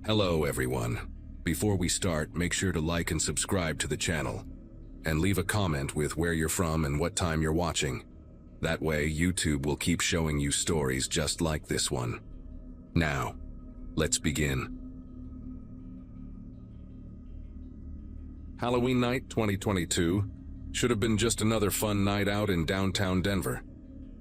Hello everyone. Before we start, make sure to like and subscribe to the channel. And leave a comment with where you're from and what time you're watching. That way, YouTube will keep showing you stories just like this one. Now, let's begin. Halloween night 2022 should have been just another fun night out in downtown Denver.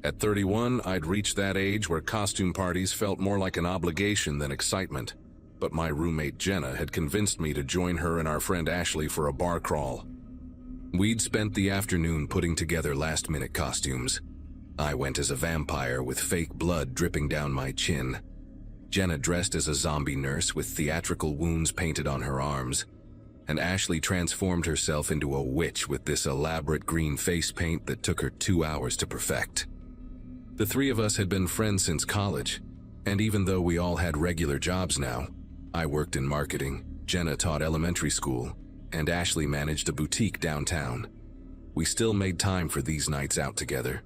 At 31, I'd reached that age where costume parties felt more like an obligation than excitement. But my roommate Jenna had convinced me to join her and our friend Ashley for a bar crawl. We'd spent the afternoon putting together last-minute costumes. I went as a vampire with fake blood dripping down my chin. Jenna dressed as a zombie nurse with theatrical wounds painted on her arms. And Ashley transformed herself into a witch with this elaborate green face paint that took her 2 hours to perfect. The three of us had been friends since college, and even though we all had regular jobs now, I worked in marketing, Jenna taught elementary school, and Ashley managed a boutique downtown. We still made time for these nights out together.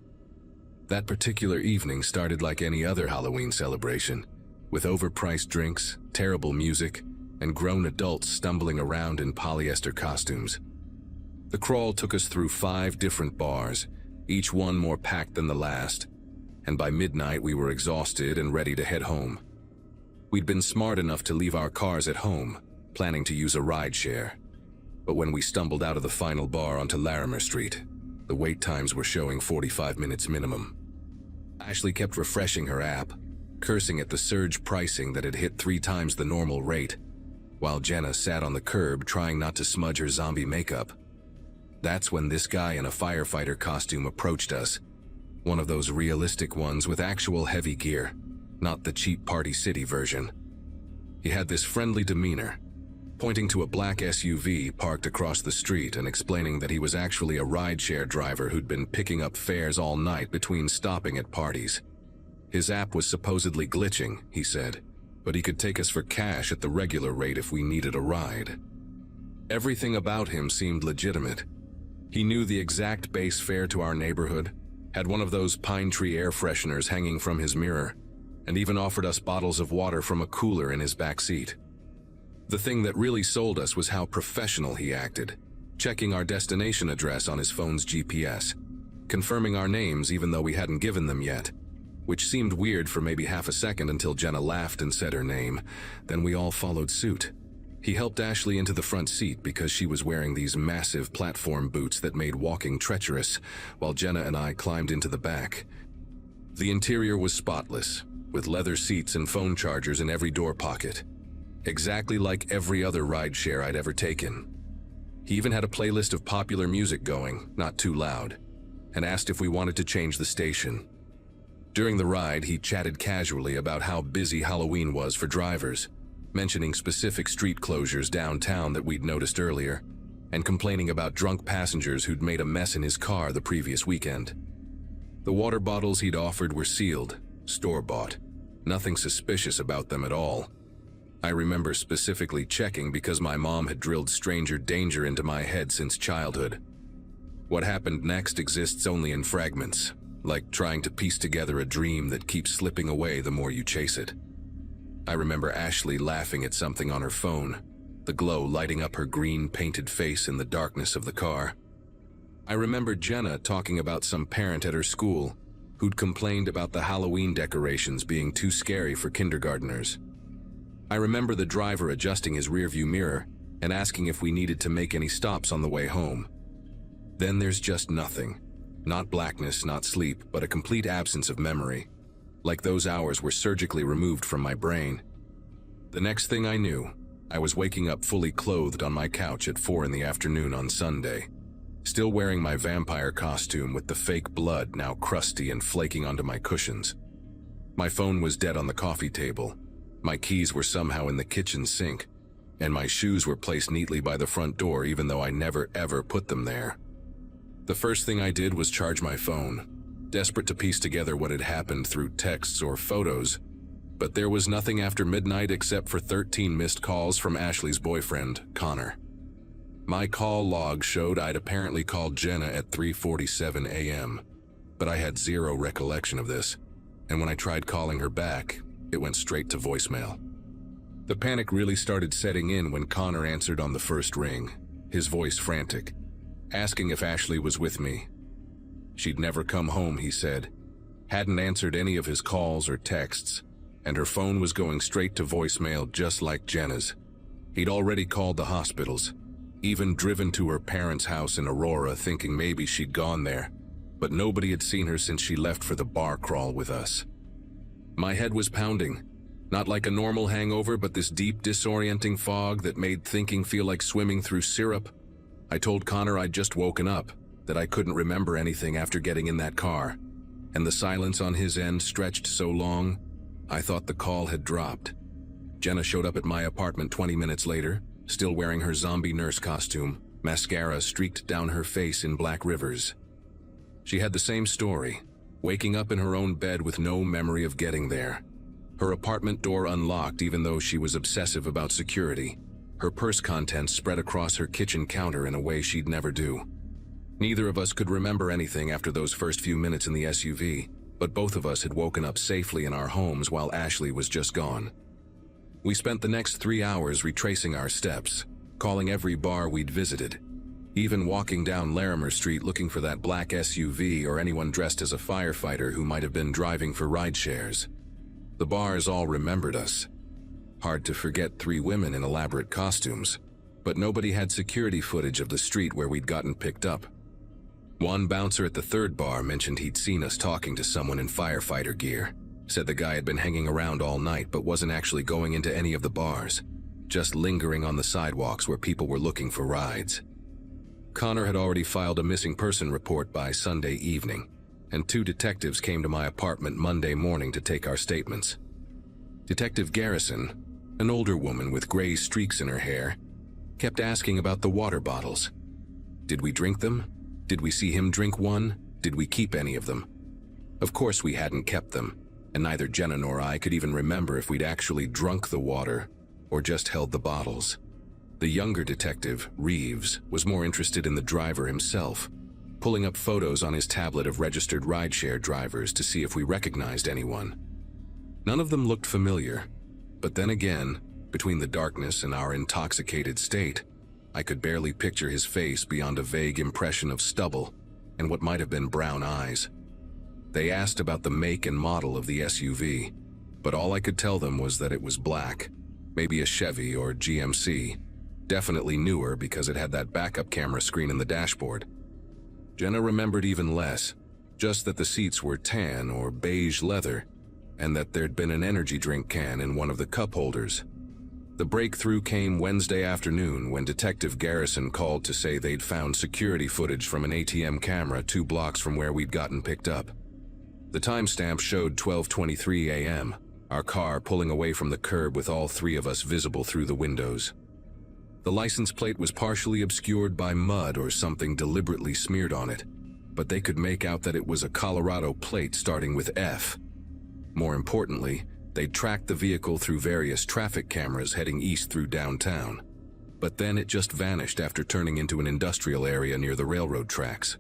That particular evening started like any other Halloween celebration, with overpriced drinks, terrible music, and grown adults stumbling around in polyester costumes. The crawl took us through 5 different bars, each one more packed than the last, and by midnight we were exhausted and ready to head home. We'd been smart enough to leave our cars at home, planning to use a rideshare. But when we stumbled out of the final bar onto Larimer Street, the wait times were showing 45 minutes minimum. Ashley kept refreshing her app, cursing at the surge pricing that had hit 3 times the normal rate, while Jenna sat on the curb trying not to smudge her zombie makeup. That's when this guy in a firefighter costume approached us, one of those realistic ones with actual heavy gear, not the cheap Party City version. He had this friendly demeanor, pointing to a black SUV parked across the street and explaining that he was actually a rideshare driver who'd been picking up fares all night between stopping at parties. His app was supposedly glitching, he said, but he could take us for cash at the regular rate if we needed a ride. Everything about him seemed legitimate. He knew the exact base fare to our neighborhood, had one of those pine tree air fresheners hanging from his mirror, and even offered us bottles of water from a cooler in his back seat. The thing that really sold us was how professional he acted, checking our destination address on his phone's GPS, confirming our names even though we hadn't given them yet, which seemed weird for maybe half a second until Jenna laughed and said her name. Then we all followed suit. He helped Ashley into the front seat because she was wearing these massive platform boots that made walking treacherous, while Jenna and I climbed into the back. The interior was spotless, with leather seats and phone chargers in every door pocket. Exactly like every other rideshare I'd ever taken. He even had a playlist of popular music going, not too loud, and asked if we wanted to change the station. During the ride, he chatted casually about how busy Halloween was for drivers, mentioning specific street closures downtown that we'd noticed earlier, and complaining about drunk passengers who'd made a mess in his car the previous weekend. The water bottles he'd offered were sealed, store-bought. Nothing suspicious about them at all. I remember specifically checking because my mom had drilled stranger danger into my head since childhood. What happened next exists only in fragments, like trying to piece together a dream that keeps slipping away the more you chase it. I remember Ashley laughing at something on her phone, the glow lighting up her green painted face in the darkness of the car. I remember Jenna talking about some parent at her school who'd complained about the Halloween decorations being too scary for kindergarteners. I remember the driver adjusting his rearview mirror and asking if we needed to make any stops on the way home. Then there's just nothing. Not blackness, not sleep, but a complete absence of memory. Like those hours were surgically removed from my brain. The next thing I knew, I was waking up fully clothed on my couch at 4 in the afternoon on Sunday, still wearing my vampire costume with the fake blood now crusty and flaking onto my cushions. My phone was dead on the coffee table, my keys were somehow in the kitchen sink, and my shoes were placed neatly by the front door even though I never ever put them there. The first thing I did was charge my phone, desperate to piece together what had happened through texts or photos, but there was nothing after midnight except for 13 missed calls from Ashley's boyfriend, Connor. My call log showed I'd apparently called Jenna at 3:47 a.m., but I had zero recollection of this, and when I tried calling her back, it went straight to voicemail. The panic really started setting in when Connor answered on the first ring, his voice frantic, asking if Ashley was with me. She'd never come home, he said, hadn't answered any of his calls or texts, and her phone was going straight to voicemail just like Jenna's. He'd already called the hospitals, even driven to her parents' house in Aurora thinking maybe she'd gone there, but nobody had seen her since she left for the bar crawl with us. My head was pounding, not like a normal hangover, but this deep, disorienting fog that made thinking feel like swimming through syrup. I told Connor I'd just woken up, that I couldn't remember anything after getting in that car, and the silence on his end stretched so long, I thought the call had dropped. Jenna showed up at my apartment 20 minutes later, still wearing her zombie nurse costume, mascara streaked down her face in black rivers. She had the same story, waking up in her own bed with no memory of getting there. Her apartment door unlocked even though she was obsessive about security. Her purse contents spread across her kitchen counter in a way she'd never do. Neither of us could remember anything after those first few minutes in the SUV, but both of us had woken up safely in our homes while Ashley was just gone. We spent the next 3 hours retracing our steps, calling every bar we'd visited, even walking down Larimer Street looking for that black SUV or anyone dressed as a firefighter who might have been driving for rideshares. The bars all remembered us. Hard to forget 3 women in elaborate costumes, but nobody had security footage of the street where we'd gotten picked up. One bouncer at the 3rd bar mentioned he'd seen us talking to someone in firefighter gear, said the guy had been hanging around all night but wasn't actually going into any of the bars, just lingering on the sidewalks where people were looking for rides. Connor had already filed a missing person report by Sunday evening, and 2 detectives came to my apartment Monday morning to take our statements. Detective Garrison, an older woman with gray streaks in her hair, kept asking about the water bottles. Did we drink them? Did we see him drink one? Did we keep any of them? Of course we hadn't kept them, and neither Jenna nor I could even remember if we'd actually drunk the water or just held the bottles. The younger detective, Reeves, was more interested in the driver himself, pulling up photos on his tablet of registered rideshare drivers to see if we recognized anyone. None of them looked familiar, but then again, between the darkness and our intoxicated state, I could barely picture his face beyond a vague impression of stubble and what might have been brown eyes. They asked about the make and model of the SUV, but all I could tell them was that it was black, maybe a Chevy or GMC, definitely newer because it had that backup camera screen in the dashboard. Jenna remembered even less, just that the seats were tan or beige leather, and that there'd been an energy drink can in one of the cup holders. The breakthrough came Wednesday afternoon when Detective Garrison called to say they'd found security footage from an ATM camera 2 blocks from where we'd gotten picked up. The timestamp showed 12:23 a.m., our car pulling away from the curb with all 3 of us visible through the windows. The license plate was partially obscured by mud or something deliberately smeared on it, but they could make out that it was a Colorado plate starting with F. More importantly, they'd tracked the vehicle through various traffic cameras heading east through downtown, but then it just vanished after turning into an industrial area near the railroad tracks.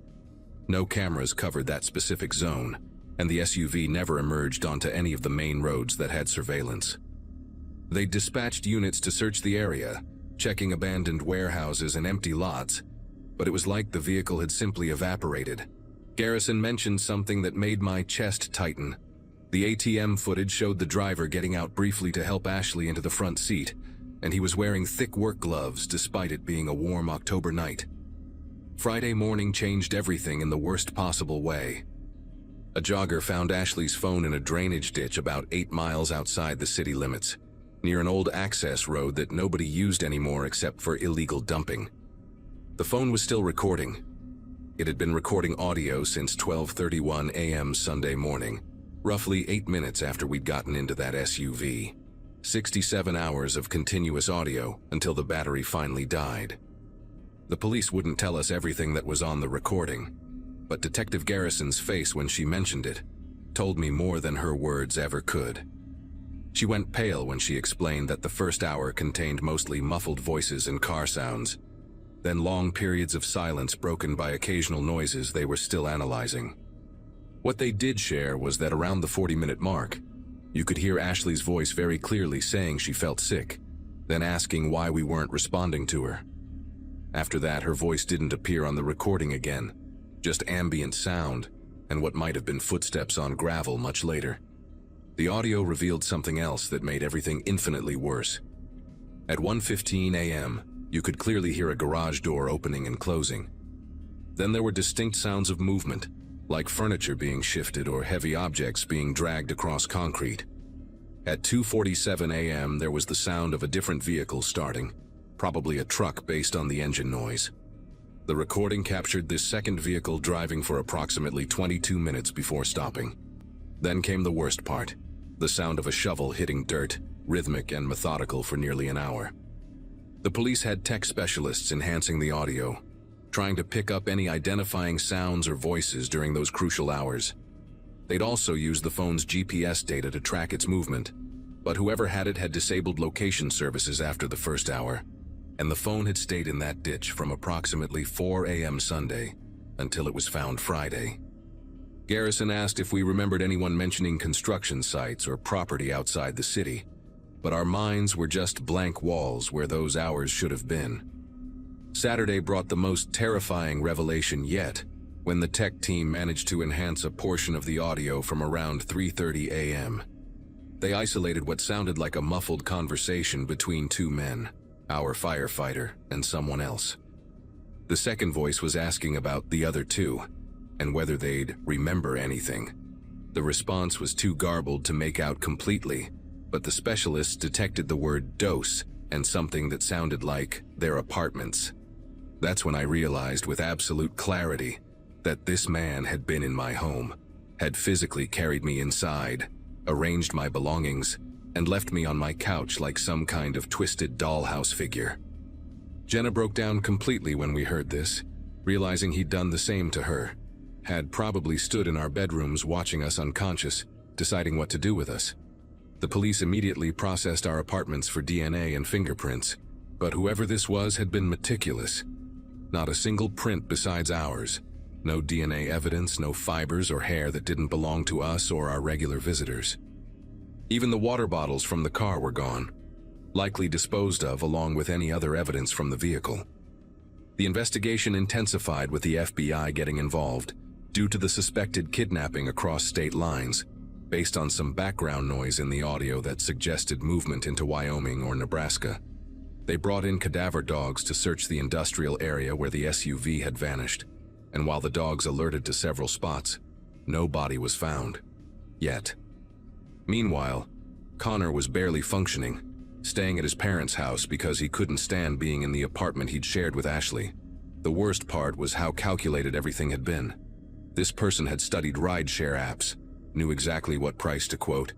No cameras covered that specific zone, and the SUV never emerged onto any of the main roads that had surveillance. They dispatched units to search the area, checking abandoned warehouses and empty lots, but it was like the vehicle had simply evaporated. Garrison mentioned something that made my chest tighten. The ATM footage showed the driver getting out briefly to help Ashley into the front seat, and he was wearing thick work gloves despite it being a warm October night. Friday morning changed everything in the worst possible way. A jogger found Ashley's phone in a drainage ditch about 8 miles outside the city limits, near an old access road that nobody used anymore except for illegal dumping. The phone was still recording. It had been recording audio since 12:31 a.m. Sunday morning, roughly 8 minutes after we'd gotten into that SUV. 67 hours of continuous audio until the battery finally died. The police wouldn't tell us everything that was on the recording, but Detective Garrison's face when she mentioned it told me more than her words ever could. She went pale when she explained that the first hour contained mostly muffled voices and car sounds, then long periods of silence broken by occasional noises they were still analyzing. What they did share was that around the 40-minute mark, You could hear Ashley's voice very clearly saying she felt sick, then asking why we weren't responding to her. After that, her voice didn't appear on the recording again, just ambient sound and what might have been footsteps on gravel much later. The audio revealed something else that made everything infinitely worse. At 1:15 a.m., you could clearly hear a garage door opening and closing. Then there were distinct sounds of movement, like furniture being shifted or heavy objects being dragged across concrete. At 2:47 a.m., there was the sound of a different vehicle starting, probably a truck based on the engine noise. The recording captured this second vehicle driving for approximately 22 minutes before stopping. Then came the worst part, the sound of a shovel hitting dirt, rhythmic and methodical for nearly an hour. The police had tech specialists enhancing the audio, trying to pick up any identifying sounds or voices during those crucial hours. They'd also used the phone's GPS data to track its movement, but whoever had it had disabled location services after the first hour, and the phone had stayed in that ditch from approximately 4 a.m. Sunday until it was found Friday. Garrison asked if we remembered anyone mentioning construction sites or property outside the city, but our minds were just blank walls where those hours should have been. Saturday brought the most terrifying revelation yet, when the tech team managed to enhance a portion of the audio from around 3:30 a.m. They isolated what sounded like a muffled conversation between two men, our firefighter and someone else. The second voice was asking about the other two, and whether they'd remember anything. The response was too garbled to make out completely, but the specialists detected the word dose and something that sounded like their apartments. That's when I realized with absolute clarity that this man had been in my home, had physically carried me inside, arranged my belongings, and left me on my couch like some kind of twisted dollhouse figure. Jenna broke down completely when we heard this, realizing he'd done the same to her, had probably stood in our bedrooms watching us unconscious, deciding what to do with us. The police immediately processed our apartments for DNA and fingerprints, but whoever this was had been meticulous. Not a single print besides ours. No DNA evidence, no fibers or hair that didn't belong to us or our regular visitors. Even the water bottles from the car were gone, likely disposed of along with any other evidence from the vehicle. The investigation intensified with the FBI getting involved due to the suspected kidnapping across state lines, based on some background noise in the audio that suggested movement into Wyoming or Nebraska. They brought in cadaver dogs to search the industrial area where the SUV had vanished, and while the dogs alerted to several spots, no body was found. Yet. Meanwhile, Connor was barely functioning, staying at his parents' house because he couldn't stand being in the apartment he'd shared with Ashley. The worst part was how calculated everything had been. This person had studied rideshare apps, knew exactly what price to quote,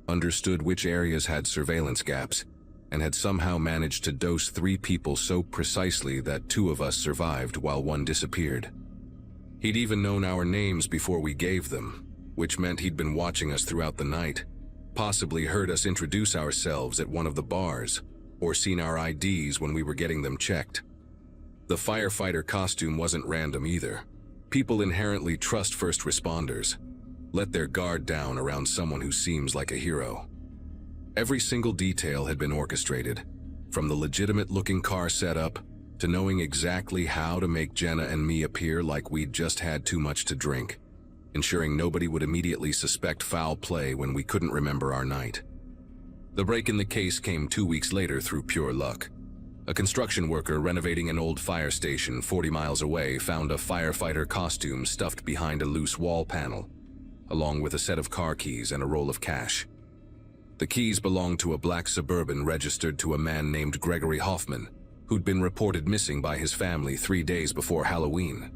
understood which areas had surveillance gaps, and had somehow managed to dose 3 people so precisely that 2 of us survived while 1 disappeared. He'd even known our names before we gave them, which meant he'd been watching us throughout the night, possibly heard us introduce ourselves at one of the bars, or seen our IDs when we were getting them checked. The firefighter costume wasn't random either. People inherently trust first responders, let their guard down around someone who seems like a hero. Every single detail had been orchestrated, from the legitimate-looking car setup to knowing exactly how to make Jenna and me appear like we'd just had too much to drink, ensuring nobody would immediately suspect foul play when we couldn't remember our night. The break in the case came 2 weeks later through pure luck. A construction worker renovating an old fire station 40 miles away found a firefighter costume stuffed behind a loose wall panel, along with a set of car keys and a roll of cash. The keys belonged to a black Suburban registered to a man named Gregory Hoffman, who'd been reported missing by his family 3 days before Halloween.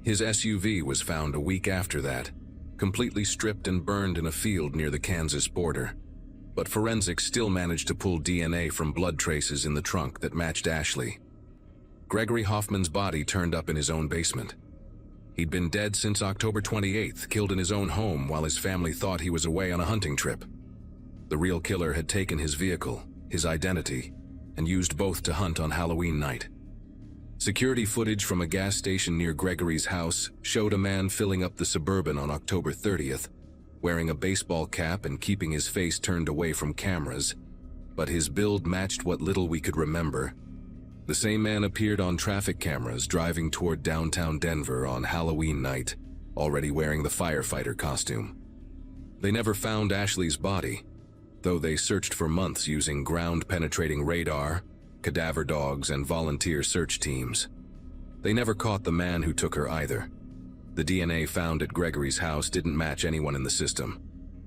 His SUV was found a week after that, completely stripped and burned in a field near the Kansas border. But forensics still managed to pull DNA from blood traces in the trunk that matched Ashley. Gregory Hoffman's body turned up in his own basement. He'd been dead since October 28th, killed in his own home while his family thought he was away on a hunting trip. The real killer had taken his vehicle, his identity, and used both to hunt on Halloween night. Security footage from a gas station near Gregory's house showed a man filling up the Suburban on October 30th, wearing a baseball cap and keeping his face turned away from cameras, but his build matched what little we could remember. The same man appeared on traffic cameras driving toward downtown Denver on Halloween night, already wearing the firefighter costume. They never found Ashley's body, though they searched for months using ground-penetrating radar, cadaver dogs, and volunteer search teams. They never caught the man who took her either. The DNA found at Gregory's house didn't match anyone in the system,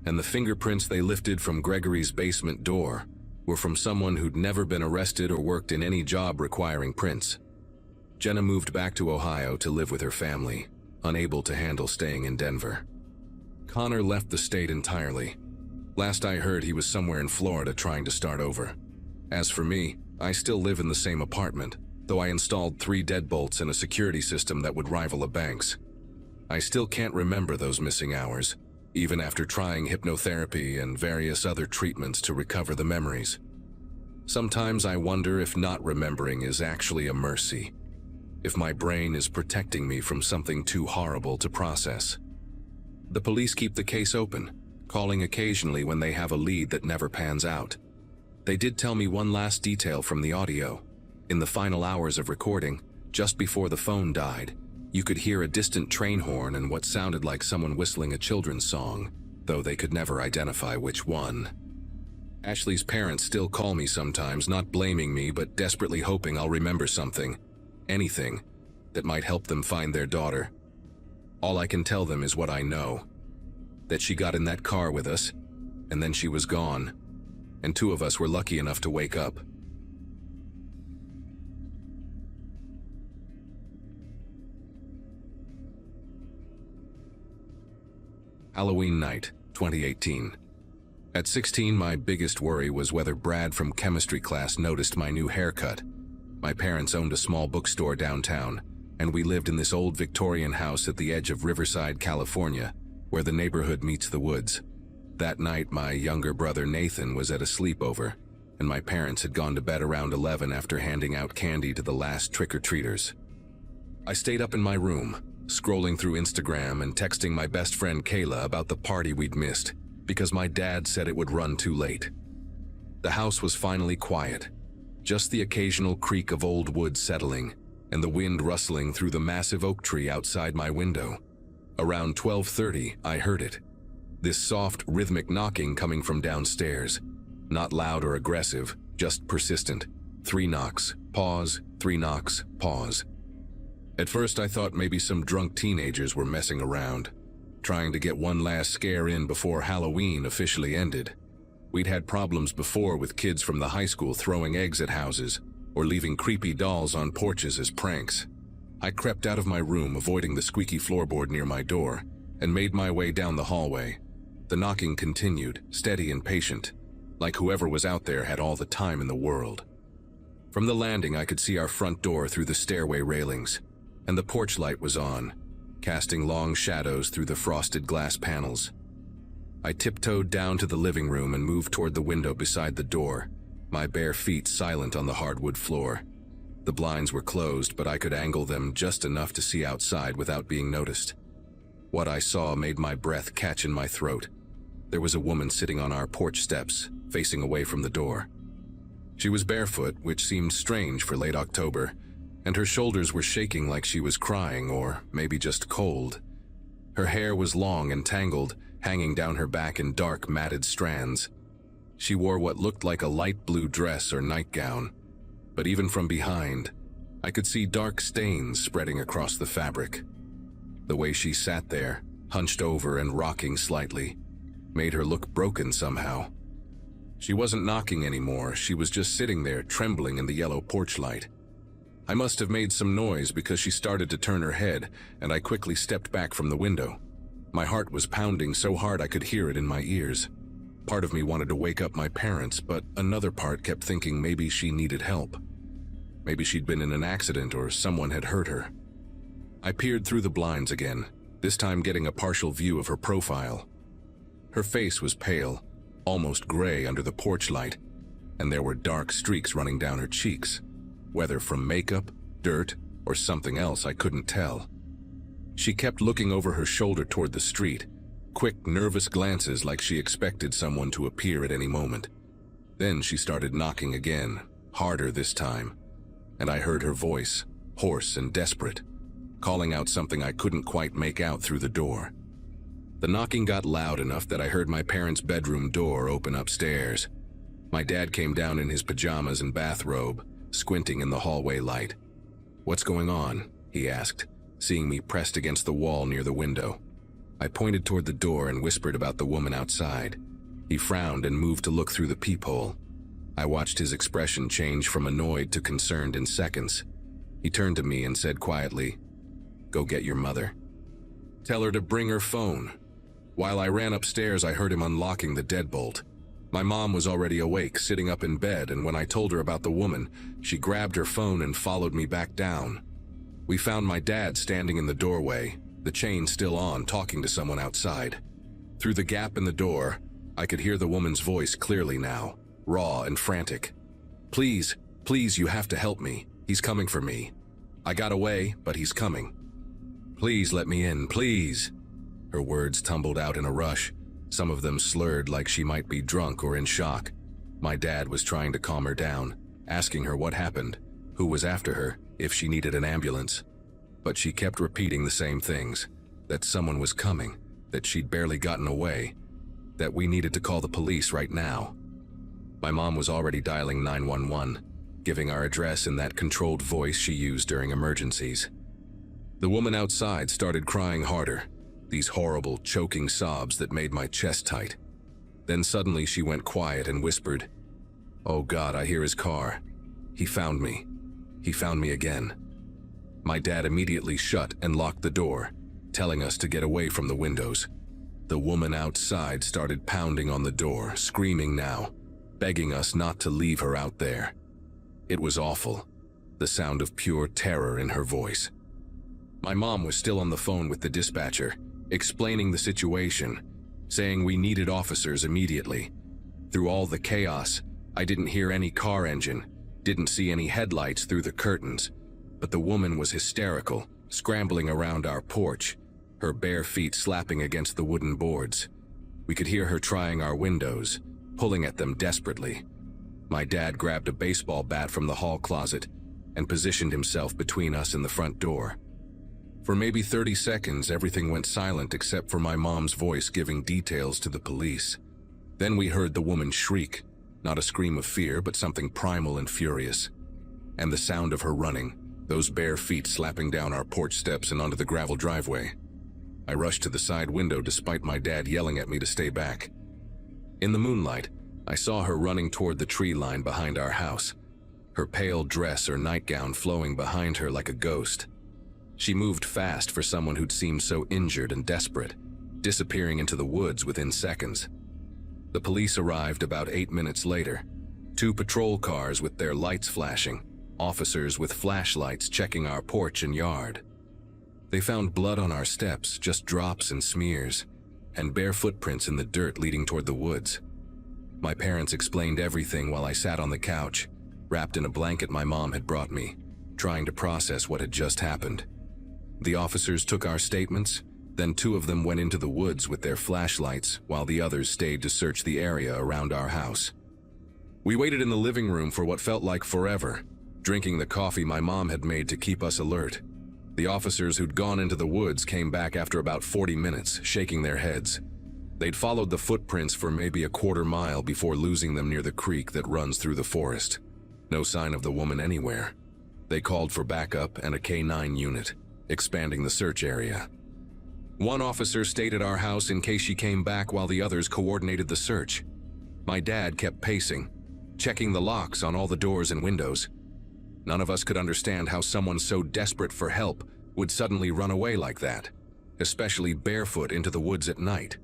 and the fingerprints they lifted from Gregory's basement door were from someone who'd never been arrested or worked in any job requiring prints. Jenna moved back to Ohio to live with her family, unable to handle staying in Denver. Connor left the state entirely. Last I heard, he was somewhere in Florida trying to start over. As for me, I still live in the same apartment, though I installed 3 deadbolts and a security system that would rival a bank's. I still can't remember those missing hours, even after trying hypnotherapy and various other treatments to recover the memories. Sometimes I wonder if not remembering is actually a mercy, if my brain is protecting me from something too horrible to process. The police keep the case open, calling occasionally when they have a lead that never pans out. They did tell me one last detail from the audio. In the final hours of recording, just before the phone died, you could hear a distant train horn and what sounded like someone whistling a children's song, though they could never identify which one. Ashley's parents still call me sometimes, not blaming me, but desperately hoping I'll remember something, anything, that might help them find their daughter. All I can tell them is what I know, that she got in that car with us, and then she was gone, and 2 of us were lucky enough to wake up. Halloween night, 2018. At 16, my biggest worry was whether Brad from chemistry class noticed my new haircut. My parents owned a small bookstore downtown, and we lived in this old Victorian house at the edge of Riverside, California, where the neighborhood meets the woods. That night, my younger brother Nathan was at a sleepover, and my parents had gone to bed around 11 after handing out candy to the last trick-or-treaters. I stayed up in my room, scrolling through Instagram and texting my best friend Kayla about the party we'd missed, because my dad said it would run too late. The house was finally quiet, just the occasional creak of old wood settling and the wind rustling through the massive oak tree outside my window. Around 12:30, I heard it. This soft, rhythmic knocking coming from downstairs. Not loud or aggressive, just persistent. 3 knocks, pause, 3 knocks, pause. At first I thought maybe some drunk teenagers were messing around, trying to get one last scare in before Halloween officially ended. We'd had problems before with kids from the high school throwing eggs at houses or leaving creepy dolls on porches as pranks. I crept out of my room, avoiding the squeaky floorboard near my door, and made my way down the hallway. The knocking continued, steady and patient, like whoever was out there had all the time in the world. From the landing I could see our front door through the stairway railings, and the porch light was on, casting long shadows through the frosted glass panels. I tiptoed down to the living room and moved toward the window beside the door, my bare feet silent on the hardwood floor. The blinds were closed, but I could angle them just enough to see outside without being noticed. What I saw made my breath catch in my throat. There was a woman sitting on our porch steps, facing away from the door. She was barefoot, which seemed strange for late October, and her shoulders were shaking like she was crying or maybe just cold. Her hair was long and tangled, hanging down her back in dark, matted strands. She wore what looked like a light blue dress or nightgown, but even from behind, I could see dark stains spreading across the fabric. The way she sat there, hunched over and rocking slightly, made her look broken somehow. She wasn't knocking anymore, she was just sitting there trembling in the yellow porch light. I must have made some noise because she started to turn her head, and I quickly stepped back from the window. My heart was pounding so hard I could hear it in my ears. Part of me wanted to wake up my parents, but another part kept thinking maybe she needed help. Maybe she'd been in an accident or someone had hurt her. I peered through the blinds again, this time getting a partial view of her profile. Her face was pale, almost gray under the porch light, and there were dark streaks running down her cheeks, whether from makeup, dirt, or something else I couldn't tell. She kept looking over her shoulder toward the street, quick, nervous glances like she expected someone to appear at any moment. Then she started knocking again, harder this time, and I heard her voice, hoarse and desperate, calling out something I couldn't quite make out through the door. The knocking got loud enough that I heard my parents' bedroom door open upstairs. My dad came down in his pajamas and bathrobe, squinting in the hallway light. "What's going on?" he asked, seeing me pressed against the wall near the window. I pointed toward the door and whispered about the woman outside. He frowned and moved to look through the peephole. I watched his expression change from annoyed to concerned in seconds. He turned to me and said quietly, "Go get your mother. Tell her to bring her phone." While I ran upstairs, I heard him unlocking the deadbolt. My mom was already awake, sitting up in bed, and when I told her about the woman, she grabbed her phone and followed me back down. We found my dad standing in the doorway, the chain still on, talking to someone outside. Through the gap in the door, I could hear the woman's voice clearly now, raw and frantic. Please, you have to help me. He's coming for me. I got away, but he's coming. Please let me in, please." Her words tumbled out in a rush, some of them slurred like she might be drunk or in shock. My dad was trying to calm her down, asking her what happened, who was after her, if she needed an ambulance. But she kept repeating the same things, that someone was coming, that she'd barely gotten away, that we needed to call the police right now. My mom was already dialing 911, giving our address in that controlled voice she used during emergencies. The woman outside started crying harder, these horrible, choking sobs that made my chest tight. Then suddenly she went quiet and whispered, "Oh God, I hear his car. He found me. He found me again." My dad immediately shut and locked the door, telling us to get away from the windows. The woman outside started pounding on the door, screaming now, begging us not to leave her out there. It was awful, the sound of pure terror in her voice. My mom was still on the phone with the dispatcher, explaining the situation, saying we needed officers immediately. Through all the chaos, I didn't hear any car engine, didn't see any headlights through the curtains, but the woman was hysterical, scrambling around our porch, her bare feet slapping against the wooden boards. We could hear her trying our windows, pulling at them desperately. My dad grabbed a baseball bat from the hall closet and positioned himself between us and the front door. For maybe 30 seconds, everything went silent except for my mom's voice giving details to the police. Then we heard the woman shriek, not a scream of fear, but something primal and furious. And the sound of her running, those bare feet slapping down our porch steps and onto the gravel driveway. I rushed to the side window despite my dad yelling at me to stay back. In the moonlight, I saw her running toward the tree line behind our house, her pale dress or nightgown flowing behind her like a ghost. She moved fast for someone who'd seemed so injured and desperate, disappearing into the woods within seconds. The police arrived about 8 minutes later, 2 patrol cars with their lights flashing, officers with flashlights checking our porch and yard. They found blood on our steps, just drops and smears, and bare footprints in the dirt leading toward the woods. My parents explained everything while I sat on the couch, wrapped in a blanket my mom had brought me, trying to process what had just happened. The officers took our statements, then 2 of them went into the woods with their flashlights while the others stayed to search the area around our house. We waited in the living room for what felt like forever, drinking the coffee my mom had made to keep us alert. The officers who'd gone into the woods came back after about 40 minutes, shaking their heads. They'd followed the footprints for maybe a quarter mile before losing them near the creek that runs through the forest. No sign of the woman anywhere. They called for backup and a K-9 unit, expanding the search area. One officer stayed at our house in case she came back while the others coordinated the search. My dad kept pacing, checking the locks on all the doors and windows. None of us could understand how someone so desperate for help would suddenly run away like that, especially barefoot into the woods at night.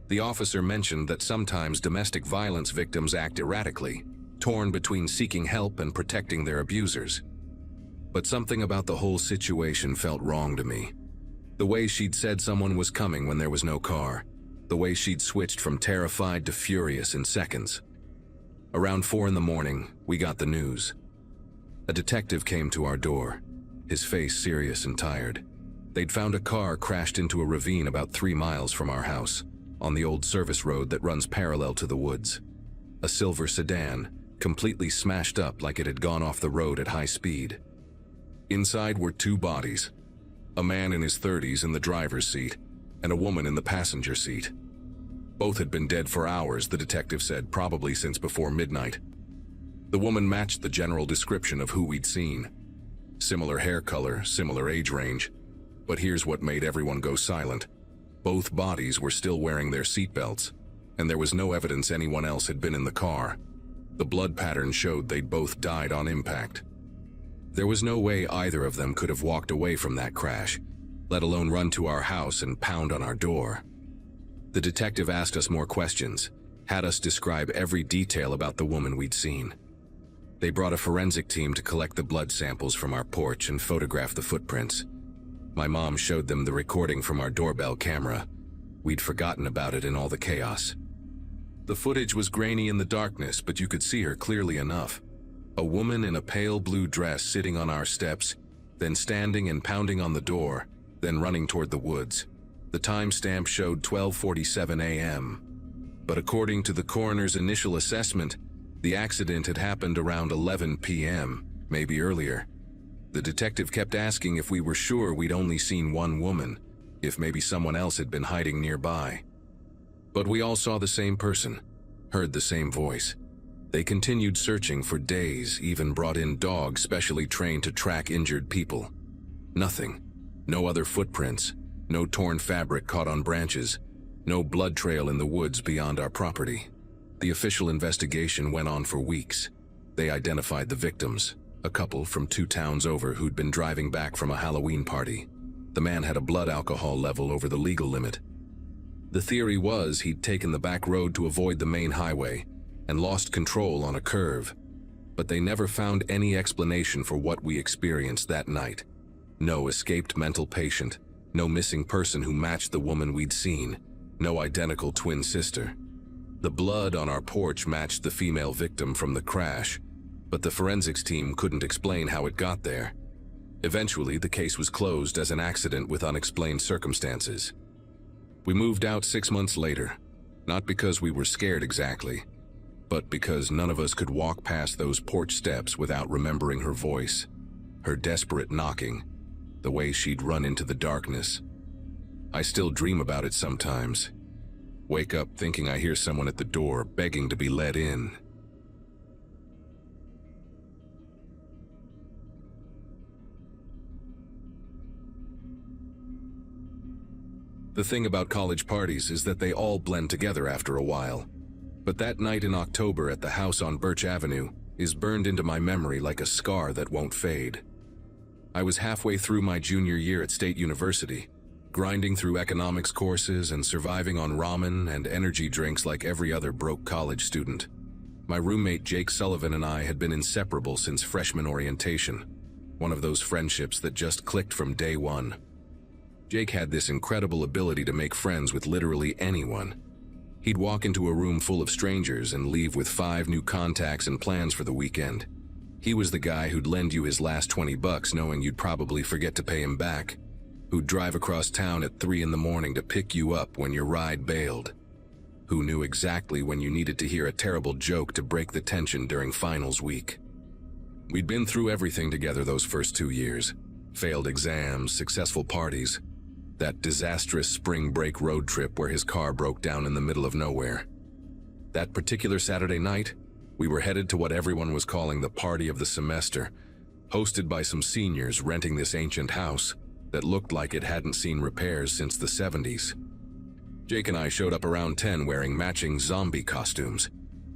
The officer mentioned that sometimes domestic violence victims act erratically, torn between seeking help and protecting their abusers. But something about the whole situation felt wrong to me. The way she'd said someone was coming when there was no car. The way she'd switched from terrified to furious in seconds. Around 4 in the morning, we got the news. A detective came to our door, his face serious and tired. They'd found a car crashed into a ravine about 3 miles from our house. on the old service road that runs parallel to the woods. A silver sedan, completely smashed up like it had gone off the road at high speed. Inside were two bodies, a man in his 30s in the driver's seat and a woman in the passenger seat. Both had been dead for hours, the detective said, probably since before midnight. The woman matched the general description of who we'd seen. Similar hair color, similar age range. But here's what made everyone go silent. Both bodies were still wearing their seatbelts, and there was no evidence anyone else had been in the car. The blood pattern showed they'd both died on impact. There was no way either of them could have walked away from that crash, let alone run to our house and pound on our door. The detective asked us more questions, had us describe every detail about the woman we'd seen. They brought a forensic team to collect the blood samples from our porch and photograph the footprints. My mom showed them the recording from our doorbell camera. We'd forgotten about it in all the chaos. The footage was grainy in the darkness, but you could see her clearly enough. A woman in a pale blue dress sitting on our steps, then standing and pounding on the door, then running toward the woods. The timestamp showed 12:47 a.m. But according to the coroner's initial assessment, the accident had happened around 11 p.m., maybe earlier. The detective kept asking if we were sure we'd only seen one woman, if maybe someone else had been hiding nearby. But we all saw the same person, heard the same voice. They continued searching for days, even brought in dogs specially trained to track injured people. Nothing. No other footprints. No torn fabric caught on branches. No blood trail in the woods beyond our property. The official investigation went on for weeks. They identified the victims, a couple from 2 towns over who'd been driving back from a Halloween party. The man had a blood alcohol level over the legal limit. The theory was he'd taken the back road to avoid the main highway and lost control on a curve. But they never found any explanation for what we experienced that night. No escaped mental patient, no missing person who matched the woman we'd seen, no identical twin sister. The blood on our porch matched the female victim from the crash, but the forensics team couldn't explain how it got there. Eventually, the case was closed as an accident with unexplained circumstances. We moved out 6 months later, not because we were scared exactly, but because none of us could walk past those porch steps without remembering her voice, her desperate knocking, the way she'd run into the darkness. I still dream about it sometimes. Wake up thinking I hear someone at the door begging to be let in. The thing about college parties is that they all blend together after a while. But that night in October at the house on Birch Avenue is burned into my memory like a scar that won't fade. I was halfway through my junior year at State University, grinding through economics courses and surviving on ramen and energy drinks like every other broke college student. My roommate Jake Sullivan and I had been inseparable since freshman orientation, one of those friendships that just clicked from day one. Jake had this incredible ability to make friends with literally anyone. He'd walk into a room full of strangers and leave with 5 new contacts and plans for the weekend. He was the guy who'd lend you his last $20 knowing you'd probably forget to pay him back, who'd drive across town at 3 in the morning to pick you up when your ride bailed, who knew exactly when you needed to hear a terrible joke to break the tension during finals week. We'd been through everything together those first 2 years. Failed exams, successful parties, that disastrous spring break road trip where his car broke down in the middle of nowhere. That particular Saturday night, we were headed to what everyone was calling the party of the semester, hosted by some seniors renting this ancient house that looked like it hadn't seen repairs since the 70s. Jake and I showed up around 10 wearing matching zombie costumes,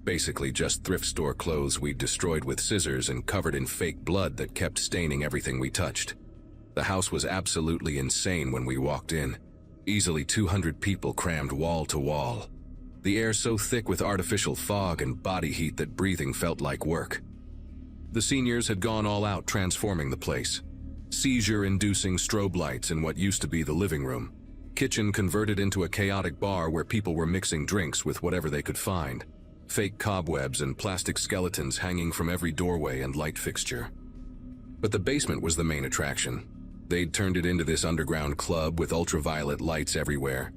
basically just thrift store clothes we'd destroyed with scissors and covered in fake blood that kept staining everything we touched. The house was absolutely insane when we walked in. Easily 200 people crammed wall to wall. The air so thick with artificial fog and body heat that breathing felt like work. The seniors had gone all out transforming the place. Seizure-inducing strobe lights in what used to be the living room. Kitchen converted into a chaotic bar where people were mixing drinks with whatever they could find. Fake cobwebs and plastic skeletons hanging from every doorway and light fixture. But the basement was the main attraction. They'd turned it into this underground club with ultraviolet lights everywhere.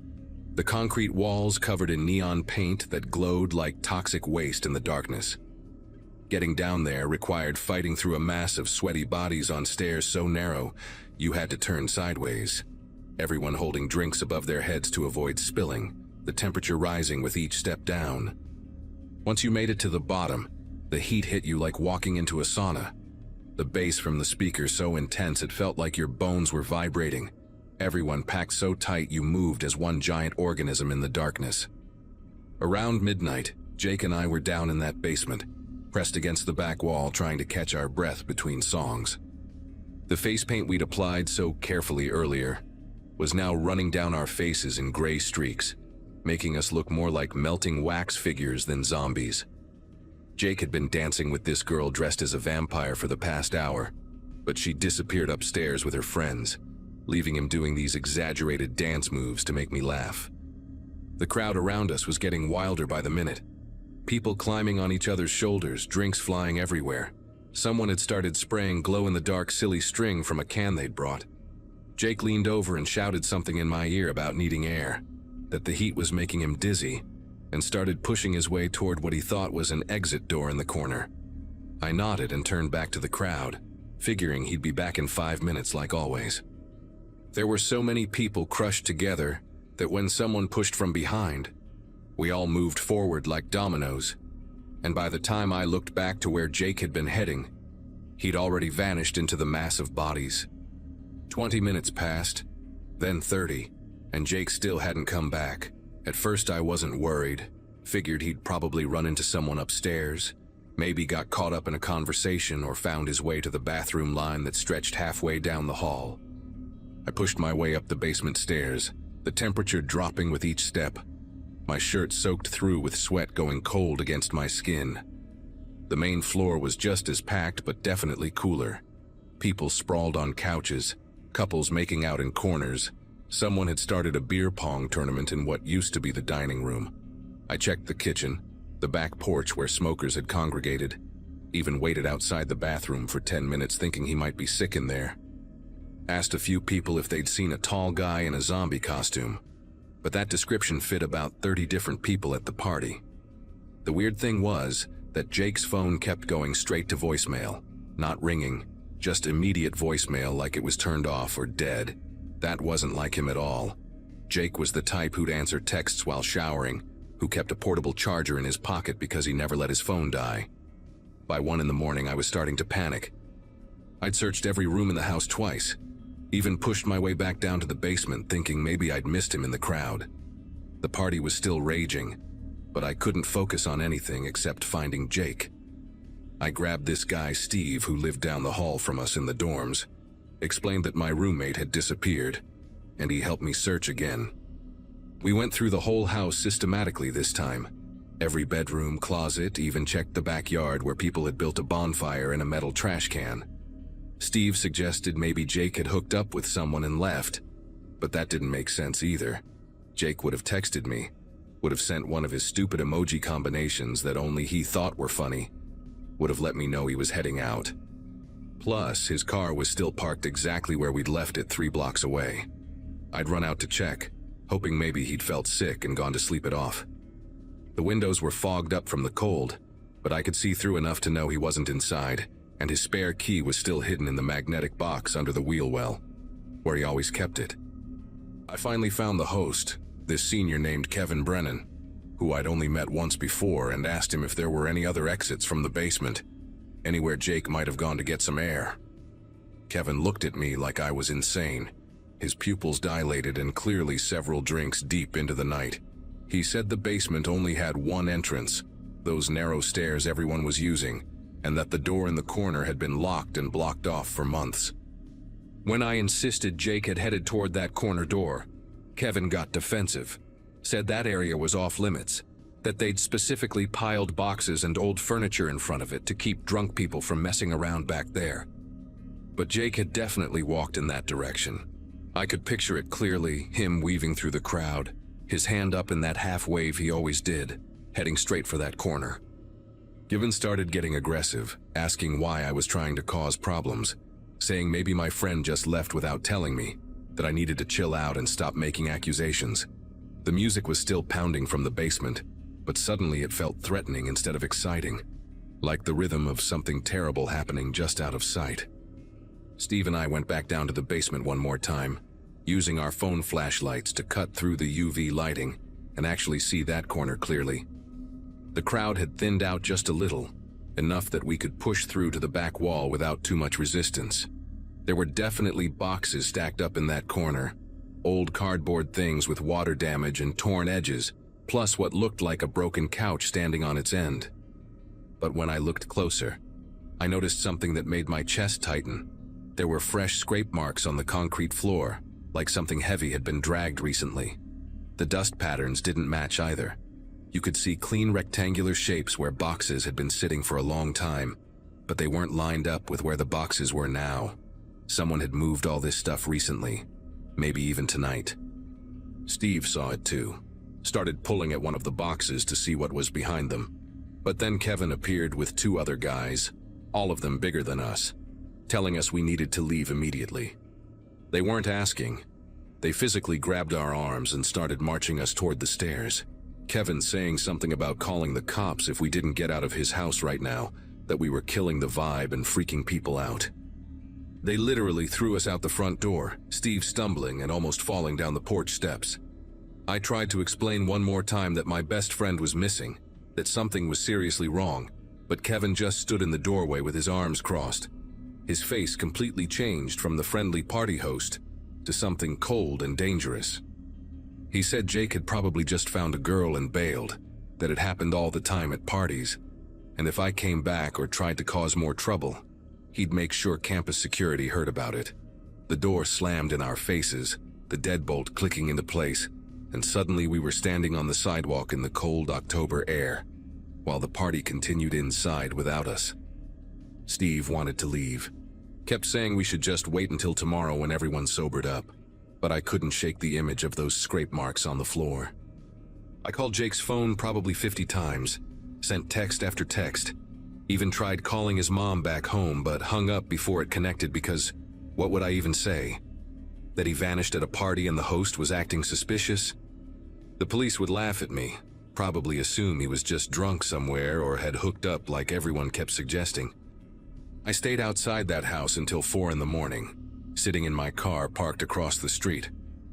The concrete walls covered in neon paint that glowed like toxic waste in the darkness. Getting down there required fighting through a mass of sweaty bodies on stairs so narrow you had to turn sideways, everyone holding drinks above their heads to avoid spilling, the temperature rising with each step down. Once you made it to the bottom, the heat hit you like walking into a sauna. The bass from the speaker so intense it felt like your bones were vibrating. Everyone packed so tight you moved as one giant organism in the darkness. Around midnight, Jake and I were down in that basement, pressed against the back wall trying to catch our breath between songs. The face paint we'd applied so carefully earlier was now running down our faces in gray streaks, making us look more like melting wax figures than zombies. Jake had been dancing with this girl dressed as a vampire for the past hour, but she disappeared upstairs with her friends, leaving him doing these exaggerated dance moves to make me laugh. The crowd around us was getting wilder by the minute. People climbing on each other's shoulders, drinks flying everywhere. Someone had started spraying glow-in-the-dark silly string from a can they'd brought. Jake leaned over and shouted something in my ear about needing air, that the heat was making him dizzy, and started pushing his way toward what he thought was an exit door in the corner. I nodded and turned back to the crowd, figuring he'd be back in 5 minutes like always. There were so many people crushed together that when someone pushed from behind, we all moved forward like dominoes, and by the time I looked back to where Jake had been heading, he'd already vanished into the mass of bodies. 20 minutes passed, then 30, and Jake still hadn't come back. At first I wasn't worried, figured he'd probably run into someone upstairs, maybe got caught up in a conversation or found his way to the bathroom line that stretched halfway down the hall. I pushed my way up the basement stairs, the temperature dropping with each step, my shirt soaked through with sweat going cold against my skin. The main floor was just as packed but definitely cooler. People sprawled on couches, couples making out in corners. Someone had started a beer pong tournament in what used to be the dining room. I checked the kitchen, the back porch where smokers had congregated, even waited outside the bathroom for 10 minutes thinking he might be sick in there. Asked a few people if they'd seen a tall guy in a zombie costume, but that description fit about 30 different people at the party. The weird thing was that Jake's phone kept going straight to voicemail, not ringing, just immediate voicemail like it was turned off or dead. That wasn't like him at all. Jake was the type who'd answer texts while showering, who kept a portable charger in his pocket because he never let his phone die. By 1 in the morning, I was starting to panic. I'd searched every room in the house twice, even pushed my way back down to the basement thinking maybe I'd missed him in the crowd. The party was still raging, but I couldn't focus on anything except finding Jake. I grabbed this guy Steve who lived down the hall from us in the dorms, explained that my roommate had disappeared, and he helped me search again. We went through the whole house systematically this time. Every bedroom, closet, even checked the backyard where people had built a bonfire in a metal trash can. Steve suggested maybe Jake had hooked up with someone and left, but that didn't make sense either. Jake would have texted me, would have sent one of his stupid emoji combinations that only he thought were funny, would have let me know he was heading out. Plus, his car was still parked exactly where we'd left it 3 blocks away. I'd run out to check, hoping maybe he'd felt sick and gone to sleep it off. The windows were fogged up from the cold, but I could see through enough to know he wasn't inside, and his spare key was still hidden in the magnetic box under the wheel well, where he always kept it. I finally found the host, this senior named Kevin Brennan, who I'd only met once before, and asked him if there were any other exits from the basement, anywhere Jake might have gone to get some air. Kevin looked at me like I was insane, his pupils dilated and clearly several drinks deep into the night. He said the basement only had one entrance, those narrow stairs everyone was using, and that the door in the corner had been locked and blocked off for months. When I insisted Jake had headed toward that corner door, Kevin got defensive, said that area was off limits, that they'd specifically piled boxes and old furniture in front of it to keep drunk people from messing around back there. But Jake had definitely walked in that direction. I could picture it clearly, him weaving through the crowd, his hand up in that half wave he always did, heading straight for that corner. Kevin started getting aggressive, asking why I was trying to cause problems, saying maybe my friend just left without telling me, that I needed to chill out and stop making accusations. The music was still pounding from the basement, but suddenly it felt threatening instead of exciting, like the rhythm of something terrible happening just out of sight. Steve and I went back down to the basement one more time, using our phone flashlights to cut through the UV lighting and actually see that corner clearly. The crowd had thinned out just a little, enough that we could push through to the back wall without too much resistance. There were definitely boxes stacked up in that corner, old cardboard things with water damage and torn edges, plus what looked like a broken couch standing on its end. But when I looked closer, I noticed something that made my chest tighten. There were fresh scrape marks on the concrete floor, like something heavy had been dragged recently. The dust patterns didn't match either. You could see clean rectangular shapes where boxes had been sitting for a long time, but they weren't lined up with where the boxes were now. Someone had moved all this stuff recently, maybe even tonight. Steve saw it too, started pulling at one of the boxes to see what was behind them. But then Kevin appeared with 2 other guys, all of them bigger than us, telling us we needed to leave immediately. They weren't asking. They physically grabbed our arms and started marching us toward the stairs. Kevin saying something about calling the cops if we didn't get out of his house right now, that we were killing the vibe and freaking people out. They literally threw us out the front door, Steve stumbling and almost falling down the porch steps. I tried to explain one more time that my best friend was missing, that something was seriously wrong, but Kevin just stood in the doorway with his arms crossed. His face completely changed from the friendly party host to something cold and dangerous. He said Jake had probably just found a girl and bailed, that it happened all the time at parties, and if I came back or tried to cause more trouble, he'd make sure campus security heard about it. The door slammed in our faces, the deadbolt clicking into place, and suddenly we were standing on the sidewalk in the cold October air, while the party continued inside without us. Steve wanted to leave, kept saying we should just wait until tomorrow when everyone sobered up, but I couldn't shake the image of those scrape marks on the floor. I called Jake's phone probably 50 times, sent text after text, even tried calling his mom back home but hung up before it connected because what would I even say? That he vanished at a party and the host was acting suspicious? The police would laugh at me, probably assume he was just drunk somewhere or had hooked up like everyone kept suggesting. I stayed outside that house until 4 in the morning, sitting in my car parked across the street,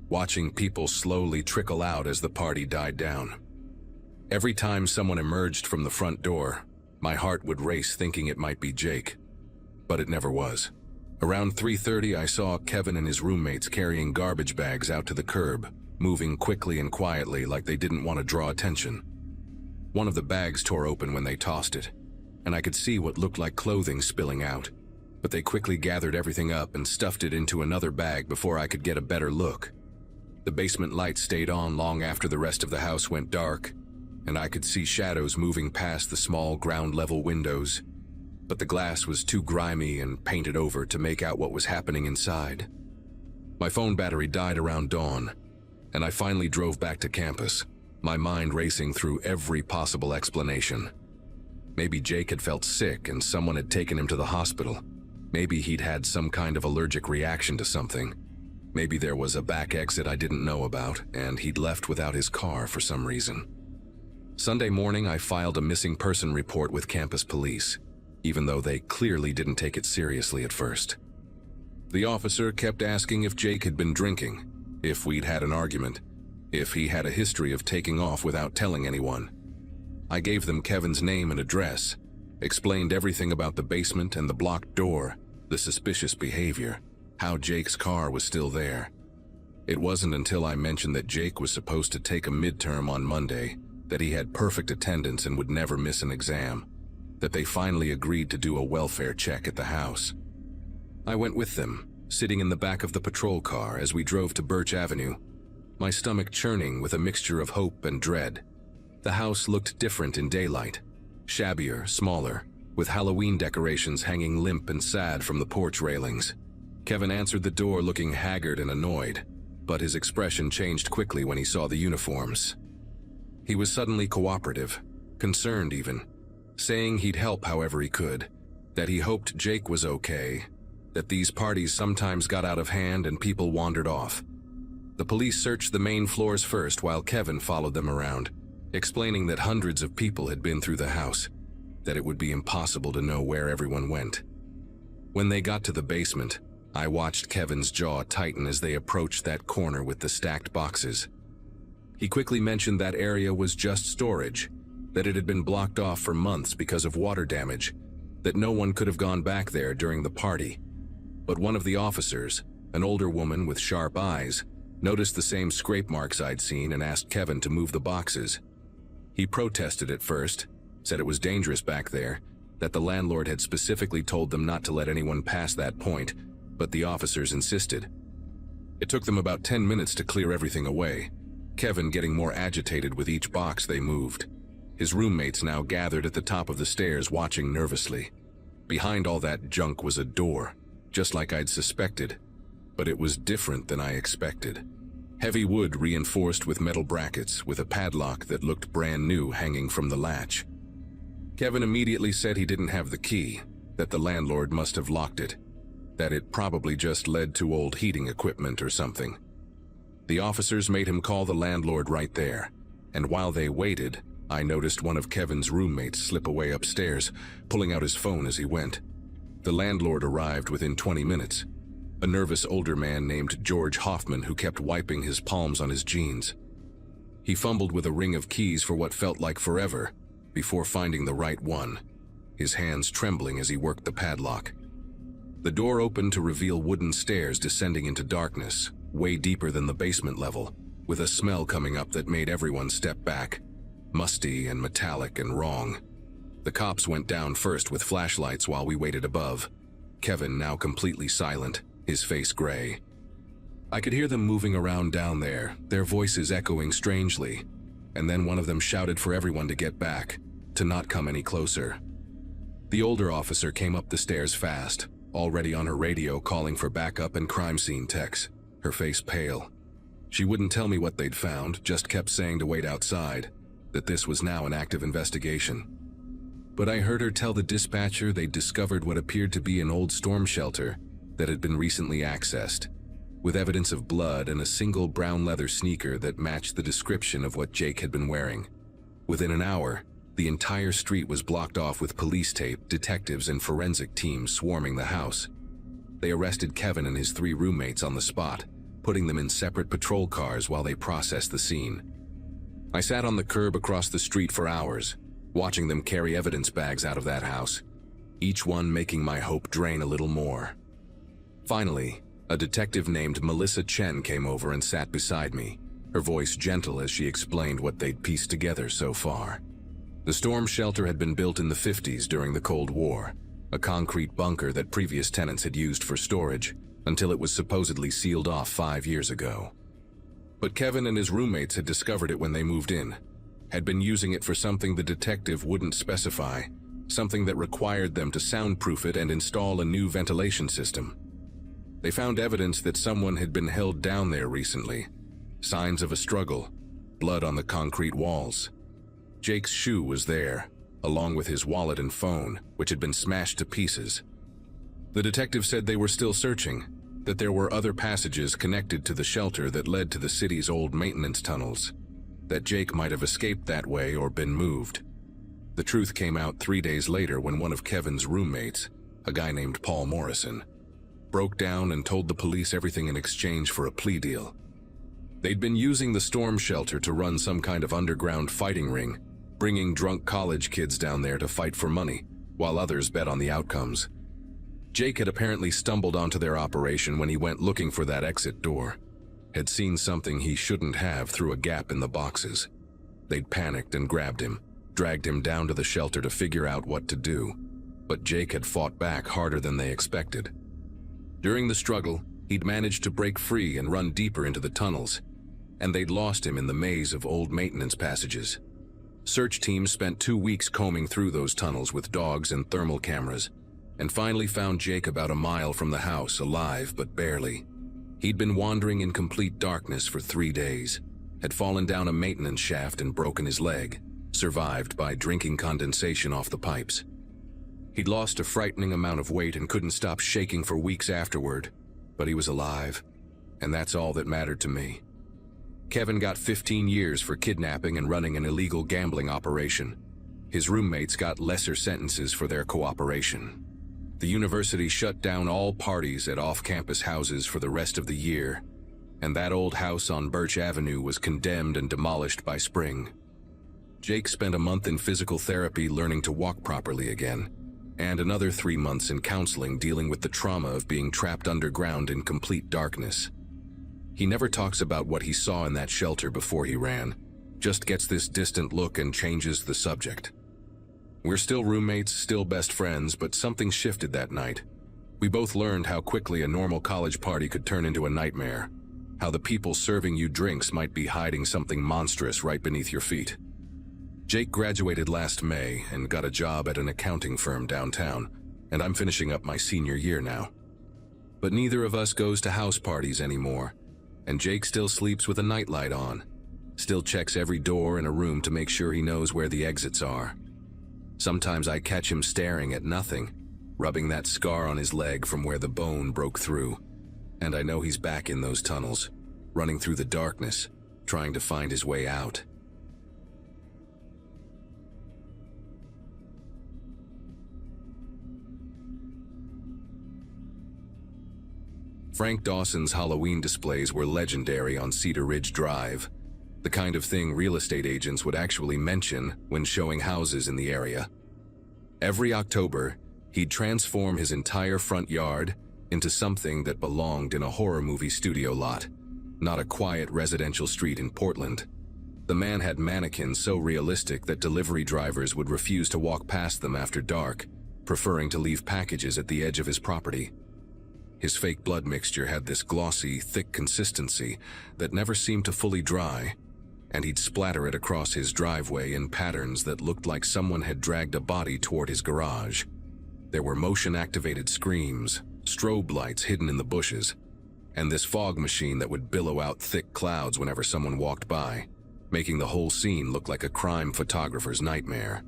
watching people slowly trickle out as the party died down. Every time someone emerged from the front door, my heart would race thinking it might be Jake, but it never was. Around 3:30, I saw Kevin and his roommates carrying garbage bags out to the curb, moving quickly and quietly like they didn't want to draw attention. One of the bags tore open when they tossed it, and I could see what looked like clothing spilling out, but they quickly gathered everything up and stuffed it into another bag before I could get a better look. The basement lights stayed on long after the rest of the house went dark, and I could see shadows moving past the small ground-level windows, but the glass was too grimy and painted over to make out what was happening inside. My phone battery died around dawn, and I finally drove back to campus, my mind racing through every possible explanation. Maybe Jake had felt sick and someone had taken him to the hospital. Maybe he'd had some kind of allergic reaction to something. Maybe there was a back exit I didn't know about, and he'd left without his car for some reason. Sunday morning, I filed a missing person report with campus police, even though they clearly didn't take it seriously at first. The officer kept asking if Jake had been drinking, if we'd had an argument, if he had a history of taking off without telling anyone. I gave them Kevin's name and address, explained everything about the basement and the blocked door, the suspicious behavior, how Jake's car was still there. It wasn't until I mentioned that Jake was supposed to take a midterm on Monday, that he had perfect attendance and would never miss an exam, that they finally agreed to do a welfare check at the house. I went with them, sitting in the back of the patrol car as we drove to Birch Avenue, my stomach churning with a mixture of hope and dread. The house looked different in daylight, shabbier, smaller, with Halloween decorations hanging limp and sad from the porch railings. Kevin answered the door looking haggard and annoyed, but his expression changed quickly when he saw the uniforms. He was suddenly cooperative, concerned even, saying he'd help however he could, that he hoped Jake was okay, that these parties sometimes got out of hand and people wandered off. The police searched the main floors first while Kevin followed them around, explaining that hundreds of people had been through the house, that it would be impossible to know where everyone went. When they got to the basement, I watched Kevin's jaw tighten as they approached that corner with the stacked boxes. He quickly mentioned that area was just storage, that it had been blocked off for months because of water damage, that no one could have gone back there during the party. But one of the officers, an older woman with sharp eyes, noticed the same scrape marks I'd seen and asked Kevin to move the boxes. He protested at first, said it was dangerous back there, that the landlord had specifically told them not to let anyone pass that point, but the officers insisted. It took them about 10 minutes to clear everything away, Kevin getting more agitated with each box they moved. His roommates now gathered at the top of the stairs watching nervously. Behind all that junk was a door, just like I'd suspected, but it was different than I expected. Heavy wood reinforced with metal brackets with a padlock that looked brand new hanging from the latch. Kevin immediately said he didn't have the key, that the landlord must have locked it, that it probably just led to old heating equipment or something. The officers made him call the landlord right there, and while they waited, I noticed one of Kevin's roommates slip away upstairs, pulling out his phone as he went. The landlord arrived within 20 minutes, a nervous older man named George Hoffman who kept wiping his palms on his jeans. He fumbled with a ring of keys for what felt like forever, before finding the right one, his hands trembling as he worked the padlock. The door opened to reveal wooden stairs descending into darkness, way deeper than the basement level, with a smell coming up that made everyone step back, musty and metallic and wrong. The cops went down first with flashlights while we waited above, Kevin now completely silent, his face gray. I could hear them moving around down there, their voices echoing strangely, and then one of them shouted for everyone to get back, to not come any closer. The older officer came up the stairs fast, already on her radio calling for backup and crime scene techs, her face pale. She wouldn't tell me what they'd found, just kept saying to wait outside, that this was now an active investigation. But I heard her tell the dispatcher they'd discovered what appeared to be an old storm shelter that had been recently accessed, with evidence of blood and a single brown leather sneaker that matched the description of what Jake had been wearing. Within an hour, the entire street was blocked off with police tape, detectives, and forensic teams swarming the house. They arrested Kevin and his 3 roommates on the spot, putting them in separate patrol cars while they processed the scene. I sat on the curb across the street for hours, watching them carry evidence bags out of that house, each one making my hope drain a little more. Finally, a detective named Melissa Chen came over and sat beside me, her voice gentle as she explained what they'd pieced together so far. The storm shelter had been built in the 50s during the Cold War, a concrete bunker that previous tenants had used for storage, until it was supposedly sealed off 5 years ago. But Kevin and his roommates had discovered it when they moved in, had been using it for something the detective wouldn't specify, something that required them to soundproof it and install a new ventilation system. They found evidence that someone had been held down there recently, signs of a struggle, blood on the concrete walls. Jake's shoe was there, along with his wallet and phone, which had been smashed to pieces. The detective said they were still searching, that there were other passages connected to the shelter that led to the city's old maintenance tunnels, that Jake might have escaped that way or been moved. The truth came out 3 days later when one of Kevin's roommates, a guy named Paul Morrison, broke down and told the police everything in exchange for a plea deal. They'd been using the storm shelter to run some kind of underground fighting ring, bringing drunk college kids down there to fight for money, while others bet on the outcomes. Jake had apparently stumbled onto their operation when he went looking for that exit door, had seen something he shouldn't have through a gap in the boxes. They'd panicked and grabbed him, dragged him down to the shelter to figure out what to do, but Jake had fought back harder than they expected. During the struggle, he'd managed to break free and run deeper into the tunnels, and they'd lost him in the maze of old maintenance passages. Search teams spent 2 weeks combing through those tunnels with dogs and thermal cameras, and finally found Jake about a mile from the house, alive but barely. He'd been wandering in complete darkness for 3 days, had fallen down a maintenance shaft and broken his leg, survived by drinking condensation off the pipes. He'd lost a frightening amount of weight and couldn't stop shaking for weeks afterward, but he was alive, and that's all that mattered to me. Kevin got 15 years for kidnapping and running an illegal gambling operation. His roommates got lesser sentences for their cooperation. The university shut down all parties at off-campus houses for the rest of the year, and that old house on Birch Avenue was condemned and demolished by spring. Jake spent a month in physical therapy learning to walk properly again, and another 3 months in counseling dealing with the trauma of being trapped underground in complete darkness. He never talks about what he saw in that shelter before he ran, just gets this distant look and changes the subject. We're still roommates, still best friends, but something shifted that night. We both learned how quickly a normal college party could turn into a nightmare, how the people serving you drinks might be hiding something monstrous right beneath your feet. Jake graduated last May and got a job at an accounting firm downtown, and I'm finishing up my senior year now. But neither of us goes to house parties anymore, and Jake still sleeps with a nightlight on, still checks every door in a room to make sure he knows where the exits are. Sometimes I catch him staring at nothing, rubbing that scar on his leg from where the bone broke through, and I know he's back in those tunnels, running through the darkness, trying to find his way out. Frank Dawson's Halloween displays were legendary on Cedar Ridge Drive, the kind of thing real estate agents would actually mention when showing houses in the area. Every October, he'd transform his entire front yard into something that belonged in a horror movie studio lot, not a quiet residential street in Portland. The man had mannequins so realistic that delivery drivers would refuse to walk past them after dark, preferring to leave packages at the edge of his property. His fake blood mixture had this glossy, thick consistency that never seemed to fully dry, and he'd splatter it across his driveway in patterns that looked like someone had dragged a body toward his garage. There were motion-activated screams, strobe lights hidden in the bushes, and this fog machine that would billow out thick clouds whenever someone walked by, making the whole scene look like a crime photographer's nightmare.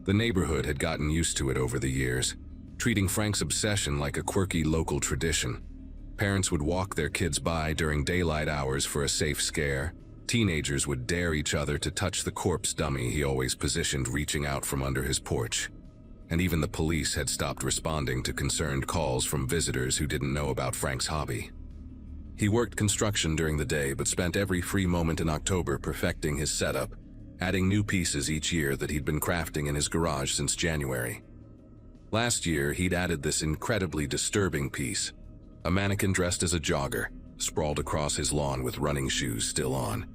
The neighborhood had gotten used to it over the years, treating Frank's obsession like a quirky local tradition. Parents would walk their kids by during daylight hours for a safe scare. Teenagers would dare each other to touch the corpse dummy he always positioned reaching out from under his porch. And even the police had stopped responding to concerned calls from visitors who didn't know about Frank's hobby. He worked construction during the day but spent every free moment in October perfecting his setup, adding new pieces each year that he'd been crafting in his garage since January. Last year, he'd added this incredibly disturbing piece, a mannequin dressed as a jogger, sprawled across his lawn with running shoes still on,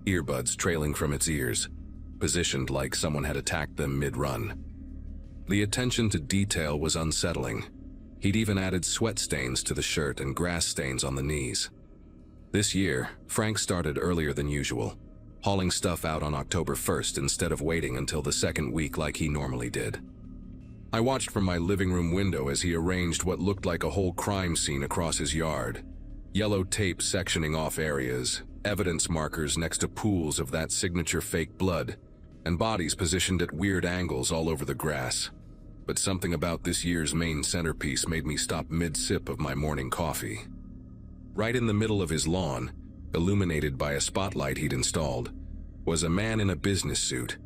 earbuds trailing from its ears, positioned like someone had attacked them mid-run. The attention to detail was unsettling. He'd even added sweat stains to the shirt and grass stains on the knees. This year, Frank started earlier than usual, hauling stuff out on October 1st instead of waiting until the second week like he normally did. I watched from my living room window as he arranged what looked like a whole crime scene across his yard. Yellow tape sectioning off areas, evidence markers next to pools of that signature fake blood, and bodies positioned at weird angles all over the grass. But something about this year's main centerpiece made me stop mid-sip of my morning coffee. Right in the middle of his lawn, illuminated by a spotlight he'd installed, was a man in a business suit,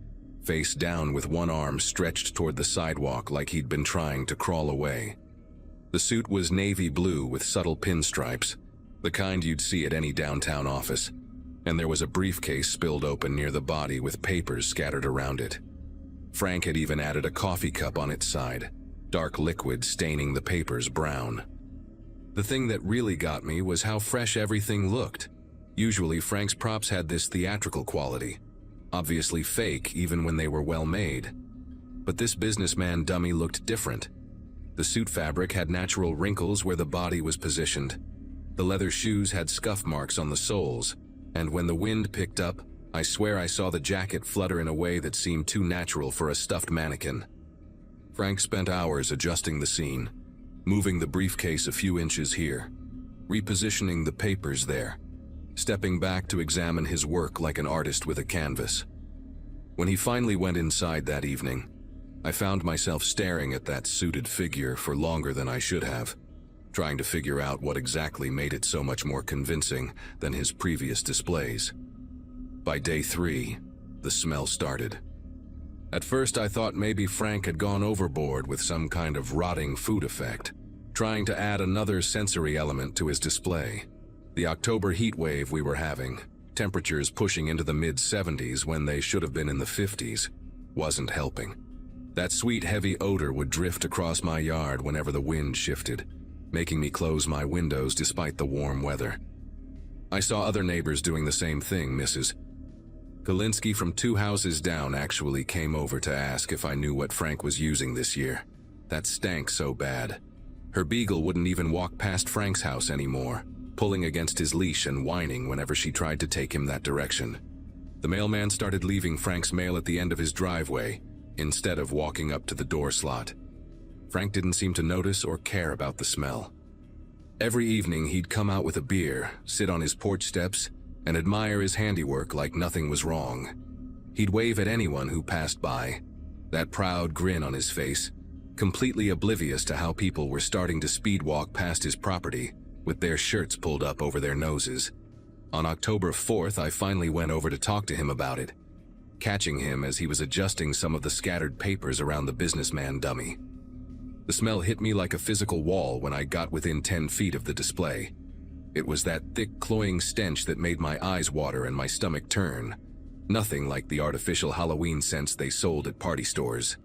face down with one arm stretched toward the sidewalk like he'd been trying to crawl away. The suit was navy blue with subtle pinstripes, the kind you'd see at any downtown office, and there was a briefcase spilled open near the body with papers scattered around it. Frank had even added a coffee cup on its side, dark liquid staining the papers brown. The thing that really got me was how fresh everything looked. Usually Frank's props had this theatrical quality, obviously fake even when they were well made. But this businessman dummy looked different. The suit fabric had natural wrinkles where the body was positioned. The leather shoes had scuff marks on the soles, and when the wind picked up, I swear I saw the jacket flutter in a way that seemed too natural for a stuffed mannequin. Frank spent hours adjusting the scene, moving the briefcase a few inches here, repositioning the papers there, stepping back to examine his work like an artist with a canvas. When he finally went inside that evening, I found myself staring at that suited figure for longer than I should have. trying to figure out what exactly made it so much more convincing than his previous displays. By day 3, the smell started. At first I thought maybe Frank had gone overboard with some kind of rotting food effect, trying to add another sensory element to his display. The October heat wave we were having, temperatures pushing into the mid-70s when they should have been in the 50s, wasn't helping. That sweet heavy odor would drift across my yard whenever the wind shifted, making me close my windows despite the warm weather. I saw other neighbors doing the same thing. Mrs. Kalinsky from 2 houses down actually came over to ask if I knew what Frank was using this year. That stank so bad. Her beagle wouldn't even walk past Frank's house anymore, pulling against his leash and whining whenever she tried to take him that direction. The mailman started leaving Frank's mail at the end of his driveway, instead of walking up to the door slot. Frank didn't seem to notice or care about the smell. Every evening he'd come out with a beer, sit on his porch steps, and admire his handiwork like nothing was wrong. He'd wave at anyone who passed by, that proud grin on his face, completely oblivious to how people were starting to speedwalk past his property with their shirts pulled up over their noses. On October 4th, I finally went over to talk to him about it, catching him as he was adjusting some of the scattered papers around the businessman dummy. The smell hit me like a physical wall when I got within 10 feet of the display. It was that thick, cloying stench that made my eyes water and my stomach turn. Nothing like the artificial Halloween scents they sold at party stores.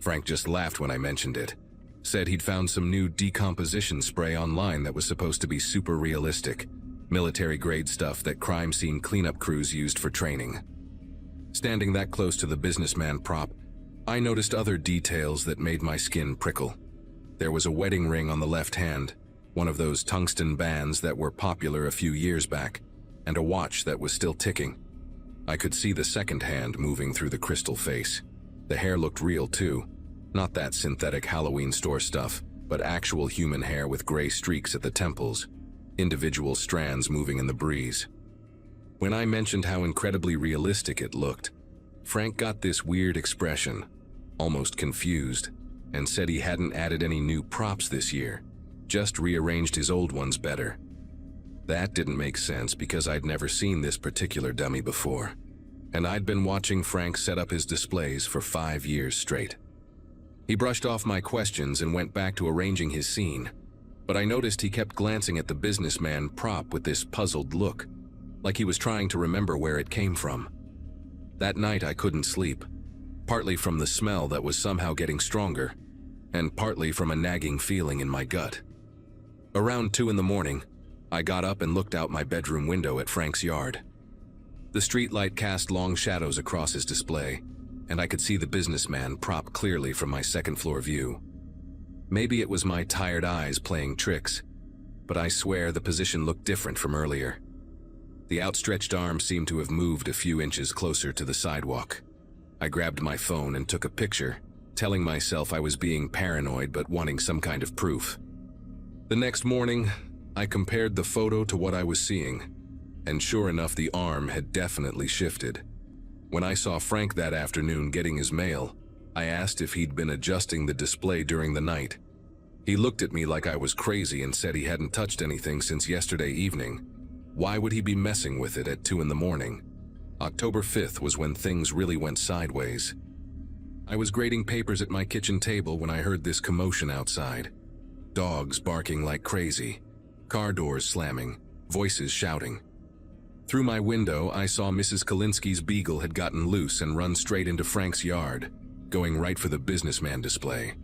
Frank just laughed when I mentioned it, said he'd found some new decomposition spray online that was supposed to be super realistic, military-grade stuff that crime scene cleanup crews used for training. Standing that close to the businessman prop, I noticed other details that made my skin prickle. There was a wedding ring on the left hand, one of those tungsten bands that were popular a few years back, and a watch that was still ticking. I could see the second hand moving through the crystal face. The hair looked real too, not that synthetic Halloween store stuff, but actual human hair with gray streaks at the temples, individual strands moving in the breeze. When I mentioned how incredibly realistic it looked, Frank got this weird expression, almost confused, and said he hadn't added any new props this year, just rearranged his old ones better. That didn't make sense because I'd never seen this particular dummy before, and I'd been watching Frank set up his displays for 5 years straight. He brushed off my questions and went back to arranging his scene, but I noticed he kept glancing at the businessman prop with this puzzled look, like he was trying to remember where it came from. That night I couldn't sleep, partly from the smell that was somehow getting stronger, and partly from a nagging feeling in my gut. Around 2 in the morning, I got up and looked out my bedroom window at Frank's yard. The streetlight cast long shadows across his display, and I could see the businessman prop clearly from my second-floor view. Maybe it was my tired eyes playing tricks, but I swear the position looked different from earlier. The outstretched arm seemed to have moved a few inches closer to the sidewalk. I grabbed my phone and took a picture, telling myself I was being paranoid but wanting some kind of proof. The next morning, I compared the photo to what I was seeing, and sure enough, the arm had definitely shifted. When I saw Frank that afternoon getting his mail, I asked if he'd been adjusting the display during the night. He looked at me like I was crazy and said he hadn't touched anything since yesterday evening. Why would he be messing with it at 2 in the morning? October 5th was when things really went sideways. I was grading papers at my kitchen table when I heard this commotion outside. Dogs barking like crazy, car doors slamming, voices shouting. Through my window, I saw Mrs. Kalinsky's beagle had gotten loose and run straight into Frank's yard, going right for the businessman display.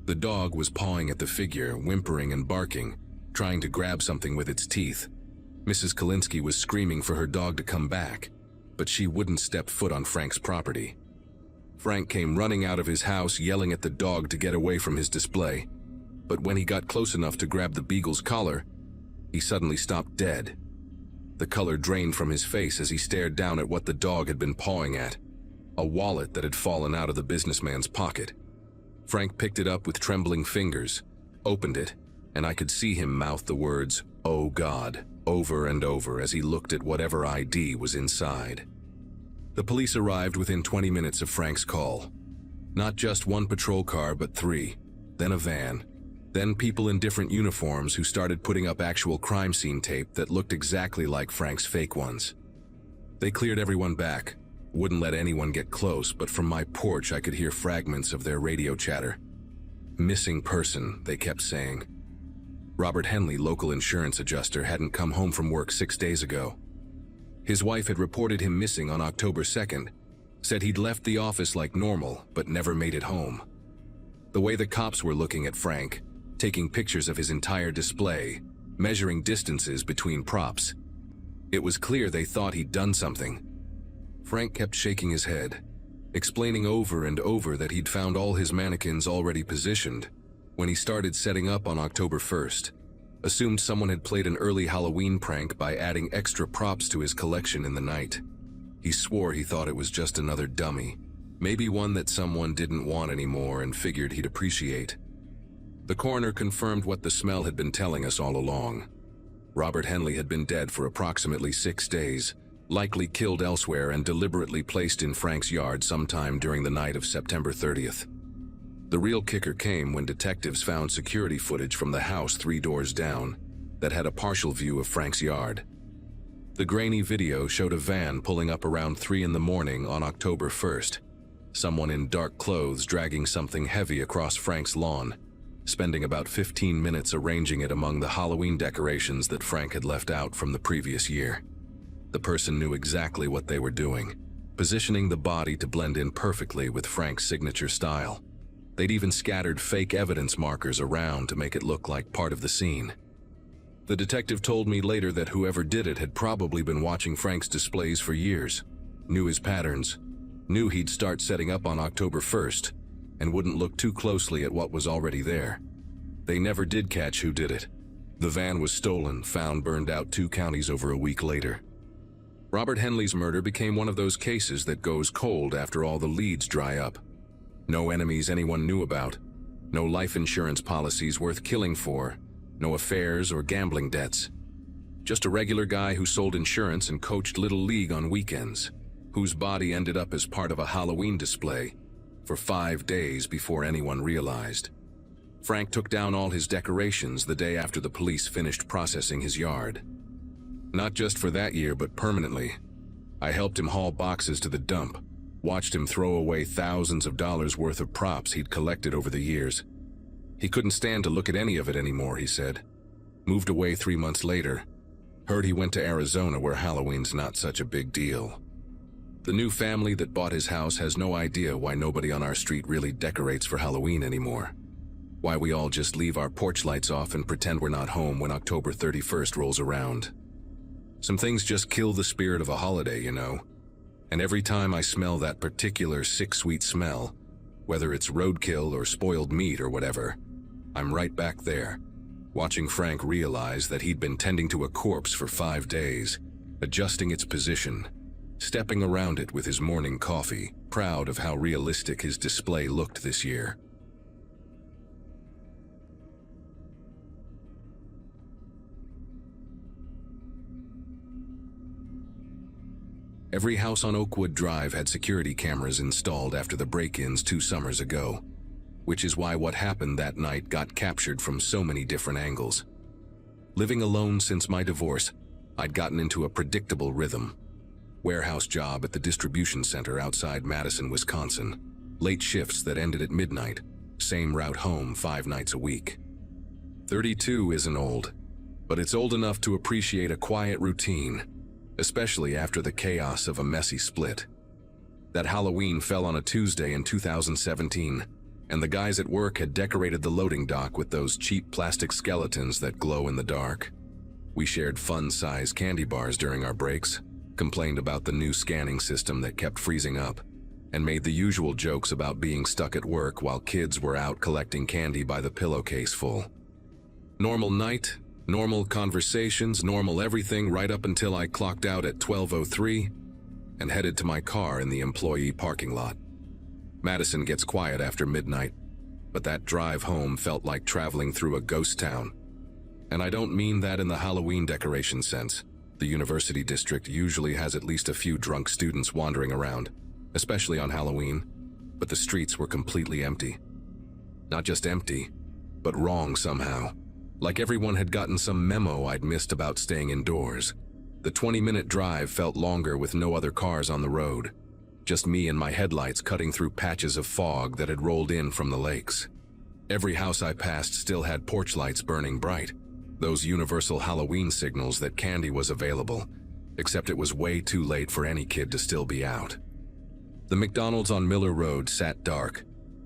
The dog was pawing at the figure, whimpering and barking, trying to grab something with its teeth. Mrs. Kalinsky was screaming for her dog to come back, but she wouldn't step foot on Frank's property. Frank came running out of his house yelling at the dog to get away from his display, but when he got close enough to grab the beagle's collar, he suddenly stopped dead. The color drained from his face as he stared down at what the dog had been pawing at, a wallet that had fallen out of the businessman's pocket. Frank picked it up with trembling fingers, opened it, and I could see him mouth the words, "Oh God," over and over as he looked at whatever ID was inside. The police arrived within 20 minutes of Frank's call. Not just one patrol car, but 3, then a van. Then people in different uniforms who started putting up actual crime scene tape that looked exactly like Frank's fake ones. They cleared everyone back, wouldn't let anyone get close, but from my porch I could hear fragments of their radio chatter. Missing person, they kept saying. Robert Henley, local insurance adjuster, hadn't come home from work 6 days ago. His wife had reported him missing on October 2nd, said he'd left the office like normal, but never made it home. The way the cops were looking at Frank, taking pictures of his entire display, measuring distances between props, it was clear they thought he'd done something. Frank kept shaking his head, explaining over and over that he'd found all his mannequins already positioned when he started setting up on October 1st, assumed someone had played an early Halloween prank by adding extra props to his collection in the night. He swore he thought it was just another dummy, maybe one that someone didn't want anymore and figured he'd appreciate. The coroner confirmed what the smell had been telling us all along. Robert Henley had been dead for approximately 6 days, likely killed elsewhere and deliberately placed in Frank's yard sometime during the night of September 30th. The real kicker came when detectives found security footage from the house 3 doors down that had a partial view of Frank's yard. The grainy video showed a van pulling up around 3 in the morning on October 1st, someone in dark clothes dragging something heavy across Frank's lawn, spending about 15 minutes arranging it among the Halloween decorations that Frank had left out from the previous year. The person knew exactly what they were doing, positioning the body to blend in perfectly with Frank's signature style. They'd even scattered fake evidence markers around to make it look like part of the scene. The detective told me later that whoever did it had probably been watching Frank's displays for years, knew his patterns, knew he'd start setting up on October 1st, and wouldn't look too closely at what was already there. They never did catch who did it. The van was stolen, found burned out 2 counties over a week later. Robert Henley's murder became one of those cases that goes cold after all the leads dry up. No enemies anyone knew about, no life insurance policies worth killing for, no affairs or gambling debts. Just a regular guy who sold insurance and coached Little League on weekends, whose body ended up as part of a Halloween display for 5 days before anyone realized. Frank took down all his decorations the day after the police finished processing his yard. Not just for that year, but permanently. I helped him haul boxes to the dump, watched him throw away thousands of dollars worth of props he'd collected over the years. He couldn't stand to look at any of it anymore, he said. Moved away 3 months later. Heard he went to Arizona where Halloween's not such a big deal. The new family that bought his house has no idea why nobody on our street really decorates for Halloween anymore. Why we all just leave our porch lights off and pretend we're not home when October 31st rolls around. Some things just kill the spirit of a holiday, you know. And every time I smell that particular sick sweet smell, whether it's roadkill or spoiled meat or whatever, I'm right back there, watching Frank realize that he'd been tending to a corpse for 5 days, adjusting its position, stepping around it with his morning coffee, proud of how realistic his display looked this year. Every house on Oakwood Drive had security cameras installed after the break-ins 2 summers ago, which is why what happened that night got captured from so many different angles. Living alone since my divorce, I'd gotten into a predictable rhythm. Warehouse job at the distribution center outside Madison, Wisconsin. Late shifts that ended at midnight, same route home 5 nights a week. 32 isn't old, but it's old enough to appreciate a quiet routine, especially after the chaos of a messy split. That Halloween fell on a Tuesday in 2017, and the guys at work had decorated the loading dock with those cheap plastic skeletons that glow in the dark. We shared fun-size candy bars during our breaks, complained about the new scanning system that kept freezing up, and made the usual jokes about being stuck at work while kids were out collecting candy by the pillowcase full. Normal night, normal conversations, normal everything right up until I clocked out at 12:03 and headed to my car in the employee parking lot. Madison gets quiet after midnight, but that drive home felt like traveling through a ghost town. And I don't mean that in the Halloween decoration sense. The university district usually has at least a few drunk students wandering around, especially on Halloween, but the streets were completely empty. Not just empty, but wrong somehow. Like everyone had gotten some memo I'd missed about staying indoors. The 20-minute drive felt longer with no other cars on the road. Just me and my headlights cutting through patches of fog that had rolled in from the lakes. Every house I passed still had porch lights burning bright, those universal Halloween signals that candy was available, except it was way too late for any kid to still be out. The McDonald's on Miller Road sat dark.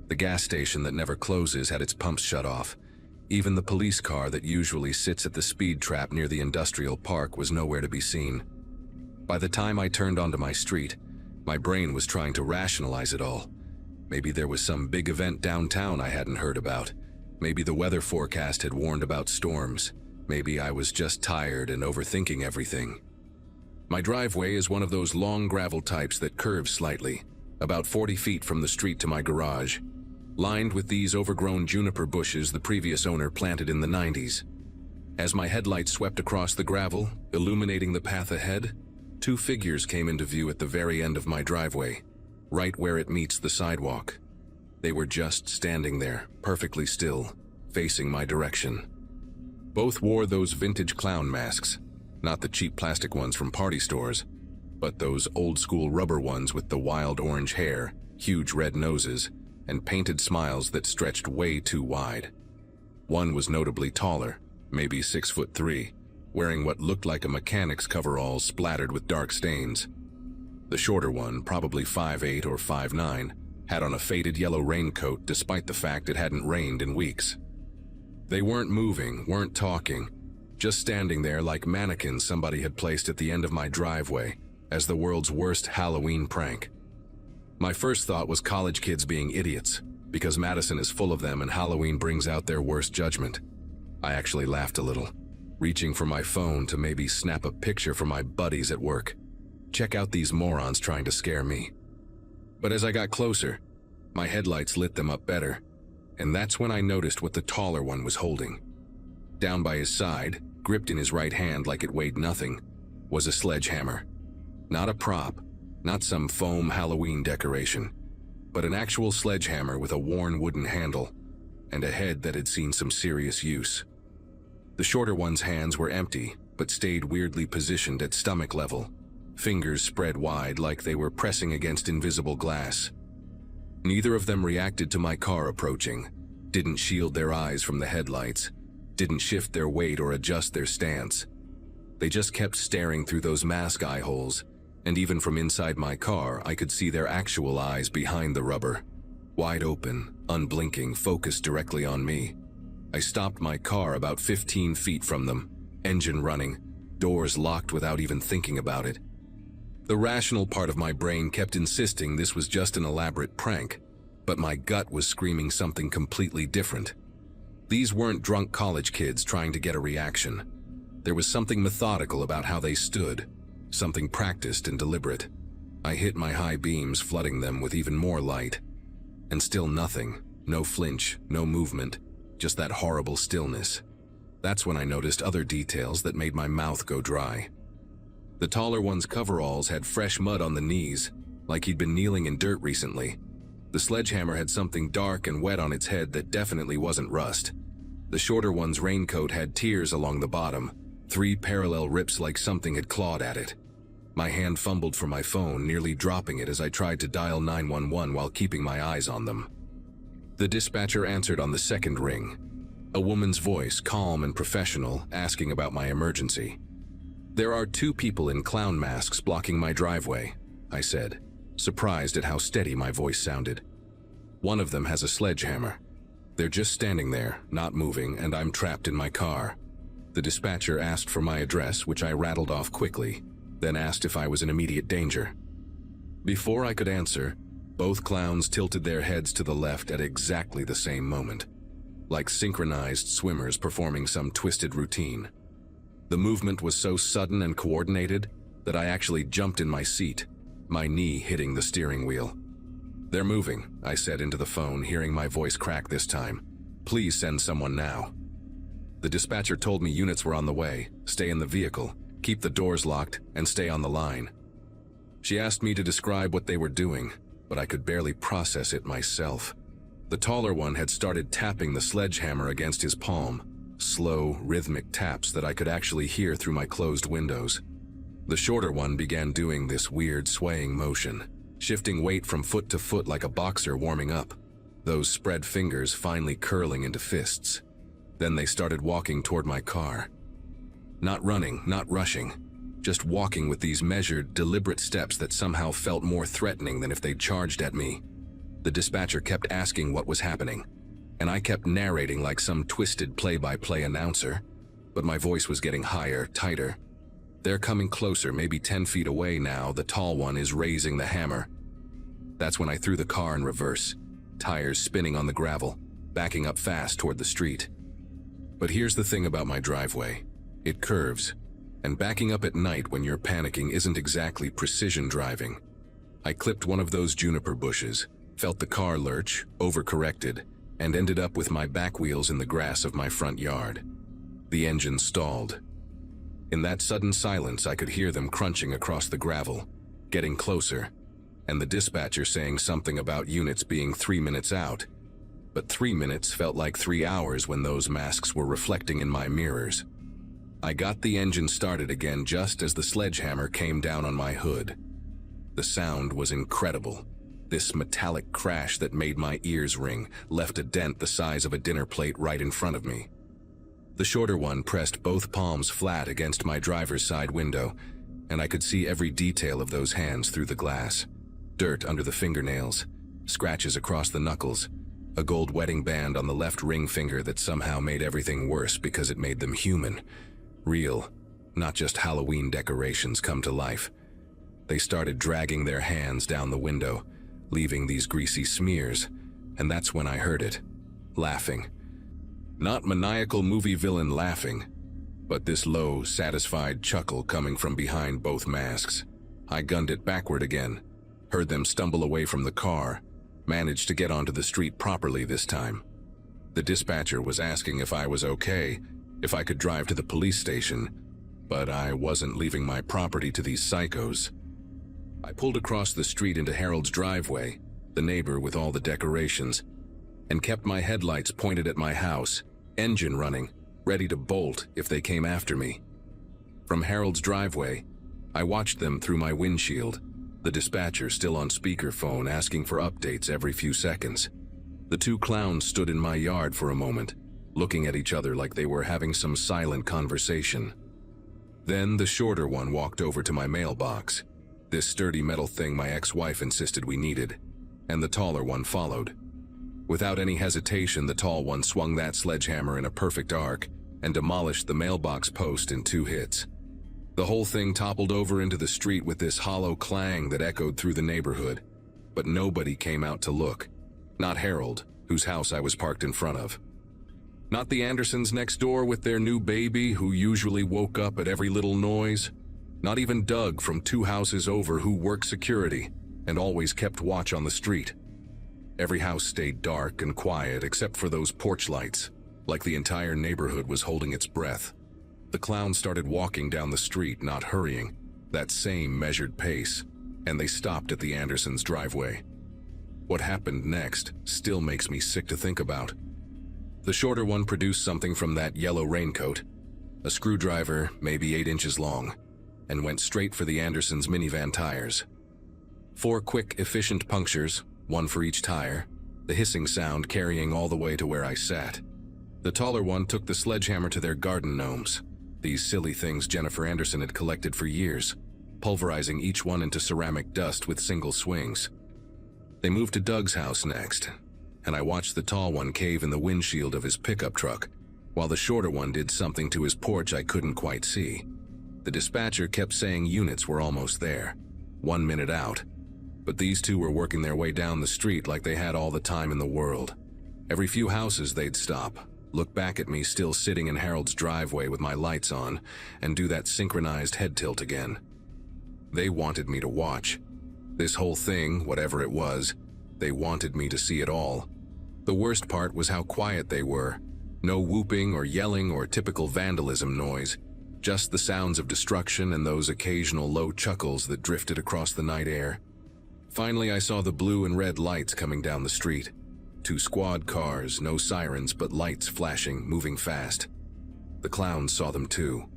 The gas station that never closes had its pumps shut off. Even the police car that usually sits at the speed trap near the industrial park was nowhere to be seen. By the time I turned onto my street, my brain was trying to rationalize it all. Maybe there was some big event downtown I hadn't heard about. Maybe the weather forecast had warned about storms. Maybe I was just tired and overthinking everything. My driveway is one of those long gravel types that curves slightly, about 40 feet from the street to my garage, lined with these overgrown juniper bushes the previous owner planted in the 90s. As my headlights swept across the gravel, illuminating the path ahead, two figures came into view at the very end of my driveway, right where it meets the sidewalk. They were just standing there, perfectly still, facing my direction. Both wore those vintage clown masks, not the cheap plastic ones from party stores, but those old-school rubber ones with the wild orange hair, huge red noses, and painted smiles that stretched way too wide. One was notably taller, maybe 6'3", wearing what looked like a mechanic's coveralls splattered with dark stains. The shorter one, probably 5'8" or 5'9", had on a faded yellow raincoat despite the fact it hadn't rained in weeks. They weren't moving, weren't talking, just standing there like mannequins somebody had placed at the end of my driveway as the world's worst Halloween prank. My first thought was college kids being idiots, because Madison is full of them and Halloween brings out their worst judgment. I actually laughed a little, reaching for my phone to maybe snap a picture for my buddies at work. Check out these morons trying to scare me. But as I got closer, my headlights lit them up better, and that's when I noticed what the taller one was holding. Down by his side, gripped in his right hand like it weighed nothing, was a sledgehammer. Not a prop, not some foam Halloween decoration, but an actual sledgehammer with a worn wooden handle and a head that had seen some serious use. The shorter one's hands were empty, but stayed weirdly positioned at stomach level, fingers spread wide like they were pressing against invisible glass. Neither of them reacted to my car approaching, didn't shield their eyes from the headlights, didn't shift their weight or adjust their stance. They just kept staring through those mask eye holes, and even from inside my car, I could see their actual eyes behind the rubber. Wide open, unblinking, focused directly on me. I stopped my car about 15 feet from them, engine running, doors locked without even thinking about it. The rational part of my brain kept insisting this was just an elaborate prank, but my gut was screaming something completely different. These weren't drunk college kids trying to get a reaction. There was something methodical about how they stood, something practiced and deliberate. I hit my high beams, flooding them with even more light. And still nothing, no flinch, no movement, just that horrible stillness. That's when I noticed other details that made my mouth go dry. The taller one's coveralls had fresh mud on the knees, like he'd been kneeling in dirt recently. The sledgehammer had something dark and wet on its head that definitely wasn't rust. The shorter one's raincoat had tears along the bottom, 3 parallel rips like something had clawed at it. My hand fumbled for my phone, nearly dropping it as I tried to dial 911 while keeping my eyes on them. The dispatcher answered on the second ring. A woman's voice, calm and professional, asking about my emergency. "There are 2 people in clown masks blocking my driveway," I said, surprised at how steady my voice sounded. "One of them has a sledgehammer. They're just standing there, not moving, and I'm trapped in my car." The dispatcher asked for my address, which I rattled off quickly, then asked if I was in immediate danger. Before I could answer, both clowns tilted their heads to the left at exactly the same moment, like synchronized swimmers performing some twisted routine. The movement was so sudden and coordinated that I actually jumped in my seat, my knee hitting the steering wheel. "They're moving," I said into the phone, hearing my voice crack this time. "Please send someone now." The dispatcher told me units were on the way, stay in the vehicle, keep the doors locked, and stay on the line. She asked me to describe what they were doing, but I could barely process it myself. The taller one had started tapping the sledgehammer against his palm, slow, rhythmic taps that I could actually hear through my closed windows. The shorter one began doing this weird swaying motion, shifting weight from foot to foot like a boxer warming up, those spread fingers finally curling into fists. Then they started walking toward my car. Not running, not rushing, just walking with these measured, deliberate steps that somehow felt more threatening than if they'd charged at me. The dispatcher kept asking what was happening, and I kept narrating like some twisted play-by-play announcer, but my voice was getting higher, tighter. They're coming closer, maybe 10 feet away now. The tall one is raising the hammer. That's when I threw the car in reverse, tires spinning on the gravel, backing up fast toward the street. But here's the thing about my driveway. It curves, and backing up at night when you're panicking isn't exactly precision driving. I clipped one of those juniper bushes, felt the car lurch, overcorrected, and ended up with my back wheels in the grass of my front yard. The engine stalled. In that sudden silence, I could hear them crunching across the gravel, getting closer, and the dispatcher saying something about units being 3 minutes out. But 3 minutes felt like 3 hours when those masks were reflecting in my mirrors. I got the engine started again just as the sledgehammer came down on my hood. The sound was incredible. This metallic crash that made my ears ring left a dent the size of a dinner plate right in front of me. The shorter one pressed both palms flat against my driver's side window, and I could see every detail of those hands through the glass. Dirt under the fingernails, scratches across the knuckles, a gold wedding band on the left ring finger that somehow made everything worse because it made them human. Real, not just Halloween decorations come to life. They started dragging their hands down the window, leaving these greasy smears, and that's when I heard it. Laughing. Not maniacal movie villain laughing, but this low, satisfied chuckle coming from behind both masks. I gunned it backward again, heard them stumble away from the car, managed to get onto the street properly this time. The dispatcher was asking if I was okay, if I could drive to the police station, but I wasn't leaving my property to these psychos. I pulled across the street into Harold's driveway, the neighbor with all the decorations, and kept my headlights pointed at my house, engine running, ready to bolt if they came after me. From Harold's driveway, I watched them through my windshield, the dispatcher still on speakerphone asking for updates every few seconds. The two clowns stood in my yard for a moment, looking at each other like they were having some silent conversation. Then the shorter one walked over to my mailbox, this sturdy metal thing my ex-wife insisted we needed, and the taller one followed. Without any hesitation, the tall one swung that sledgehammer in a perfect arc and demolished the mailbox post in 2 hits. The whole thing toppled over into the street with this hollow clang that echoed through the neighborhood, but nobody came out to look. Not Harold, whose house I was parked in front of. Not the Andersons next door with their new baby who usually woke up at every little noise. Not even Doug from 2 houses over who worked security and always kept watch on the street. Every house stayed dark and quiet except for those porch lights, like the entire neighborhood was holding its breath. The clowns started walking down the street, not hurrying, that same measured pace, and they stopped at the Andersons' driveway. What happened next still makes me sick to think about. The shorter one produced something from that yellow raincoat, a screwdriver maybe 8 inches long, and went straight for the Andersons' minivan tires. 4 quick, efficient punctures, 1 for each tire, the hissing sound carrying all the way to where I sat. The taller one took the sledgehammer to their garden gnomes, these silly things Jennifer Anderson had collected for years, pulverizing each one into ceramic dust with single swings. They moved to Doug's house next, and I watched the tall one cave in the windshield of his pickup truck, while the shorter one did something to his porch I couldn't quite see. The dispatcher kept saying units were almost there, 1 minute out, but these two were working their way down the street like they had all the time in the world. Every few houses they'd stop, look back at me still sitting in Harold's driveway with my lights on, and do that synchronized head tilt again. They wanted me to watch. This whole thing, whatever it was, they wanted me to see it all. The worst part was how quiet they were. No whooping or yelling or typical vandalism noise, just the sounds of destruction and those occasional low chuckles that drifted across the night air. Finally, I saw the blue and red lights coming down the street. 2 squad cars, no sirens but lights flashing, moving fast. The clowns saw them too.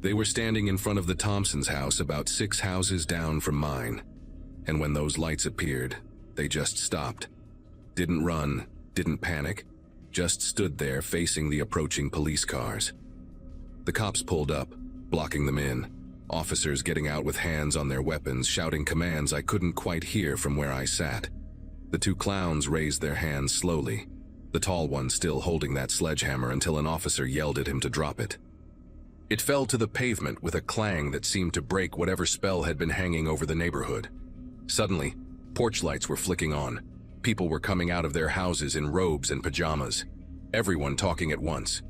They were standing in front of the Thompsons' house about 6 houses down from mine. And when those lights appeared, they just stopped. Didn't run, didn't panic, just stood there facing the approaching police cars. The cops pulled up, blocking them in. Officers getting out with hands on their weapons, shouting commands I couldn't quite hear from where I sat. The 2 clowns raised their hands slowly, the tall one still holding that sledgehammer until an officer yelled at him to drop it. It fell to the pavement with a clang that seemed to break whatever spell had been hanging over the neighborhood. Suddenly, porch lights were flicking on. People were coming out of their houses in robes and pajamas, everyone talking at once.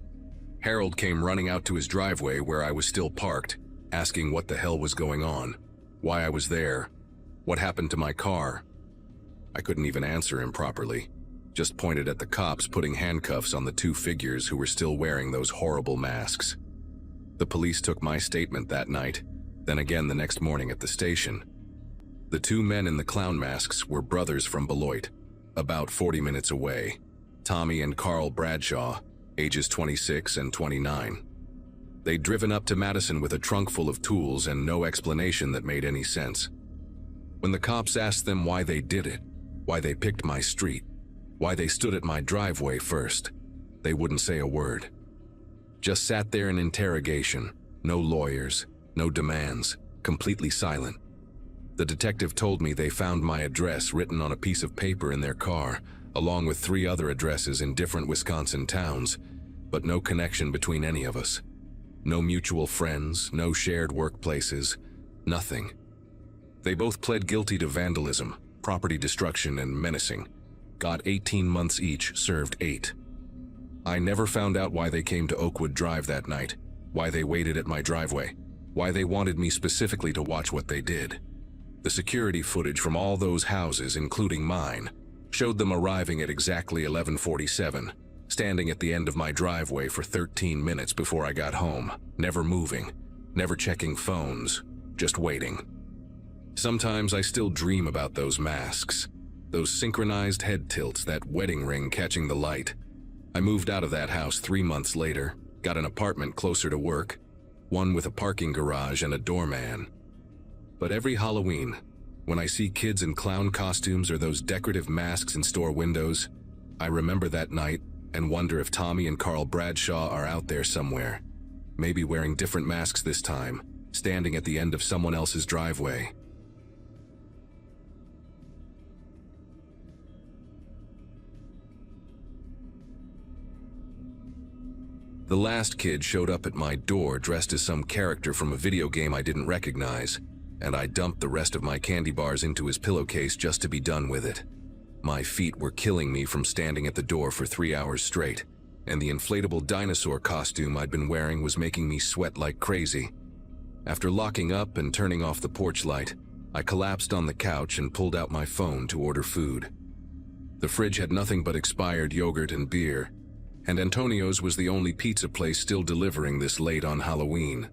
Harold came running out to his driveway where I was still parked, asking what the hell was going on, why I was there, what happened to my car. I couldn't even answer him properly, just pointed at the cops putting handcuffs on the 2 figures who were still wearing those horrible masks. The police took my statement that night, then again the next morning at the station. The 2 men in the clown masks were brothers from Beloit, about 40 minutes away, Tommy and Carl Bradshaw, ages 26 and 29. They'd driven up to Madison with a trunk full of tools and no explanation that made any sense. When the cops asked them why they did it, why they picked my street, why they stood at my driveway first, they wouldn't say a word. Just sat there in interrogation, no lawyers, no demands, completely silent. The detective told me they found my address written on a piece of paper in their car, along with 3 other addresses in different Wisconsin towns, but no connection between any of us. No mutual friends, no shared workplaces, nothing. They both pled guilty to vandalism, property destruction, and menacing. Got 18 months each, served 8. I never found out why they came to Oakwood Drive that night, why they waited at my driveway, why they wanted me specifically to watch what they did. The security footage from all those houses, including mine, showed them arriving at exactly 11:47, standing at the end of my driveway for 13 minutes before I got home, never moving, never checking phones, just waiting. Sometimes I still dream about those masks, those synchronized head tilts, that wedding ring catching the light. I moved out of that house 3 months later, got an apartment closer to work, one with a parking garage and a doorman. But every Halloween, when I see kids in clown costumes or those decorative masks in store windows, I remember that night and wonder if Tommy and Carl Bradshaw are out there somewhere, maybe wearing different masks this time, standing at the end of someone else's driveway. The last kid showed up at my door dressed as some character from a video game I didn't recognize, and I dumped the rest of my candy bars into his pillowcase just to be done with it. My feet were killing me from standing at the door for 3 hours straight, and the inflatable dinosaur costume I'd been wearing was making me sweat like crazy. After locking up and turning off the porch light, I collapsed on the couch and pulled out my phone to order food. The fridge had nothing but expired yogurt and beer, and Antonio's was the only pizza place still delivering this late on Halloween.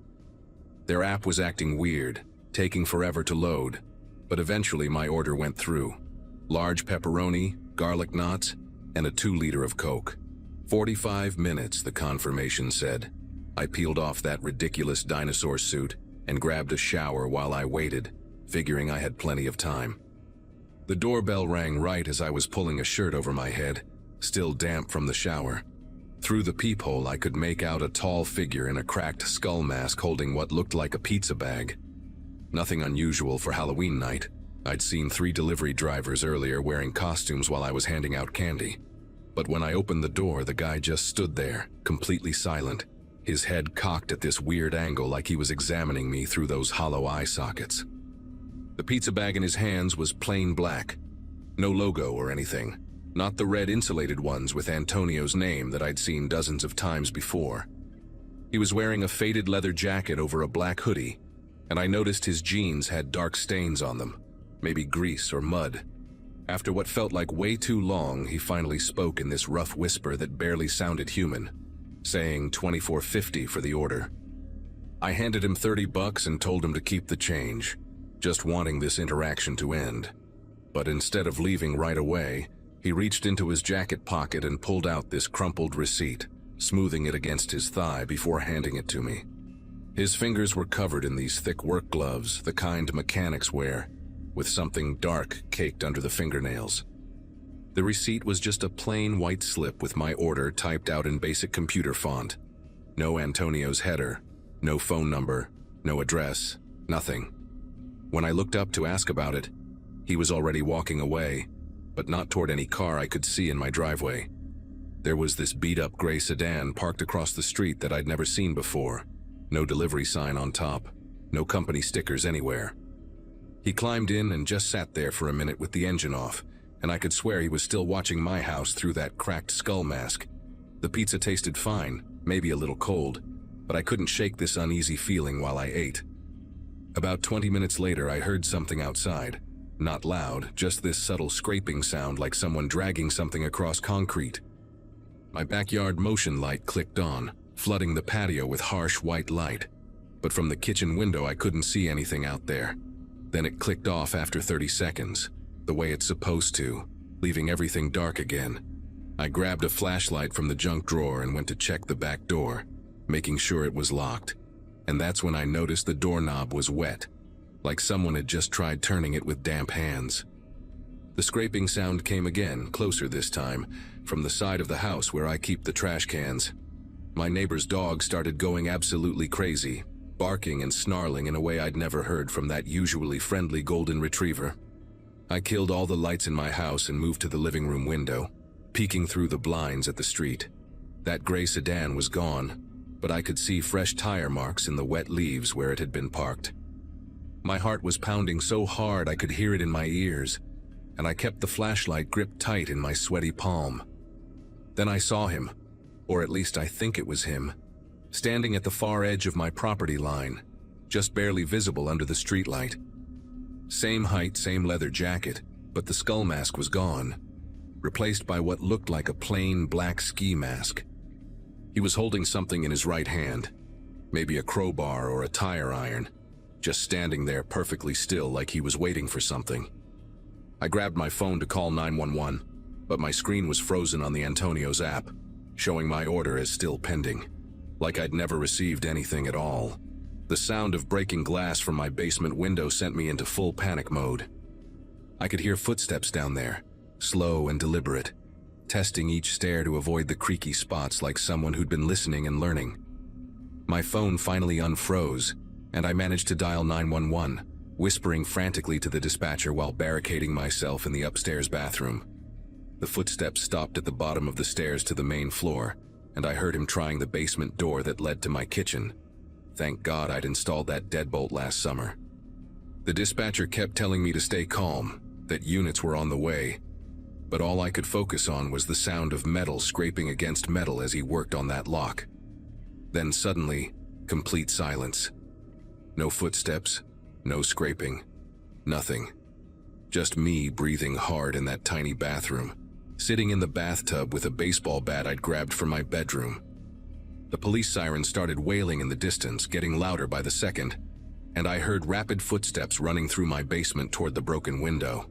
Their app was acting weird, taking forever to load, but eventually my order went through. Large pepperoni, garlic knots, and a 2-liter of Coke. 45 minutes, the confirmation said. I peeled off that ridiculous dinosaur suit and grabbed a shower while I waited, figuring I had plenty of time. The doorbell rang right as I was pulling a shirt over my head, still damp from the shower. Through the peephole, I could make out a tall figure in a cracked skull mask holding what looked like a pizza bag. Nothing unusual for Halloween night. I'd seen 3 delivery drivers earlier wearing costumes while I was handing out candy. But when I opened the door, the guy just stood there, completely silent, his head cocked at this weird angle like he was examining me through those hollow eye sockets. The pizza bag in his hands was plain black. No logo or anything. Not the red insulated ones with Antonio's name that I'd seen dozens of times before. He was wearing a faded leather jacket over a black hoodie, and I noticed his jeans had dark stains on them, maybe grease or mud. After what felt like way too long, he finally spoke in this rough whisper that barely sounded human, saying $24.50 for the order. I handed him $30 and told him to keep the change, just wanting this interaction to end. But instead of leaving right away, He reached into his jacket pocket and pulled out this crumpled receipt, smoothing it against his thigh before handing it to me. His fingers were covered in these thick work gloves, the kind mechanics wear, with something dark caked under the fingernails. The receipt was just a plain white slip with my order typed out in basic computer font. No Antonio's header, no phone number, no address, nothing. When I looked up to ask about it, he was already walking away, but not toward any car I could see in my driveway. There was this beat-up gray sedan parked across the street that I'd never seen before. No delivery sign on top, no company stickers anywhere. He climbed in and just sat there for a minute with the engine off, and I could swear he was still watching my house through that cracked skull mask. The pizza tasted fine, maybe a little cold, but I couldn't shake this uneasy feeling while I ate. About 20 minutes later, I heard something outside. Not loud, just this subtle scraping sound like someone dragging something across concrete. My backyard motion light clicked on, flooding the patio with harsh white light. But from the kitchen window, I couldn't see anything out there. Then it clicked off after 30 seconds, the way it's supposed to, leaving everything dark again. I grabbed a flashlight from the junk drawer and went to check the back door, making sure it was locked. And that's when I noticed the doorknob was wet, like someone had just tried turning it with damp hands. The scraping sound came again, closer this time, from the side of the house where I keep the trash cans. My neighbor's dog started going absolutely crazy, barking and snarling in a way I'd never heard from that usually friendly golden retriever. I killed all the lights in my house and moved to the living room window, peeking through the blinds at the street. That gray sedan was gone, but I could see fresh tire marks in the wet leaves where it had been parked. My heart was pounding so hard I could hear it in my ears, and I kept the flashlight gripped tight in my sweaty palm. Then I saw him, or at least I think it was him, standing at the far edge of my property line, just barely visible under the streetlight. Same height, same leather jacket, but the skull mask was gone, replaced by what looked like a plain black ski mask. He was holding something in his right hand, maybe a crowbar or a tire iron, just standing there perfectly still like he was waiting for something. I grabbed my phone to call 911, but my screen was frozen on the Antonio's app, showing my order as still pending, like I'd never received anything at all. The sound of breaking glass from my basement window sent me into full panic mode. I could hear footsteps down there, slow and deliberate, testing each stair to avoid the creaky spots like someone who'd been listening and learning. My phone finally unfroze, and I managed to dial 911, whispering frantically to the dispatcher while barricading myself in the upstairs bathroom. The footsteps stopped at the bottom of the stairs to the main floor, and I heard him trying the basement door that led to my kitchen. Thank God I'd installed that deadbolt last summer. The dispatcher kept telling me to stay calm, that units were on the way, but all I could focus on was the sound of metal scraping against metal as he worked on that lock. Then suddenly, complete silence. No footsteps, no scraping, nothing. Just me breathing hard in that tiny bathroom, sitting in the bathtub with a baseball bat I'd grabbed from my bedroom. The police siren started wailing in the distance, getting louder by the second, and I heard rapid footsteps running through my basement toward the broken window.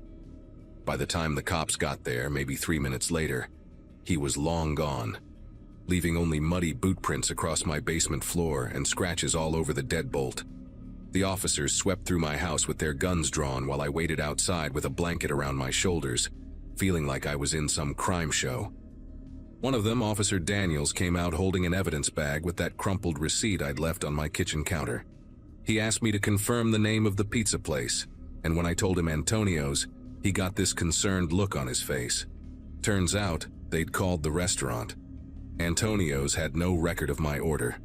By the time the cops got there, maybe 3 minutes later, he was long gone, leaving only muddy boot prints across my basement floor and scratches all over the deadbolt. The officers swept through my house with their guns drawn while I waited outside with a blanket around my shoulders, feeling like I was in some crime show. One of them, Officer Daniels, came out holding an evidence bag with that crumpled receipt I'd left on my kitchen counter. He asked me to confirm the name of the pizza place, and when I told him Antonio's, he got this concerned look on his face. Turns out, they'd called the restaurant. Antonio's had no record of my order,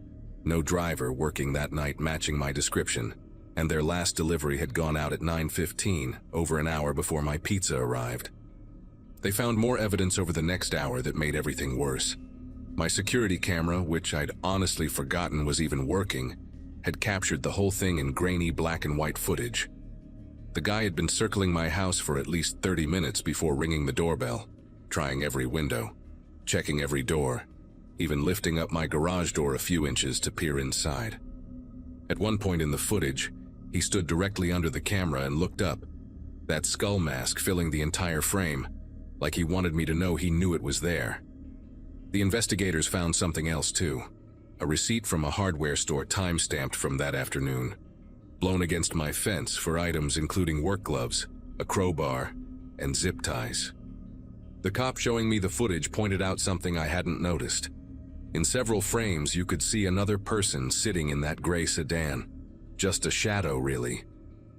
no driver working that night matching my description, and their last delivery had gone out at 9:15, over an hour before my pizza arrived. They found more evidence over the next hour that made everything worse. My security camera, which I'd honestly forgotten was even working, had captured the whole thing in grainy black and white footage. The guy had been circling my house for at least 30 minutes before ringing the doorbell, trying every window, checking every door, even lifting up my garage door a few inches to peer inside. At one point in the footage, he stood directly under the camera and looked up, that skull mask filling the entire frame, like he wanted me to know he knew it was there. The investigators found something else too, a receipt from a hardware store time-stamped from that afternoon, blown against my fence for items including work gloves, a crowbar, and zip ties. The cop showing me the footage pointed out something I hadn't noticed. In several frames, you could see another person sitting in that gray sedan. Just a shadow, really,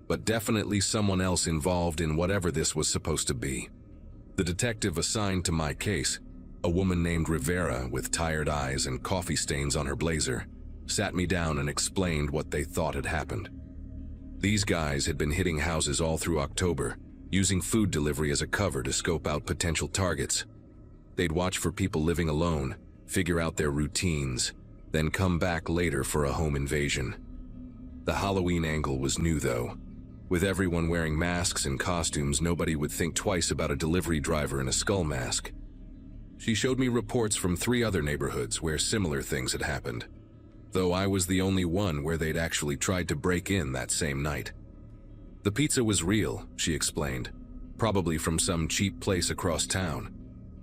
but definitely someone else involved in whatever this was supposed to be. The detective assigned to my case, a woman named Rivera with tired eyes and coffee stains on her blazer, sat me down and explained what they thought had happened. These guys had been hitting houses all through October, using food delivery as a cover to scope out potential targets. They'd watch for people living alone, figure out their routines, then come back later for a home invasion. The Halloween angle was new though. With everyone wearing masks and costumes, nobody would think twice about a delivery driver in a skull mask. She showed me reports from 3 other neighborhoods where similar things had happened, though I was the only one where they'd actually tried to break in that same night. The pizza was real, she explained, probably from some cheap place across town,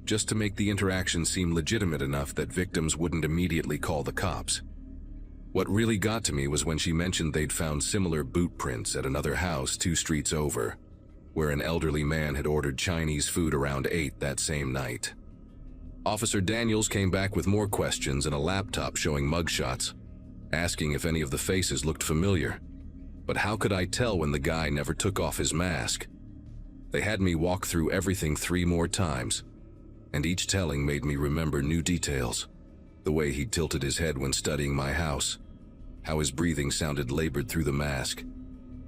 just to make the interaction seem legitimate enough that victims wouldn't immediately call the cops. What really got to me was when she mentioned they'd found similar boot prints at another house 2 streets over, where an elderly man had ordered Chinese food around 8 that same night. Officer Daniels came back with more questions and a laptop showing mugshots, asking if any of the faces looked familiar. But how could I tell when the guy never took off his mask? They had me walk through everything 3 more times, and each telling made me remember new details. The way he tilted his head when studying my house, how his breathing sounded labored through the mask,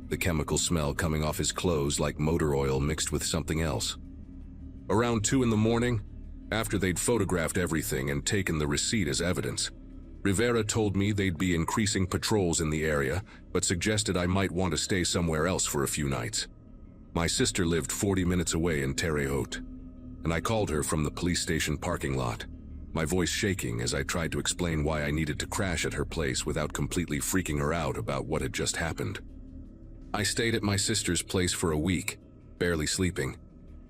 the chemical smell coming off his clothes like motor oil mixed with something else. Around 2 in the morning, after they'd photographed everything and taken the receipt as evidence, Rivera told me they'd be increasing patrols in the area, but suggested I might want to stay somewhere else for a few nights. My sister lived 40 minutes away in Terre Haute, and I called her from the police station parking lot, my voice shaking as I tried to explain why I needed to crash at her place without completely freaking her out about what had just happened. I stayed at my sister's place for a week, barely sleeping,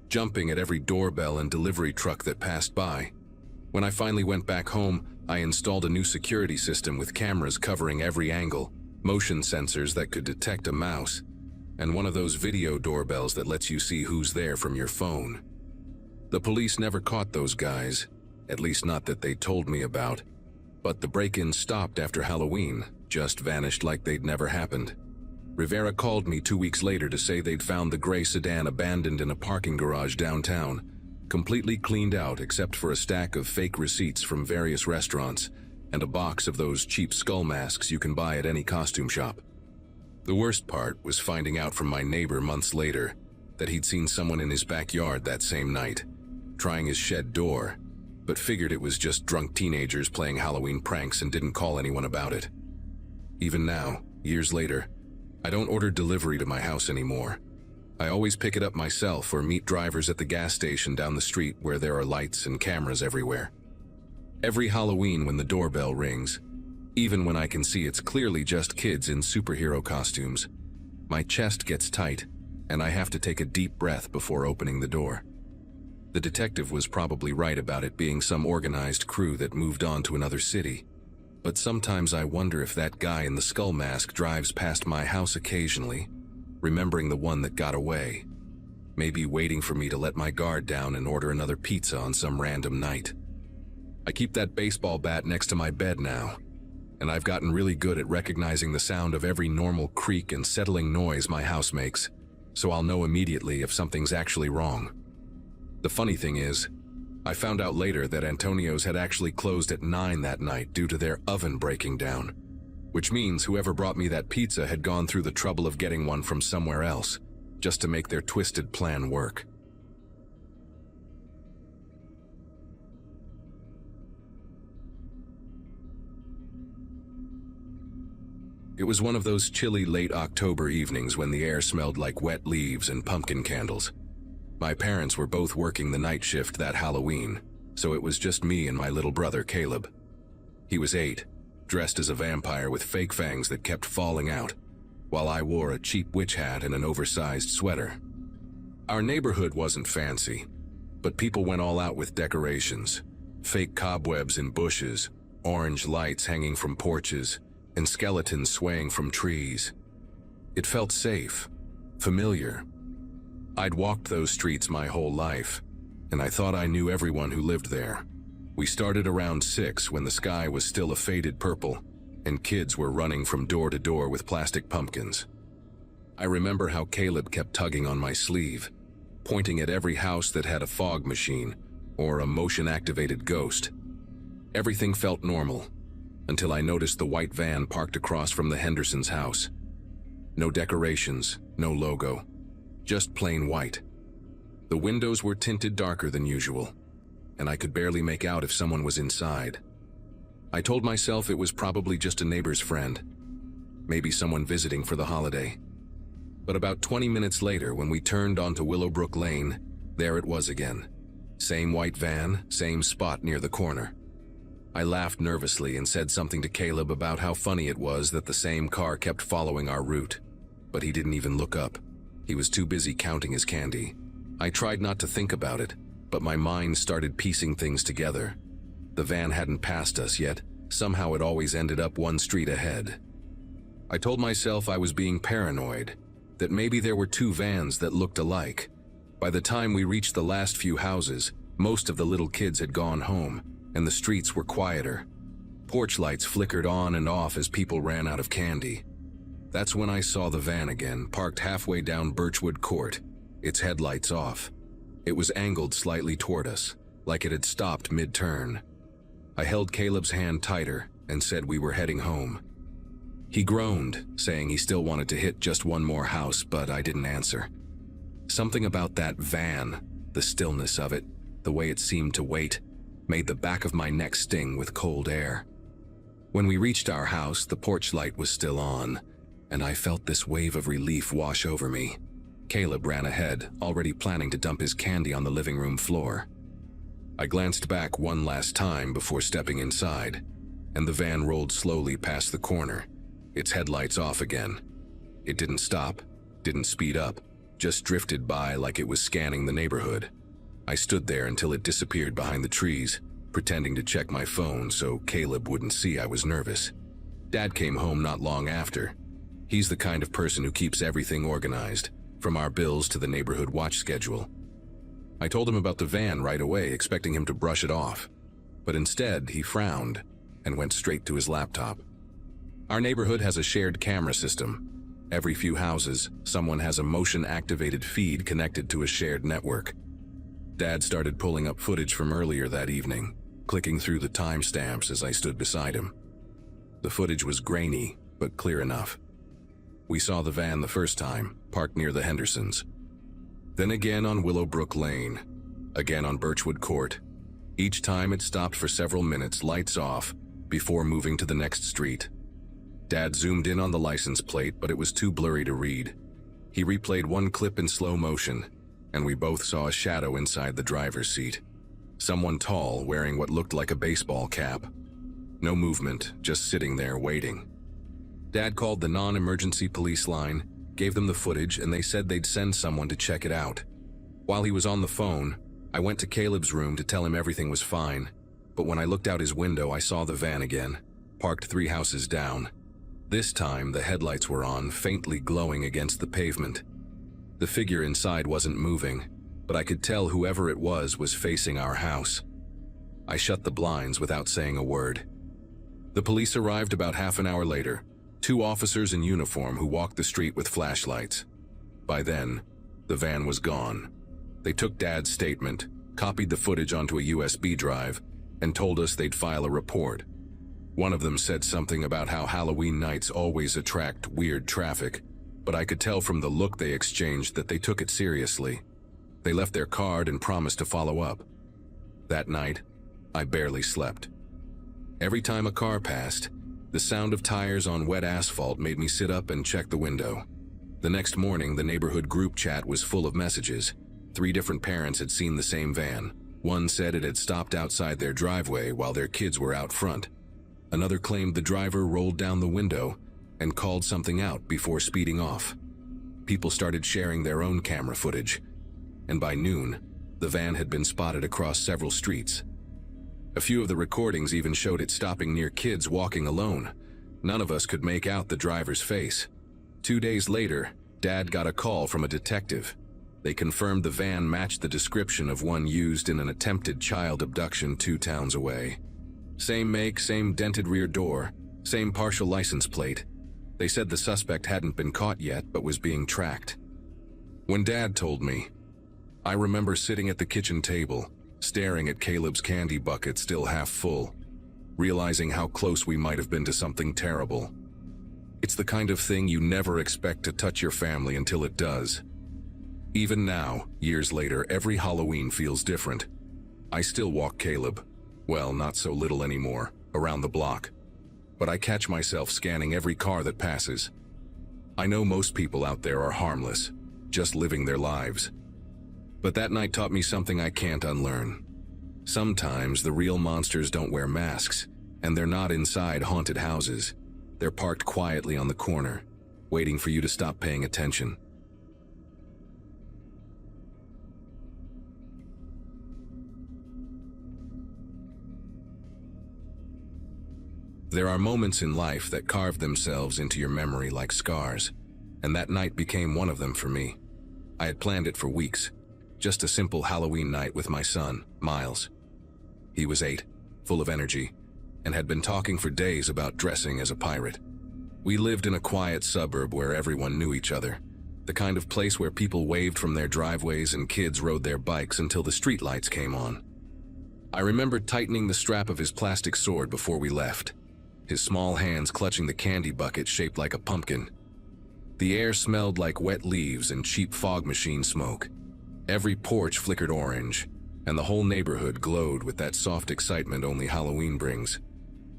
jumping at every doorbell and delivery truck that passed by. When I finally went back home, I installed a new security system with cameras covering every angle, motion sensors that could detect a mouse, and one of those video doorbells that lets you see who's there from your phone. The police never caught those guys, at least not that they told me about, but the break-in stopped after Halloween, just vanished like they'd never happened. Rivera called me 2 weeks later to say they'd found the gray sedan abandoned in a parking garage downtown, completely cleaned out except for a stack of fake receipts from various restaurants and a box of those cheap skull masks you can buy at any costume shop. The worst part was finding out from my neighbor months later that he'd seen someone in his backyard that same night, trying his shed door, but figured it was just drunk teenagers playing Halloween pranks and didn't call anyone about it. Even now, years later, I don't order delivery to my house anymore. I always pick it up myself or meet drivers at the gas station down the street where there are lights and cameras everywhere. Every Halloween when the doorbell rings, even when I can see it's clearly just kids in superhero costumes, my chest gets tight and I have to take a deep breath before opening the door. The detective was probably right about it being some organized crew that moved on to another city. But sometimes I wonder if that guy in the skull mask drives past my house occasionally, remembering the one that got away, maybe waiting for me to let my guard down and order another pizza on some random night. I keep that baseball bat next to my bed now, and I've gotten really good at recognizing the sound of every normal creak and settling noise my house makes, so I'll know immediately if something's actually wrong. The funny thing is, I found out later that Antonio's had actually closed at 9 that night due to their oven breaking down, which means whoever brought me that pizza had gone through the trouble of getting one from somewhere else, just to make their twisted plan work. It was one of those chilly late October evenings when the air smelled like wet leaves and pumpkin candles. My parents were both working the night shift that Halloween, so it was just me and my little brother Caleb. He was 8, dressed as a vampire with fake fangs that kept falling out, while I wore a cheap witch hat and an oversized sweater. Our neighborhood wasn't fancy. But people went all out with decorations. Fake cobwebs in bushes, orange lights hanging from porches, and skeletons swaying from trees. It felt safe, familiar. I'd walked those streets my whole life, and I thought I knew everyone who lived there. We started around 6 when the sky was still a faded purple, and kids were running from door to door with plastic pumpkins. I remember how Caleb kept tugging on my sleeve, pointing at every house that had a fog machine or a motion-activated ghost. Everything felt normal, until I noticed the white van parked across from the Hendersons' house. No decorations, no logo, just plain white. The windows were tinted darker than usual, and I could barely make out if someone was inside. I told myself it was probably just a neighbor's friend, maybe someone visiting for the holiday. But about 20 minutes later, when we turned onto Willowbrook Lane, there it was again. Same white van, same spot near the corner. I laughed nervously and said something to Caleb about how funny it was that the same car kept following our route. But he didn't even look up. He was too busy counting his candy. I tried not to think about it, but my mind started piecing things together. The van hadn't passed us yet. Somehow it always ended up one street ahead. I told myself I was being paranoid, that maybe there were 2 vans that looked alike. By the time we reached the last few houses, most of the little kids had gone home, and the streets were quieter. Porch lights flickered on and off as people ran out of candy. That's when I saw the van again, parked halfway down Birchwood Court, its headlights off. It was angled slightly toward us, like it had stopped mid-turn. I held Caleb's hand tighter and said we were heading home. He groaned, saying he still wanted to hit just one more house, but I didn't answer. Something about that van, the stillness of it, the way it seemed to wait, made the back of my neck sting with cold air. When we reached our house, the porch light was still on, and I felt this wave of relief wash over me. Caleb ran ahead, already planning to dump his candy on the living room floor. I glanced back one last time before stepping inside, and the van rolled slowly past the corner, its headlights off again. It didn't stop, didn't speed up, just drifted by like it was scanning the neighborhood. I stood there until it disappeared behind the trees, pretending to check my phone so Caleb wouldn't see I was nervous. Dad came home not long after. He's the kind of person who keeps everything organized, from our bills to the neighborhood watch schedule. I told him about the van right away, expecting him to brush it off. But instead, he frowned and went straight to his laptop. Our neighborhood has a shared camera system. Every few houses, someone has a motion-activated feed connected to a shared network. Dad started pulling up footage from earlier that evening, clicking through the timestamps as I stood beside him. The footage was grainy, but clear enough. We saw the van the first time, parked near the Hendersons. Then again on Willowbrook Lane, again on Birchwood Court. Each time it stopped for several minutes, lights off, before moving to the next street. Dad zoomed in on the license plate, but it was too blurry to read. He replayed one clip in slow motion, and we both saw a shadow inside the driver's seat. Someone tall, wearing what looked like a baseball cap. No movement, just sitting there waiting. Dad called the non-emergency police line, gave them the footage, and they said they'd send someone to check it out. While he was on the phone, I went to Caleb's room to tell him everything was fine, but when I looked out his window, I saw the van again, parked 3 houses down. This time, the headlights were on, faintly glowing against the pavement. The figure inside wasn't moving, but I could tell whoever it was facing our house. I shut the blinds without saying a word. The police arrived about half an hour later, 2 officers in uniform who walked the street with flashlights. By then, the van was gone. They took Dad's statement, copied the footage onto a USB drive, and told us they'd file a report. One of them said something about how Halloween nights always attract weird traffic, but I could tell from the look they exchanged that they took it seriously. They left their card and promised to follow up. That night, I barely slept. Every time a car passed, the sound of tires on wet asphalt made me sit up and check the window. The next morning, the neighborhood group chat was full of messages. 3 different parents had seen the same van. One said it had stopped outside their driveway while their kids were out front. Another claimed the driver rolled down the window and called something out before speeding off. People started sharing their own camera footage, and by noon, The van had been spotted across several streets. A few of the recordings even showed it stopping near kids walking alone. None of us could make out the driver's face. 2 days later, Dad got a call from a detective. They confirmed the van matched the description of one used in an attempted child abduction 2 towns away. Same make, same dented rear door, same partial license plate. They said the suspect hadn't been caught yet but was being tracked. When Dad told me, I remember sitting at the kitchen table, staring at Caleb's candy bucket still half full, realizing how close we might have been to something terrible. It's the kind of thing you never expect to touch your family until it does. Even now, years later, every Halloween feels different. I still walk Caleb, well, not so little anymore, around the block. But I catch myself scanning every car that passes. I know most people out there are harmless, just living their lives. But that night taught me something I can't unlearn. Sometimes the real monsters don't wear masks, and they're not inside haunted houses. They're parked quietly on the corner, waiting for you to stop paying attention. There are moments in life that carve themselves into your memory like scars, and that night became one of them for me. I had planned it for weeks, just a simple Halloween night with my son, Miles. He was 8, full of energy, and had been talking for days about dressing as a pirate. We lived in a quiet suburb where everyone knew each other, the kind of place where people waved from their driveways and kids rode their bikes until the streetlights came on. I remember tightening the strap of his plastic sword before we left, his small hands clutching the candy bucket shaped like a pumpkin. The air smelled like wet leaves and cheap fog machine smoke. Every porch flickered orange, and the whole neighborhood glowed with that soft excitement only Halloween brings.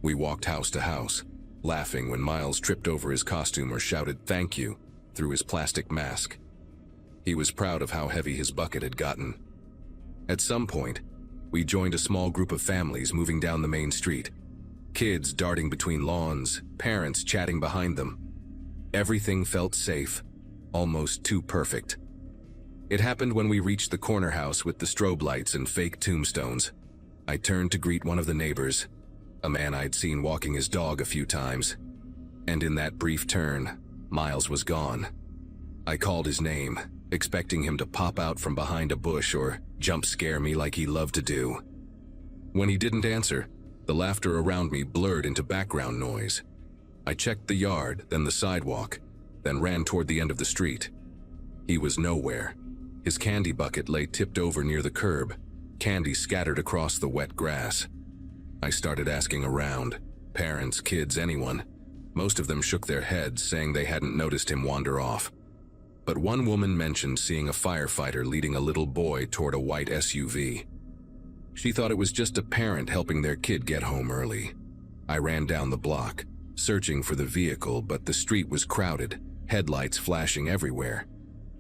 We walked house to house, laughing when Miles tripped over his costume or shouted "thank you" through his plastic mask. He was proud of how heavy his bucket had gotten. At some point, we joined a small group of families moving down the main street. Kids darting between lawns, parents chatting behind them. Everything felt safe, almost too perfect. It happened when we reached the corner house with the strobe lights and fake tombstones. I turned to greet one of the neighbors, a man I'd seen walking his dog a few times. And in that brief turn, Miles was gone. I called his name, expecting him to pop out from behind a bush or jump scare me like he loved to do. When he didn't answer, the laughter around me blurred into background noise. I checked the yard, then the sidewalk, then ran toward the end of the street. He was nowhere. His candy bucket lay tipped over near the curb, candy scattered across the wet grass. I started asking around, parents, kids, anyone. Most of them shook their heads, saying they hadn't noticed him wander off. But one woman mentioned seeing a firefighter leading a little boy toward a white SUV. She thought it was just a parent helping their kid get home early. I ran down the block, searching for the vehicle, but the street was crowded, headlights flashing everywhere.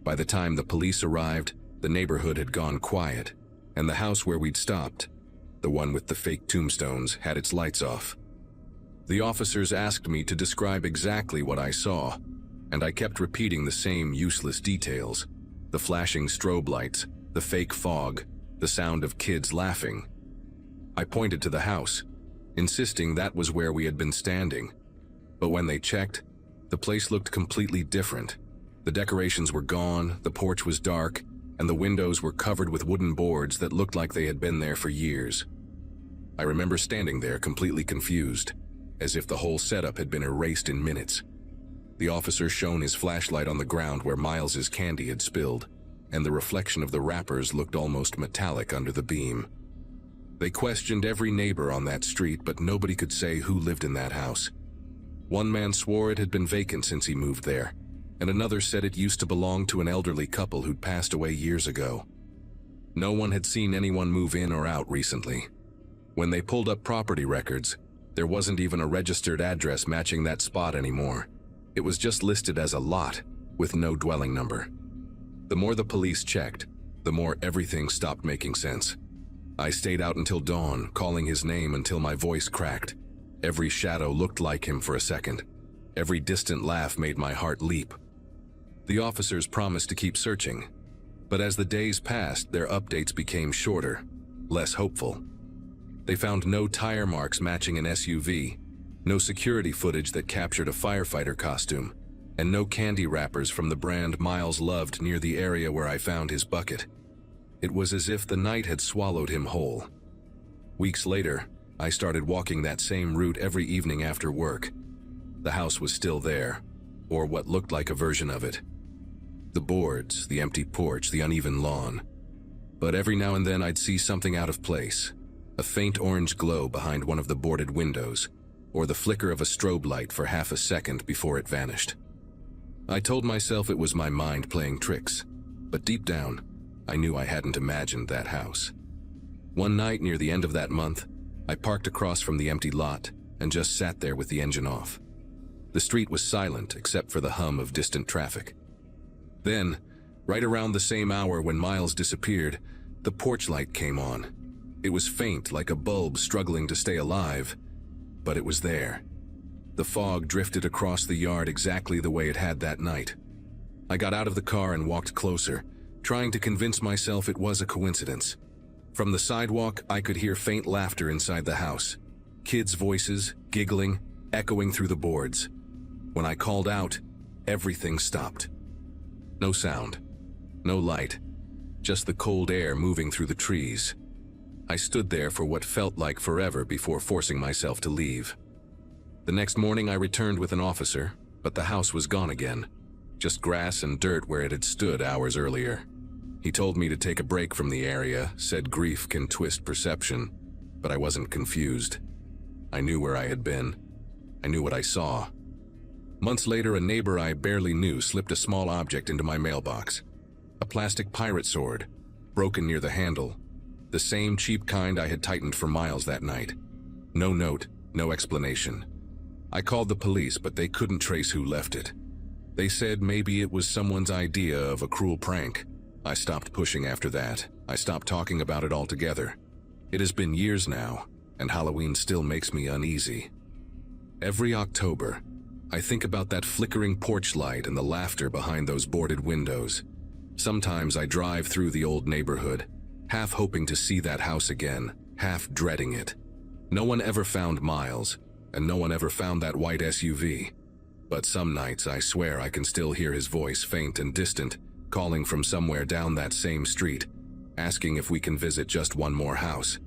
By the time the police arrived, the neighborhood had gone quiet, and the house where we'd stopped, the one with the fake tombstones, had its lights off. The officers asked me to describe exactly what I saw, and I kept repeating the same useless details: the flashing strobe lights, the fake fog, the sound of kids laughing. I pointed to the house, insisting that was where we had been standing. But when they checked, the place looked completely different. The decorations were gone, the porch was dark, and the windows were covered with wooden boards that looked like they had been there for years. I remember standing there completely confused, as if the whole setup had been erased in minutes. The officer shone his flashlight on the ground where Miles's candy had spilled, and the reflection of the wrappers looked almost metallic under the beam. They questioned every neighbor on that street, but nobody could say who lived in that house. One man swore it had been vacant since he moved there, and another said it used to belong to an elderly couple who'd passed away years ago. No one had seen anyone move in or out recently. When they pulled up property records, there wasn't even a registered address matching that spot anymore. It was just listed as a lot, with no dwelling number. The more the police checked, the more everything stopped making sense. I stayed out until dawn, calling his name until my voice cracked. Every shadow looked like him for a second. Every distant laugh made my heart leap. The officers promised to keep searching, But as the days passed, their updates became shorter, less hopeful. They found no tire marks matching an SUV, no security footage that captured a firefighter costume, and no candy wrappers from the brand Miles loved near the area where I found his bucket. It was as if the night had swallowed him whole. Weeks later, I started walking that same route every evening after work. The house was still there, or what looked like a version of it. The boards, the empty porch, the uneven lawn. But every now and then I'd see something out of place. A faint orange glow behind one of the boarded windows, or the flicker of a strobe light for half a second before it vanished. I told myself it was my mind playing tricks, but deep down, I knew I hadn't imagined that house. One night near the end of that month, I parked across from the empty lot and just sat there with the engine off. The street was silent except for the hum of distant traffic. Then, right around the same hour when Miles disappeared, the porch light came on. It was faint, like a bulb struggling to stay alive, but it was there. The fog drifted across the yard exactly the way it had that night. I got out of the car and walked closer, trying to convince myself it was a coincidence. From the sidewalk, I could hear faint laughter inside the house. Kids' voices, giggling, echoing through the boards. When I called out, everything stopped. No sound, no light, just the cold air moving through the trees. I stood there for what felt like forever before forcing myself to leave. The next morning I returned with an officer, but the house was gone again. Just grass and dirt where it had stood hours earlier. He told me to take a break from the area, said grief can twist perception, but I wasn't confused. I knew where I had been. I knew what I saw. Months later, a neighbor I barely knew slipped a small object into my mailbox. A plastic pirate sword, broken near the handle. The same cheap kind I had tightened for Miles that night. No note, no explanation. I called the police, but they couldn't trace who left it. They said maybe it was someone's idea of a cruel prank. I stopped pushing after that. I stopped talking about it altogether. It has been years now, and Halloween still makes me uneasy. Every October, I think about that flickering porch light and the laughter behind those boarded windows. Sometimes I drive through the old neighborhood, half hoping to see that house again, half dreading it. No one ever found Miles, and no one ever found that white SUV. But some nights I swear I can still hear his voice faint and distant, calling from somewhere down that same street, asking if we can visit just one more house.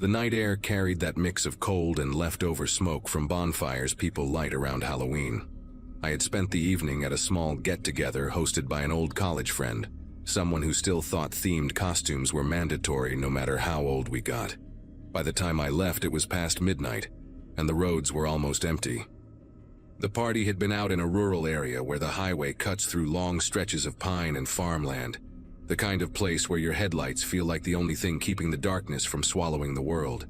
The night air carried that mix of cold and leftover smoke from bonfires people light around Halloween. I had spent the evening at a small get-together hosted by an old college friend, someone who still thought themed costumes were mandatory no matter how old we got. By the time I left, it was past midnight, and the roads were almost empty. The party had been out in a rural area where the highway cuts through long stretches of pine and farmland, the kind of place where your headlights feel like the only thing keeping the darkness from swallowing the world.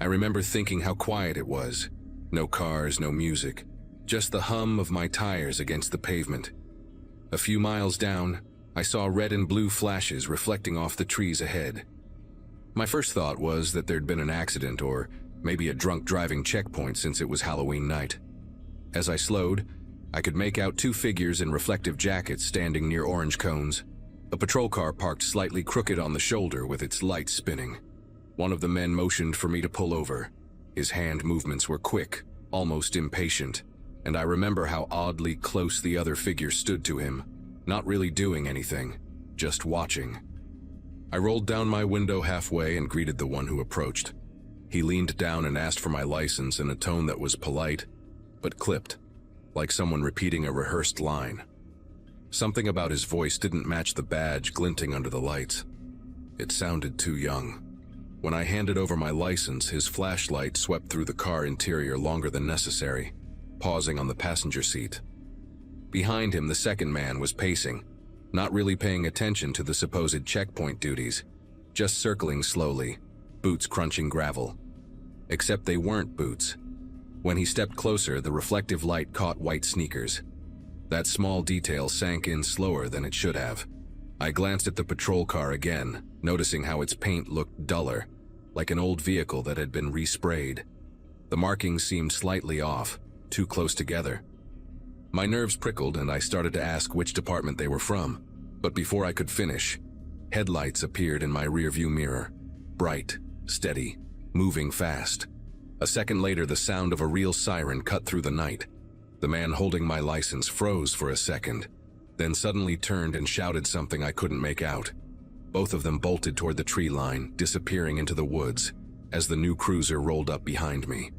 I remember thinking how quiet it was. No cars, no music, just the hum of my tires against the pavement. A few miles down, I saw red and blue flashes reflecting off the trees ahead. My first thought was that there'd been an accident or maybe a drunk driving checkpoint since it was Halloween night. As I slowed, I could make out two figures in reflective jackets standing near orange cones. A patrol car parked slightly crooked on the shoulder with its lights spinning. One of the men motioned for me to pull over. His hand movements were quick, almost impatient, and I remember how oddly close the other figure stood to him, not really doing anything, just watching. I rolled down my window halfway and greeted the one who approached. He leaned down and asked for my license in a tone that was polite, but clipped, like someone repeating a rehearsed line. Something about his voice didn't match the badge glinting under the lights. It sounded too young. When I handed over my license, his flashlight swept through the car interior longer than necessary, pausing on the passenger seat. Behind him, the second man was pacing, not really paying attention to the supposed checkpoint duties, just circling slowly, boots crunching gravel. Except they weren't boots. When he stepped closer, the reflective light caught white sneakers. That small detail sank in slower than it should have. I glanced at the patrol car again, noticing how its paint looked duller, like an old vehicle that had been resprayed. The markings seemed slightly off, too close together. My nerves prickled and I started to ask which department they were from, but before I could finish, headlights appeared in my rearview mirror. Bright, steady, moving fast. A second later, the sound of a real siren cut through the night. The man holding my license froze for a second, then suddenly turned and shouted something I couldn't make out. Both of them bolted toward the tree line, disappearing into the woods, as the new cruiser rolled up behind me.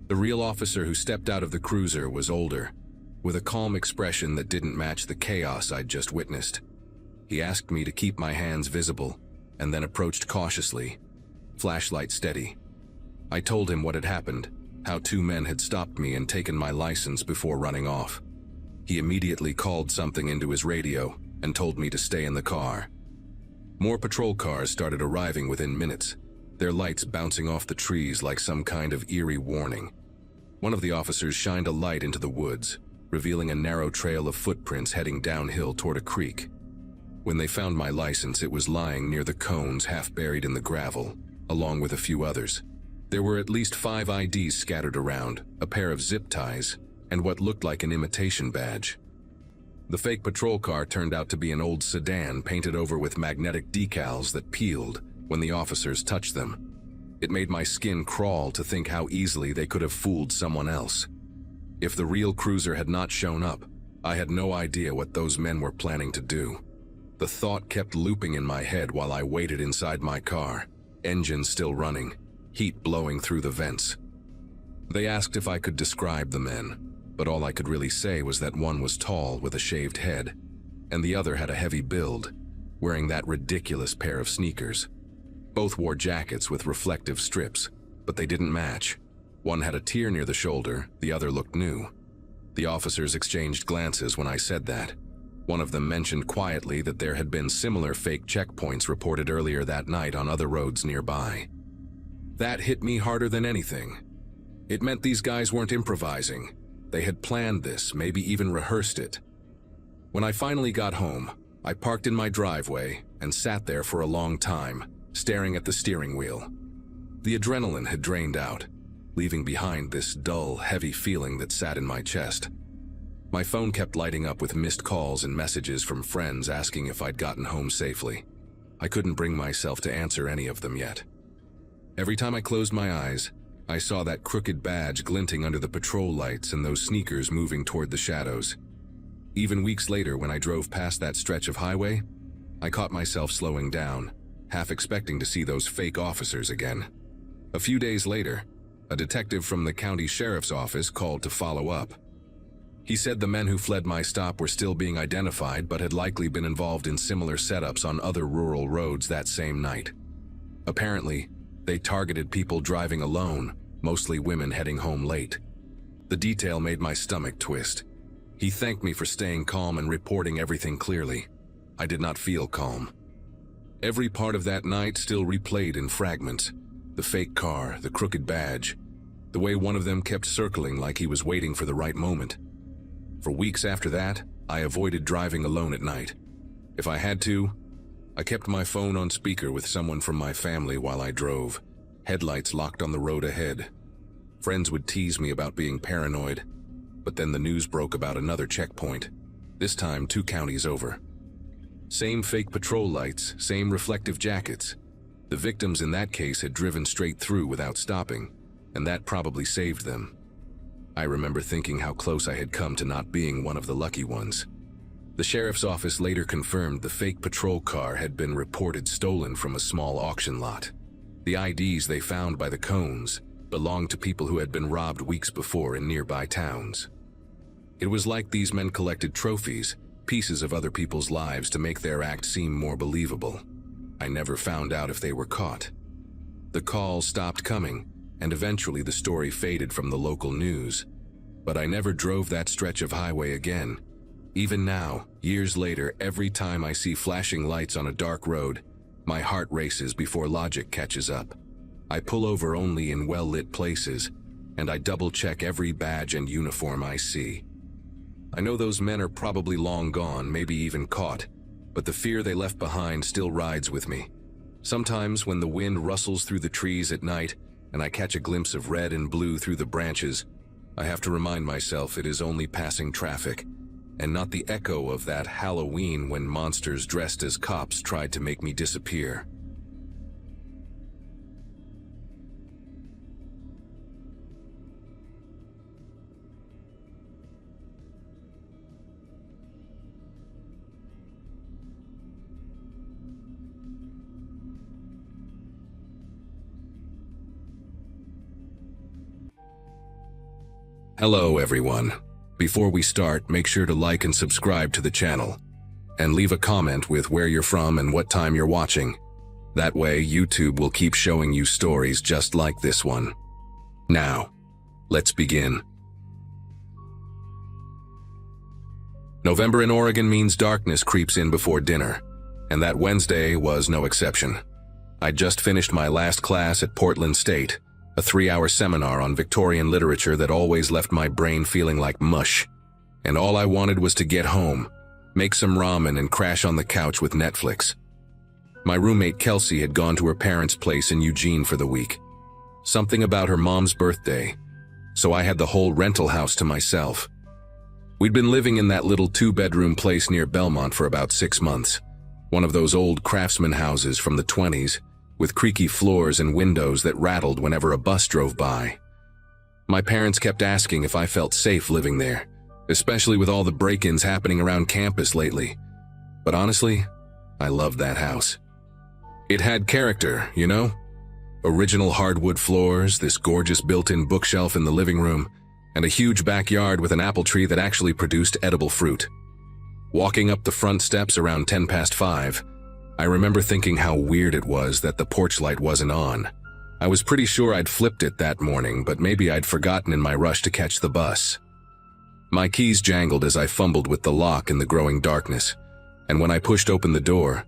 The real officer who stepped out of the cruiser was older, with a calm expression that didn't match the chaos I'd just witnessed. He asked me to keep my hands visible, and then approached cautiously, flashlight steady. I told him what had happened, how two men had stopped me and taken my license before running off. He immediately called something into his radio and told me to stay in the car. More patrol cars started arriving within minutes, their lights bouncing off the trees like some kind of eerie warning. One of the officers shined a light into the woods, revealing a narrow trail of footprints heading downhill toward a creek. When they found my license, it was lying near the cones, half buried in the gravel, along with a few others. There were at least 5 IDs scattered around, a pair of zip ties, and what looked like an imitation badge. The fake patrol car turned out to be an old sedan painted over with magnetic decals that peeled when the officers touched them. It made my skin crawl to think how easily they could have fooled someone else. If the real cruiser had not shown up, I had no idea what those men were planning to do. The thought kept looping in my head while I waited inside my car, engine still running, heat blowing through the vents. They asked if I could describe the men, but all I could really say was that one was tall with a shaved head, and the other had a heavy build, wearing that ridiculous pair of sneakers. Both wore jackets with reflective strips, but they didn't match. One had a tear near the shoulder, the other looked new. The officers exchanged glances when I said that. One of them mentioned quietly that there had been similar fake checkpoints reported earlier that night on other roads nearby. That hit me harder than anything. It meant these guys weren't improvising. They had planned this, maybe even rehearsed it. When I finally got home, I parked in my driveway and sat there for a long time, staring at the steering wheel. The adrenaline had drained out, leaving behind this dull, heavy feeling that sat in my chest. My phone kept lighting up with missed calls and messages from friends asking if I'd gotten home safely. I couldn't bring myself to answer any of them yet. Every time I closed my eyes, I saw that crooked badge glinting under the patrol lights and those sneakers moving toward the shadows. Even weeks later, when I drove past that stretch of highway, I caught myself slowing down, half expecting to see those fake officers again. A few days later, a detective from the county sheriff's office called to follow up. He said the men who fled my stop were still being identified but had likely been involved in similar setups on other rural roads that same night. Apparently, they targeted people driving alone, mostly women heading home late. The detail made my stomach twist. He thanked me for staying calm and reporting everything clearly. I did not feel calm. Every part of that night still replayed in fragments. The fake car, the crooked badge, the way one of them kept circling like he was waiting for the right moment. For weeks after that, I avoided driving alone at night. If I had to, I kept my phone on speaker with someone from my family while I drove, headlights locked on the road ahead. Friends would tease me about being paranoid, but then the news broke about another checkpoint, this time 2 counties over. Same fake patrol lights, same reflective jackets. The victims in that case had driven straight through without stopping, and that probably saved them. I remember thinking how close I had come to not being one of the lucky ones. The sheriff's office later confirmed the fake patrol car had been reported stolen from a small auction lot. The IDs they found by the cones belonged to people who had been robbed weeks before in nearby towns. It was like these men collected trophies, pieces of other people's lives to make their act seem more believable. I never found out if they were caught. The calls stopped coming, and eventually the story faded from the local news. But I never drove that stretch of highway again. Even now, years later, every time I see flashing lights on a dark road, my heart races before logic catches up. I pull over only in well-lit places, and I double-check every badge and uniform I see. I know those men are probably long gone, maybe even caught, but the fear they left behind still rides with me. Sometimes when the wind rustles through the trees at night and I catch a glimpse of red and blue through the branches, I have to remind myself it is only passing traffic, and not the echo of that Halloween when monsters dressed as cops tried to make me disappear. Hello everyone. Before we start, make sure to like and subscribe to the channel. And leave a comment with where you're from and what time you're watching. That way, YouTube will keep showing you stories just like this one. Now, let's begin. November in Oregon means darkness creeps in before dinner, and that Wednesday was no exception. I'd just finished my last class at Portland State, a 3-hour seminar on Victorian literature that always left my brain feeling like mush. And all I wanted was to get home, make some ramen and crash on the couch with Netflix. My roommate Kelsey had gone to her parents' place in Eugene for the week. Something about her mom's birthday, so I had the whole rental house to myself. We'd been living in that little 2-bedroom place near Belmont for about 6 months, one of those old craftsman houses from the 20s, with creaky floors and windows that rattled whenever a bus drove by. My parents kept asking if I felt safe living there, especially with all the break-ins happening around campus lately. But honestly, I loved that house. It had character, you know? Original hardwood floors, this gorgeous built-in bookshelf in the living room, and a huge backyard with an apple tree that actually produced edible fruit. Walking up the front steps around 5:10, I remember thinking how weird it was that the porch light wasn't on. I was pretty sure I'd flipped it that morning, but maybe I'd forgotten in my rush to catch the bus. My keys jangled as I fumbled with the lock in the growing darkness, and when I pushed open the door,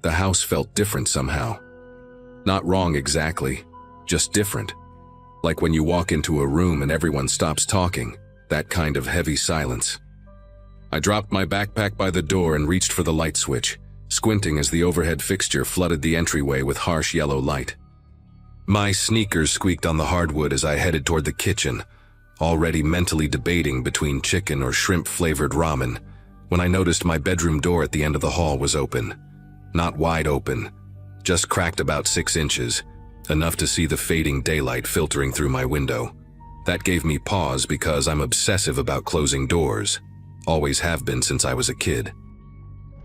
the house felt different somehow. Not wrong exactly, just different. Like when you walk into a room and everyone stops talking, that kind of heavy silence. I dropped my backpack by the door and reached for the light switch, squinting as the overhead fixture flooded the entryway with harsh yellow light. My sneakers squeaked on the hardwood as I headed toward the kitchen, already mentally debating between chicken or shrimp-flavored ramen, when I noticed my bedroom door at the end of the hall was open. Not wide open, just cracked about 6 inches, enough to see the fading daylight filtering through my window. That gave me pause because I'm obsessive about closing doors. Always have been since I was a kid.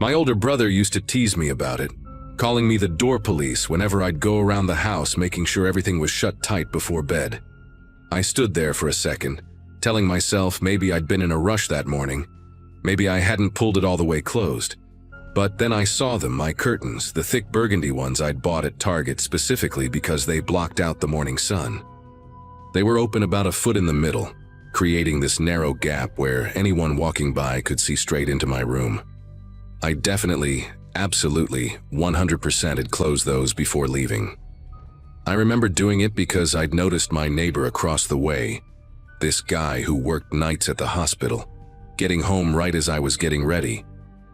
My older brother used to tease me about it, calling me the door police whenever I'd go around the house making sure everything was shut tight before bed. I stood there for a second, telling myself maybe I'd been in a rush that morning, maybe I hadn't pulled it all the way closed. But then I saw them, my curtains, the thick burgundy ones I'd bought at Target specifically because they blocked out the morning sun. They were open about a foot in the middle, creating this narrow gap where anyone walking by could see straight into my room. I definitely, absolutely, 100% had closed those before leaving. I remember doing it because I'd noticed my neighbor across the way, this guy who worked nights at the hospital, getting home right as I was getting ready,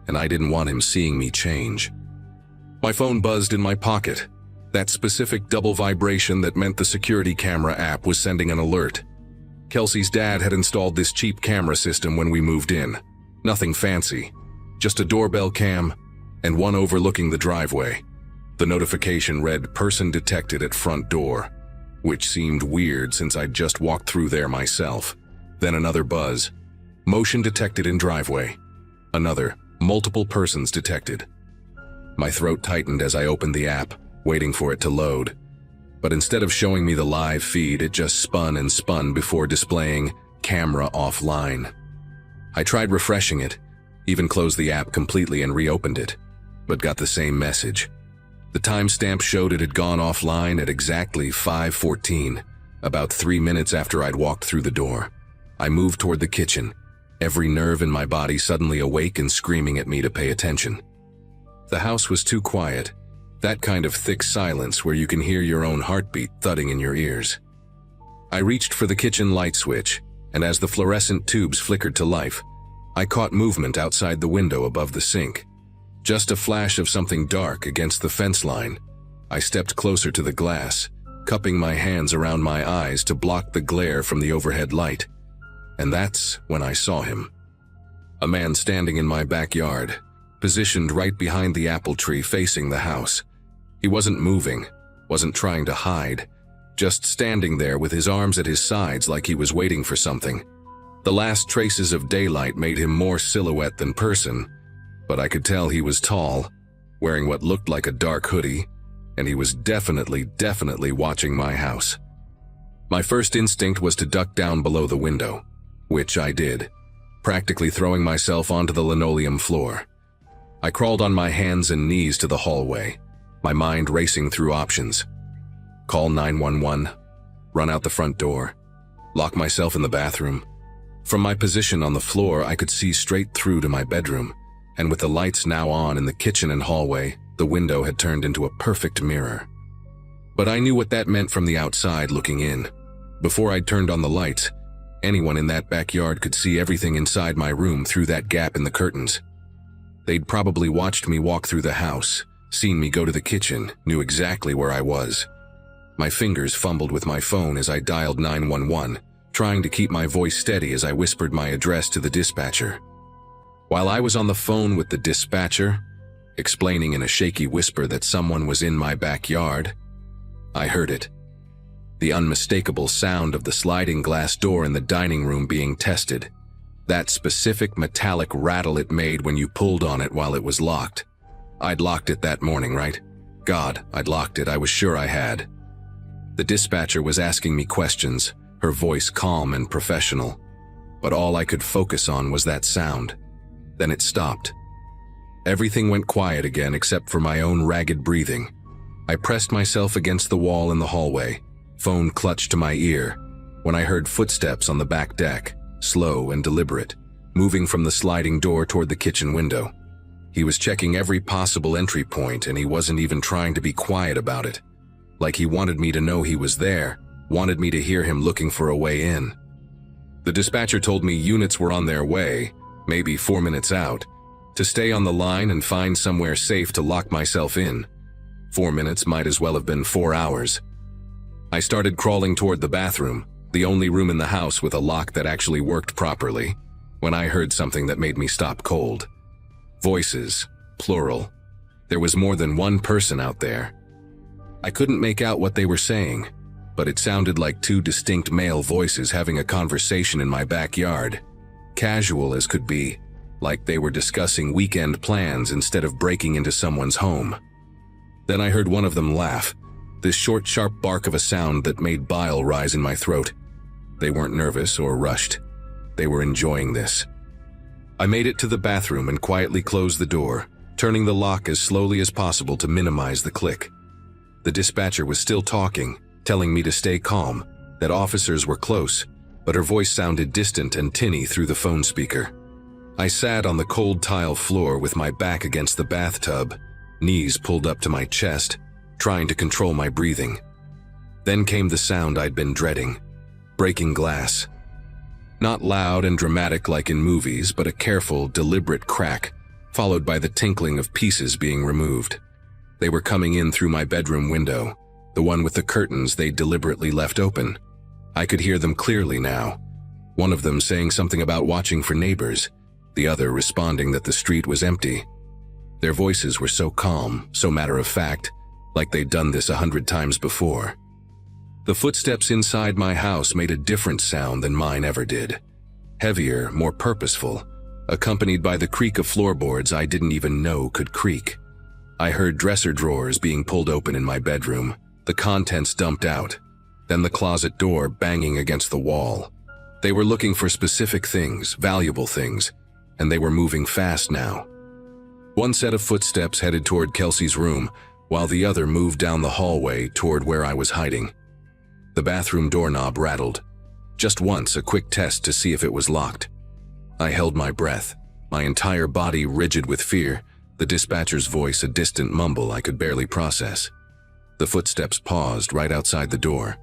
and I didn't want him seeing me change. My phone buzzed in my pocket, that specific double vibration that meant the security camera app was sending an alert. Kelsey's dad had installed this cheap camera system when we moved in. Nothing fancy. Just a doorbell cam, and one overlooking the driveway. The notification read, "Person detected at front door," which seemed weird since I'd just walked through there myself. Then another buzz, "Motion detected in driveway." Another, "Multiple persons detected." My throat tightened as I opened the app, waiting for it to load. But instead of showing me the live feed, it just spun and spun before displaying "Camera offline." I tried refreshing it, even closed the app completely and reopened it, but got the same message. The timestamp showed it had gone offline at exactly 5:14, about 3 minutes after I'd walked through the door. I moved toward the kitchen, every nerve in my body suddenly awake and screaming at me to pay attention. The house was too quiet, that kind of thick silence where you can hear your own heartbeat thudding in your ears. I reached for the kitchen light switch, and as the fluorescent tubes flickered to life, I caught movement outside the window above the sink. Just a flash of something dark against the fence line, I stepped closer to the glass, cupping my hands around my eyes to block the glare from the overhead light. And that's when I saw him. A man standing in my backyard, positioned right behind the apple tree facing the house. He wasn't moving, wasn't trying to hide, just standing there with his arms at his sides like he was waiting for something. The last traces of daylight made him more silhouette than person, but I could tell he was tall, wearing what looked like a dark hoodie, and he was definitely watching my house. My first instinct was to duck down below the window, which I did, practically throwing myself onto the linoleum floor. I crawled on my hands and knees to the hallway, my mind racing through options. Call 911, run out the front door, lock myself in the bathroom. From my position on the floor, I could see straight through to my bedroom, and with the lights now on in the kitchen and hallway, the window had turned into a perfect mirror. But I knew what that meant from the outside looking in. Before I'd turned on the lights, anyone in that backyard could see everything inside my room through that gap in the curtains. They'd probably watched me walk through the house, seen me go to the kitchen, knew exactly where I was. My fingers fumbled with my phone as I dialed 911, trying to keep my voice steady as I whispered my address to the dispatcher. While I was on the phone with the dispatcher, explaining in a shaky whisper that someone was in my backyard, I heard it. The unmistakable sound of the sliding glass door in the dining room being tested. That specific metallic rattle it made when you pulled on it while it was locked. I'd locked it that morning, right? God, I'd locked it, I was sure I had. The dispatcher was asking me questions, her voice calm and professional. But all I could focus on was that sound. Then it stopped. Everything went quiet again except for my own ragged breathing. I pressed myself against the wall in the hallway, phone clutched to my ear, when I heard footsteps on the back deck, slow and deliberate, moving from the sliding door toward the kitchen window. He was checking every possible entry point, and he wasn't even trying to be quiet about it. Like he wanted me to know he was there, wanted me to hear him looking for a way in. The dispatcher told me units were on their way, maybe 4 minutes out, to stay on the line and find somewhere safe to lock myself in. 4 minutes might as well have been 4 hours. I started crawling toward the bathroom, the only room in the house with a lock that actually worked properly, when I heard something that made me stop cold. Voices, plural. There was more than one person out there. I couldn't make out what they were saying, but it sounded like 2 distinct male voices having a conversation in my backyard. Casual as could be, like they were discussing weekend plans instead of breaking into someone's home. Then I heard one of them laugh, this short, sharp bark of a sound that made bile rise in my throat. They weren't nervous or rushed. They were enjoying this. I made it to the bathroom and quietly closed the door, turning the lock as slowly as possible to minimize the click. The dispatcher was still talking, telling me to stay calm, that officers were close, but her voice sounded distant and tinny through the phone speaker. I sat on the cold tile floor with my back against the bathtub, knees pulled up to my chest, trying to control my breathing. Then came the sound I'd been dreading, breaking glass. Not loud and dramatic like in movies, but a careful, deliberate crack, followed by the tinkling of pieces being removed. They were coming in through my bedroom window, the one with the curtains they'd deliberately left open. I could hear them clearly now, one of them saying something about watching for neighbors, the other responding that the street was empty. Their voices were so calm, so matter-of-fact, like they'd done this 100 times before. The footsteps inside my house made a different sound than mine ever did. Heavier, more purposeful, accompanied by the creak of floorboards I didn't even know could creak. I heard dresser drawers being pulled open in my bedroom, the contents dumped out, then the closet door banging against the wall. They were looking for specific things, valuable things, and they were moving fast now. One set of footsteps headed toward Kelsey's room, while the other moved down the hallway toward where I was hiding. The bathroom doorknob rattled. Just once, a quick test to see if it was locked. I held my breath, my entire body rigid with fear, the dispatcher's voice a distant mumble I could barely process. The footsteps paused right outside the door.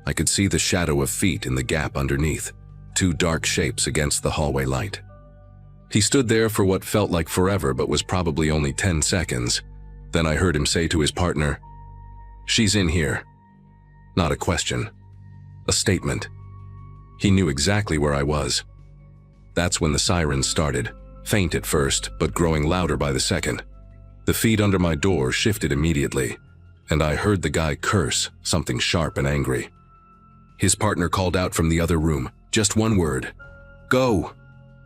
I could see the shadow of feet in the gap underneath, 2 dark shapes against the hallway light. He stood there for what felt like forever but was probably only 10 seconds. Then I heard him say to his partner, "She's in here." Not a question. A statement. He knew exactly where I was. That's when the sirens started, faint at first, but growing louder by the second. The feet under my door shifted immediately, and I heard the guy curse, something sharp and angry. His partner called out from the other room, just one word: "Go!"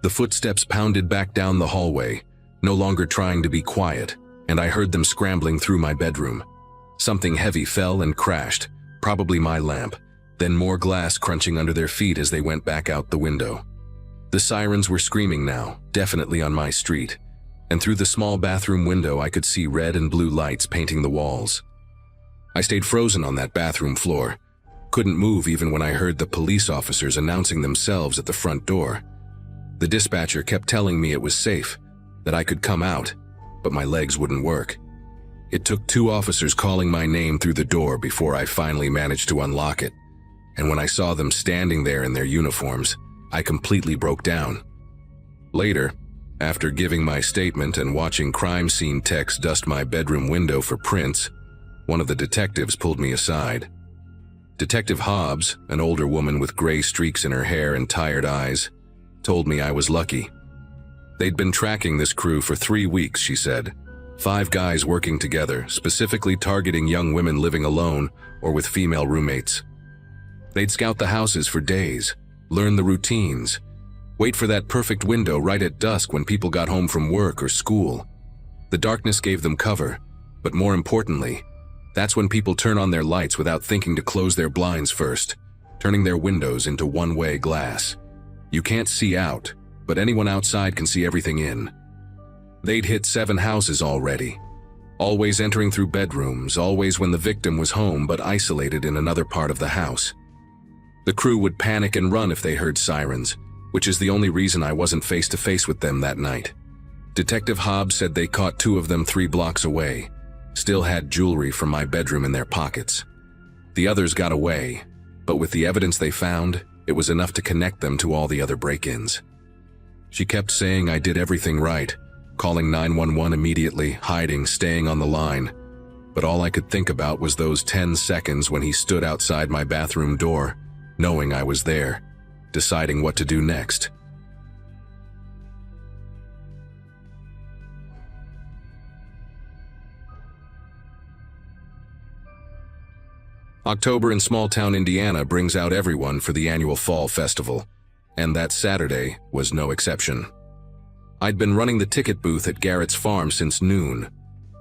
The footsteps pounded back down the hallway, no longer trying to be quiet, and I heard them scrambling through my bedroom. Something heavy fell and crashed, probably my lamp, then more glass crunching under their feet as they went back out the window. The sirens were screaming now, definitely on my street, and through the small bathroom window I could see red and blue lights painting the walls. I stayed frozen on that bathroom floor, couldn't move even when I heard the police officers announcing themselves at the front door. The dispatcher kept telling me it was safe, that I could come out, but my legs wouldn't work. It took 2 officers calling my name through the door before I finally managed to unlock it, and when I saw them standing there in their uniforms, I completely broke down. Later, after giving my statement and watching crime scene techs dust my bedroom window for prints, one of the detectives pulled me aside. Detective Hobbs, an older woman with gray streaks in her hair and tired eyes, told me I was lucky. They'd been tracking this crew for 3 weeks, she said. 5 guys working together, specifically targeting young women living alone or with female roommates. They'd scout the houses for days, learn the routines, wait for that perfect window right at dusk when people got home from work or school. The darkness gave them cover, but more importantly, that's when people turn on their lights without thinking to close their blinds first, turning their windows into one-way glass. You can't see out, but anyone outside can see everything in. They'd hit 7 houses already, always entering through bedrooms, always when the victim was home but isolated in another part of the house. The crew would panic and run if they heard sirens, which is the only reason I wasn't face-to-face with them that night. Detective Hobbs said they caught 2 of them 3 blocks away, still had jewelry from my bedroom in their pockets. The others got away, but with the evidence they found, it was enough to connect them to all the other break-ins. She kept saying I did everything right, calling 911 immediately, hiding, staying on the line. But all I could think about was those 10 seconds when he stood outside my bathroom door, knowing I was there, deciding what to do next. October in small-town Indiana brings out everyone for the annual Fall Festival, and that Saturday was no exception. I'd been running the ticket booth at Garrett's farm since noon,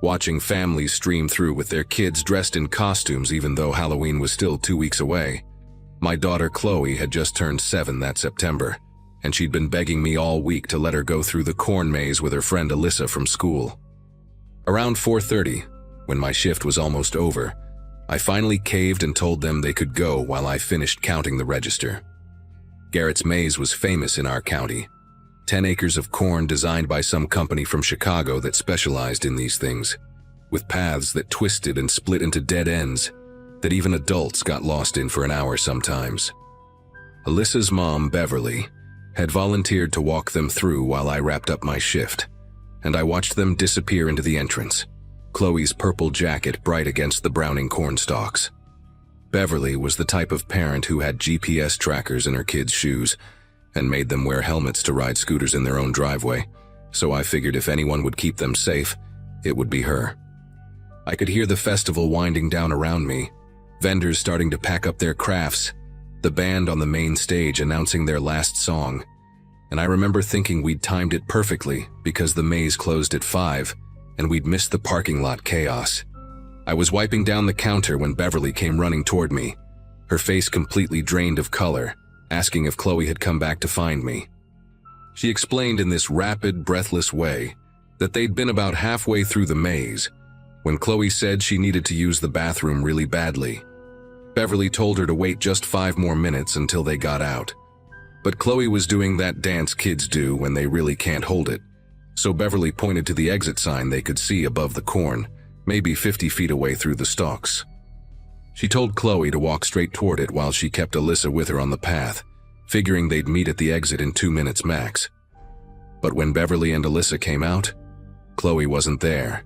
watching families stream through with their kids dressed in costumes even though Halloween was still 2 weeks away. My daughter Chloe had just turned 7 that September, and she'd been begging me all week to let her go through the corn maze with her friend Alyssa from school. Around 4:30, when my shift was almost over, I finally caved and told them they could go while I finished counting the register. Garrett's maze was famous in our county. 10 acres of corn designed by some company from Chicago that specialized in these things, with paths that twisted and split into dead ends that even adults got lost in for an hour sometimes. Alyssa's mom, Beverly, had volunteered to walk them through while I wrapped up my shift, and I watched them disappear into the entrance, Chloe's purple jacket bright against the browning corn stalks. Beverly was the type of parent who had GPS trackers in her kids' shoes and made them wear helmets to ride scooters in their own driveway, so I figured if anyone would keep them safe, it would be her. I could hear the festival winding down around me, vendors starting to pack up their crafts, the band on the main stage announcing their last song, and I remember thinking we'd timed it perfectly because the maze closed at 5 and we'd missed the parking lot chaos. I was wiping down the counter when Beverly came running toward me, her face completely drained of color, asking if Chloe had come back to find me. She explained in this rapid, breathless way that they'd been about halfway through the maze when Chloe said she needed to use the bathroom really badly. Beverly told her to wait just 5 more minutes until they got out. But Chloe was doing that dance kids do when they really can't hold it, so Beverly pointed to the exit sign they could see above the corn, maybe 50 feet away through the stalks. She told Chloe to walk straight toward it while she kept Alyssa with her on the path, figuring they'd meet at the exit in 2 minutes max. But when Beverly and Alyssa came out, Chloe wasn't there,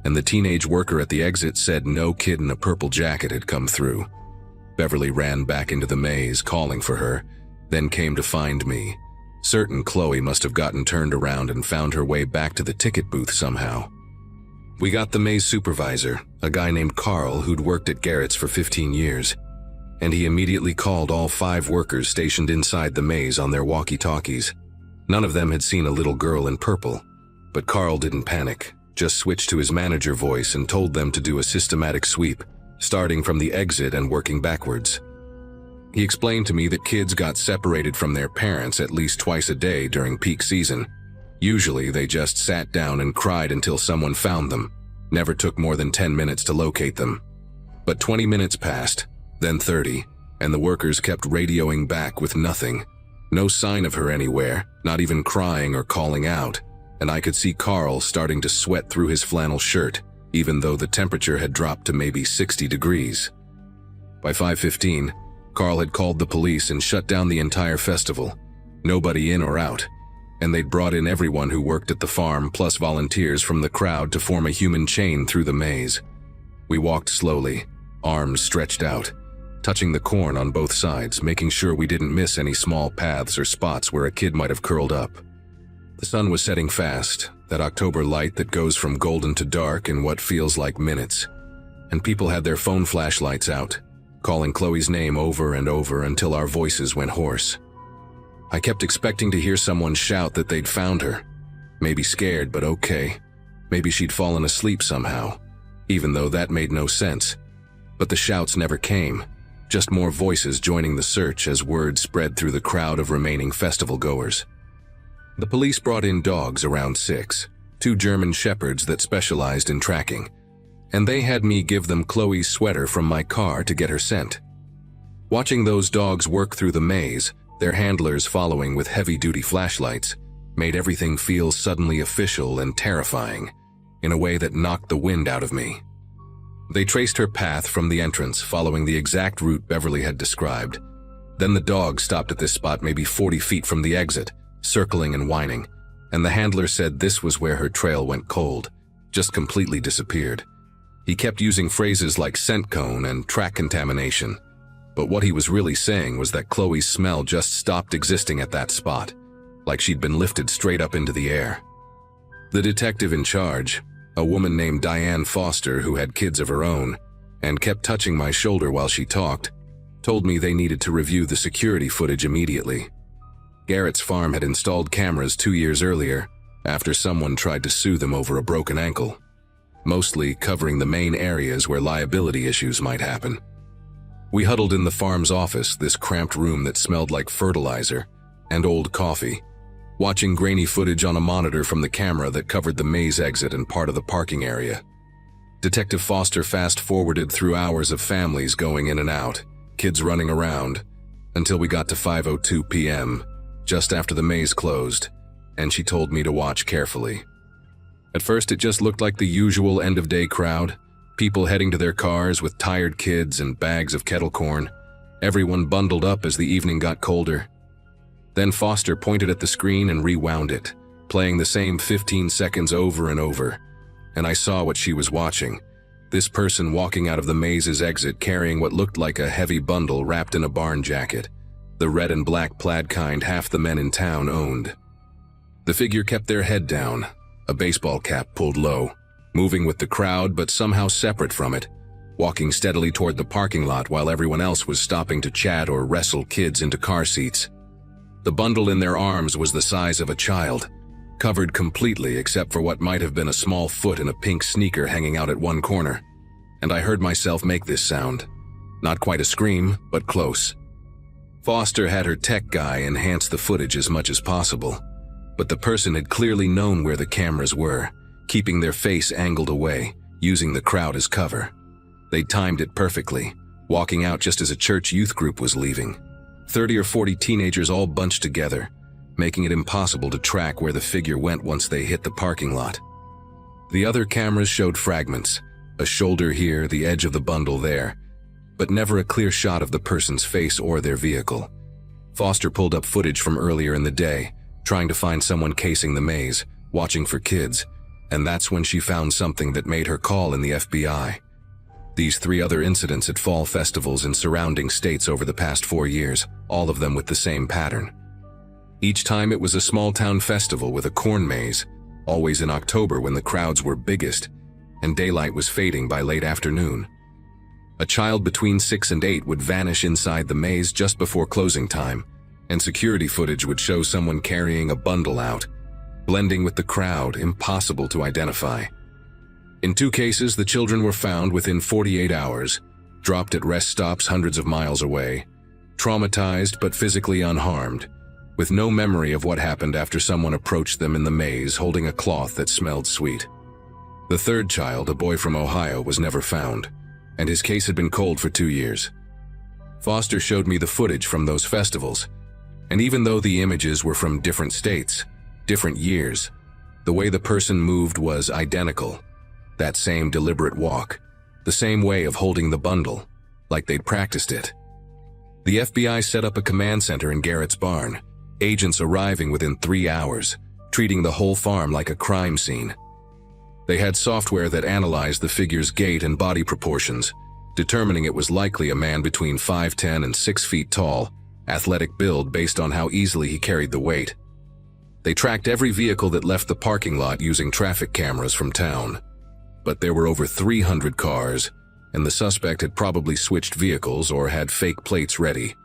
and the teenage worker at the exit said no kid in a purple jacket had come through. Beverly ran back into the maze, calling for her, then came to find me. Certain Chloe must have gotten turned around and found her way back to the ticket booth somehow. We got the maze supervisor, a guy named Carl who'd worked at Garrett's for 15 years, and he immediately called all 5 workers stationed inside the maze on their walkie-talkies. None of them had seen a little girl in purple, but Carl didn't panic, just switched to his manager voice and told them to do a systematic sweep, starting from the exit and working backwards. He explained to me that kids got separated from their parents at least twice a day during peak season. Usually they just sat down and cried until someone found them. Never took more than 10 minutes to locate them. But 20 minutes passed, then 30, and the workers kept radioing back with nothing. No sign of her anywhere, not even crying or calling out, and I could see Carl starting to sweat through his flannel shirt, even though the temperature had dropped to maybe 60 degrees. By 5:15, Carl had called the police and shut down the entire festival. Nobody in or out, and they'd brought in everyone who worked at the farm plus volunteers from the crowd to form a human chain through the maze. We walked slowly, arms stretched out, touching the corn on both sides, making sure we didn't miss any small paths or spots where a kid might have curled up. The sun was setting fast, that October light that goes from golden to dark in what feels like minutes, and people had their phone flashlights out, calling Chloe's name over and over until our voices went hoarse. I kept expecting to hear someone shout that they'd found her. Maybe scared, but okay. Maybe she'd fallen asleep somehow, even though that made no sense. But the shouts never came, just more voices joining the search as word spread through the crowd of remaining festival goers. The police brought in dogs around 6, 2 German shepherds that specialized in tracking, and they had me give them Chloe's sweater from my car to get her scent. Watching those dogs work through the maze, their handlers following with heavy-duty flashlights, made everything feel suddenly official and terrifying, in a way that knocked the wind out of me. They traced her path from the entrance, following the exact route Beverly had described. Then the dog stopped at this spot maybe 40 feet from the exit, circling and whining, and the handler said this was where her trail went cold, just completely disappeared. He kept using phrases like scent cone and track contamination, but what he was really saying was that Chloe's smell just stopped existing at that spot, like she'd been lifted straight up into the air. The detective in charge, a woman named Diane Foster who had kids of her own, and kept touching my shoulder while she talked, told me they needed to review the security footage immediately. Garrett's farm had installed cameras 2 years earlier, after someone tried to sue them over a broken ankle, mostly covering the main areas where liability issues might happen. We huddled in the farm's office, this cramped room that smelled like fertilizer and old coffee, watching grainy footage on a monitor from the camera that covered the maze exit and part of the parking area. Detective Foster fast-forwarded through hours of families going in and out, kids running around, until we got to 5:02 p.m., just after the maze closed, and she told me to watch carefully. At first it just looked like the usual end-of-day crowd, people heading to their cars with tired kids and bags of kettle corn, everyone bundled up as the evening got colder. Then Foster pointed at the screen and rewound it, playing the same 15 seconds over and over, and I saw what she was watching. This person walking out of the maze's exit carrying what looked like a heavy bundle wrapped in a barn jacket, the red and black plaid kind half the men in town owned. The figure kept their head down, a baseball cap pulled low, moving with the crowd but somehow separate from it, walking steadily toward the parking lot while everyone else was stopping to chat or wrestle kids into car seats. The bundle in their arms was the size of a child, covered completely except for what might have been a small foot in a pink sneaker hanging out at one corner, and I heard myself make this sound. Not quite a scream, but close. Foster had her tech guy enhance the footage as much as possible, but the person had clearly known where the cameras were, keeping their face angled away, using the crowd as cover. They timed it perfectly, walking out just as a church youth group was leaving. 30 or 40 teenagers all bunched together, making it impossible to track where the figure went once they hit the parking lot. The other cameras showed fragments, a shoulder here, the edge of the bundle there, but never a clear shot of the person's face or their vehicle. Foster pulled up footage from earlier in the day, trying to find someone casing the maze, watching for kids, and that's when she found something that made her call in the FBI. These 3 other incidents at fall festivals in surrounding states over the past 4 years, all of them with the same pattern. Each time it was a small-town festival with a corn maze, always in October when the crowds were biggest, and daylight was fading by late afternoon. A child between 6 and 8 would vanish inside the maze just before closing time, and security footage would show someone carrying a bundle out, blending with the crowd, impossible to identify. In 2 cases, the children were found within 48 hours, dropped at rest stops hundreds of miles away, traumatized but physically unharmed, with no memory of what happened after someone approached them in the maze holding a cloth that smelled sweet. The 3rd child, a boy from Ohio, was never found, and his case had been cold for 2 years. Foster showed me the footage from those festivals, and even though the images were from different states, different years, the way the person moved was identical. That same deliberate walk, the same way of holding the bundle, like they'd practiced it. The FBI set up a command center in Garrett's barn, agents arriving within 3 hours, treating the whole farm like a crime scene. They had software that analyzed the figure's gait and body proportions, determining it was likely a man between 5'10" and 6 feet tall, athletic build based on how easily he carried the weight. They tracked every vehicle that left the parking lot using traffic cameras from town. But there were over 300 cars, and the suspect had probably switched vehicles or had fake plates ready.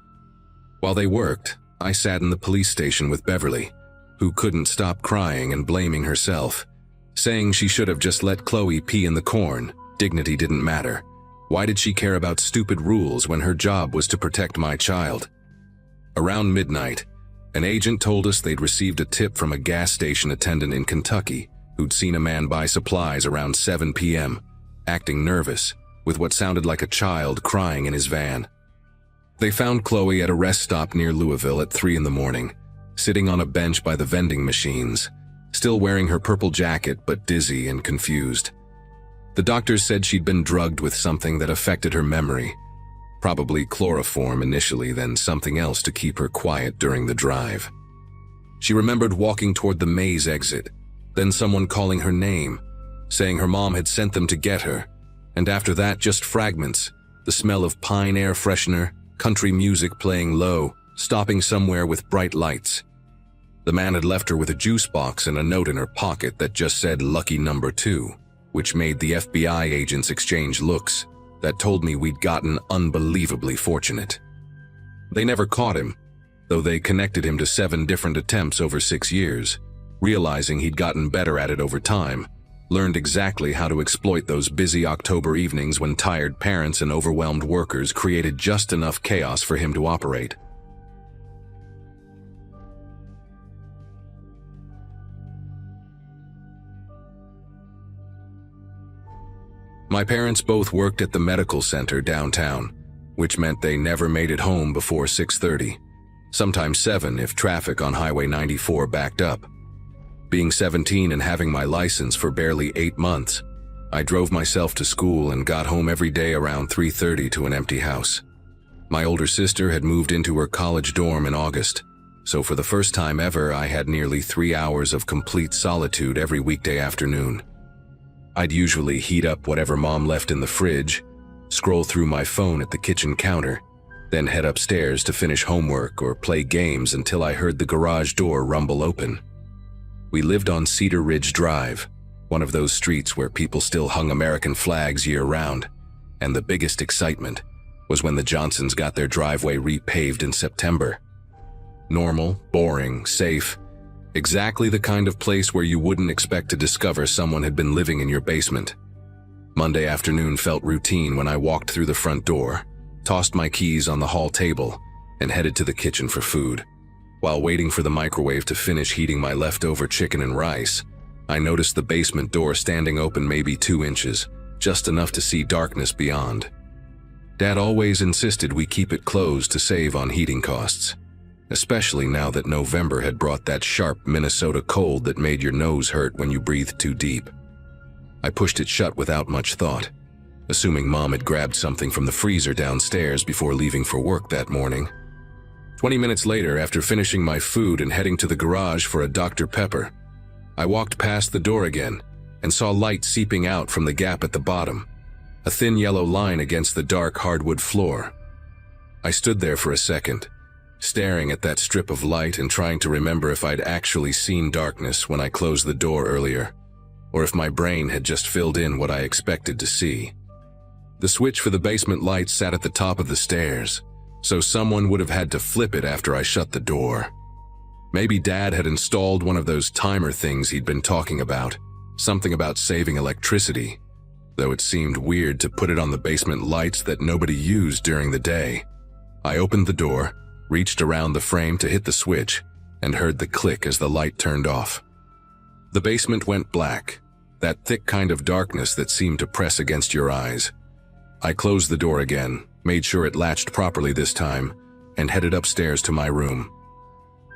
While they worked, I sat in the police station with Beverly, who couldn't stop crying and blaming herself, saying she should have just let Chloe pee in the corn. Dignity didn't matter. Why did she care about stupid rules when her job was to protect my child? Around midnight, an agent told us they'd received a tip from a gas station attendant in Kentucky who'd seen a man buy supplies around 7 p.m., acting nervous, with what sounded like a child crying in his van. They found Chloe at a rest stop near Louisville at 3 in the morning, sitting on a bench by the vending machines, still wearing her purple jacket but dizzy and confused. The doctors said she'd been drugged with something that affected her memory, probably chloroform initially, then something else to keep her quiet during the drive. She remembered walking toward the maze exit, then someone calling her name, saying her mom had sent them to get her, and after that just fragments, the smell of pine air freshener, country music playing low, stopping somewhere with bright lights. The man had left her with a juice box and a note in her pocket that just said "Lucky number 2, which made the FBI agents exchange looks that told me we'd gotten unbelievably fortunate. They never caught him, though they connected him to 7 different attempts over 6 years, realizing he'd gotten better at it over time, learned exactly how to exploit those busy October evenings when tired parents and overwhelmed workers created just enough chaos for him to operate. My parents both worked at the medical center downtown, which meant they never made it home before 6:30, sometimes 7 if traffic on Highway 94 backed up. Being 17 and having my license for barely 8 months, I drove myself to school and got home every day around 3:30 to an empty house. My older sister had moved into her college dorm in August, so for the first time ever I had nearly 3 hours of complete solitude every weekday afternoon. I'd usually heat up whatever Mom left in the fridge, scroll through my phone at the kitchen counter, then head upstairs to finish homework or play games until I heard the garage door rumble open. We lived on Cedar Ridge Drive, one of those streets where people still hung American flags year-round, and the biggest excitement was when the Johnsons got their driveway repaved in September. Normal, boring, safe, exactly the kind of place where you wouldn't expect to discover someone had been living in your basement. Monday afternoon felt routine when I walked through the front door, tossed my keys on the hall table, and headed to the kitchen for food. While waiting for the microwave to finish heating my leftover chicken and rice, I noticed the basement door standing open maybe 2 inches, just enough to see darkness beyond. Dad always insisted we keep it closed to save on heating costs, especially now that November had brought that sharp Minnesota cold that made your nose hurt when you breathed too deep. I pushed it shut without much thought, assuming Mom had grabbed something from the freezer downstairs before leaving for work that morning. 20 minutes later, after finishing my food and heading to the garage for a Dr. Pepper, I walked past the door again, and saw light seeping out from the gap at the bottom, a thin yellow line against the dark hardwood floor. I stood there for a second, staring at that strip of light and trying to remember if I'd actually seen darkness when I closed the door earlier, or if my brain had just filled in what I expected to see. The switch for the basement light sat at the top of the stairs, so someone would have had to flip it after I shut the door. Maybe Dad had installed one of those timer things he'd been talking about, something about saving electricity, though it seemed weird to put it on the basement lights that nobody used during the day. I opened the door, reached around the frame to hit the switch, and heard the click as the light turned off. The basement went black, that thick kind of darkness that seemed to press against your eyes. I closed the door again, made sure it latched properly this time, and headed upstairs to my room.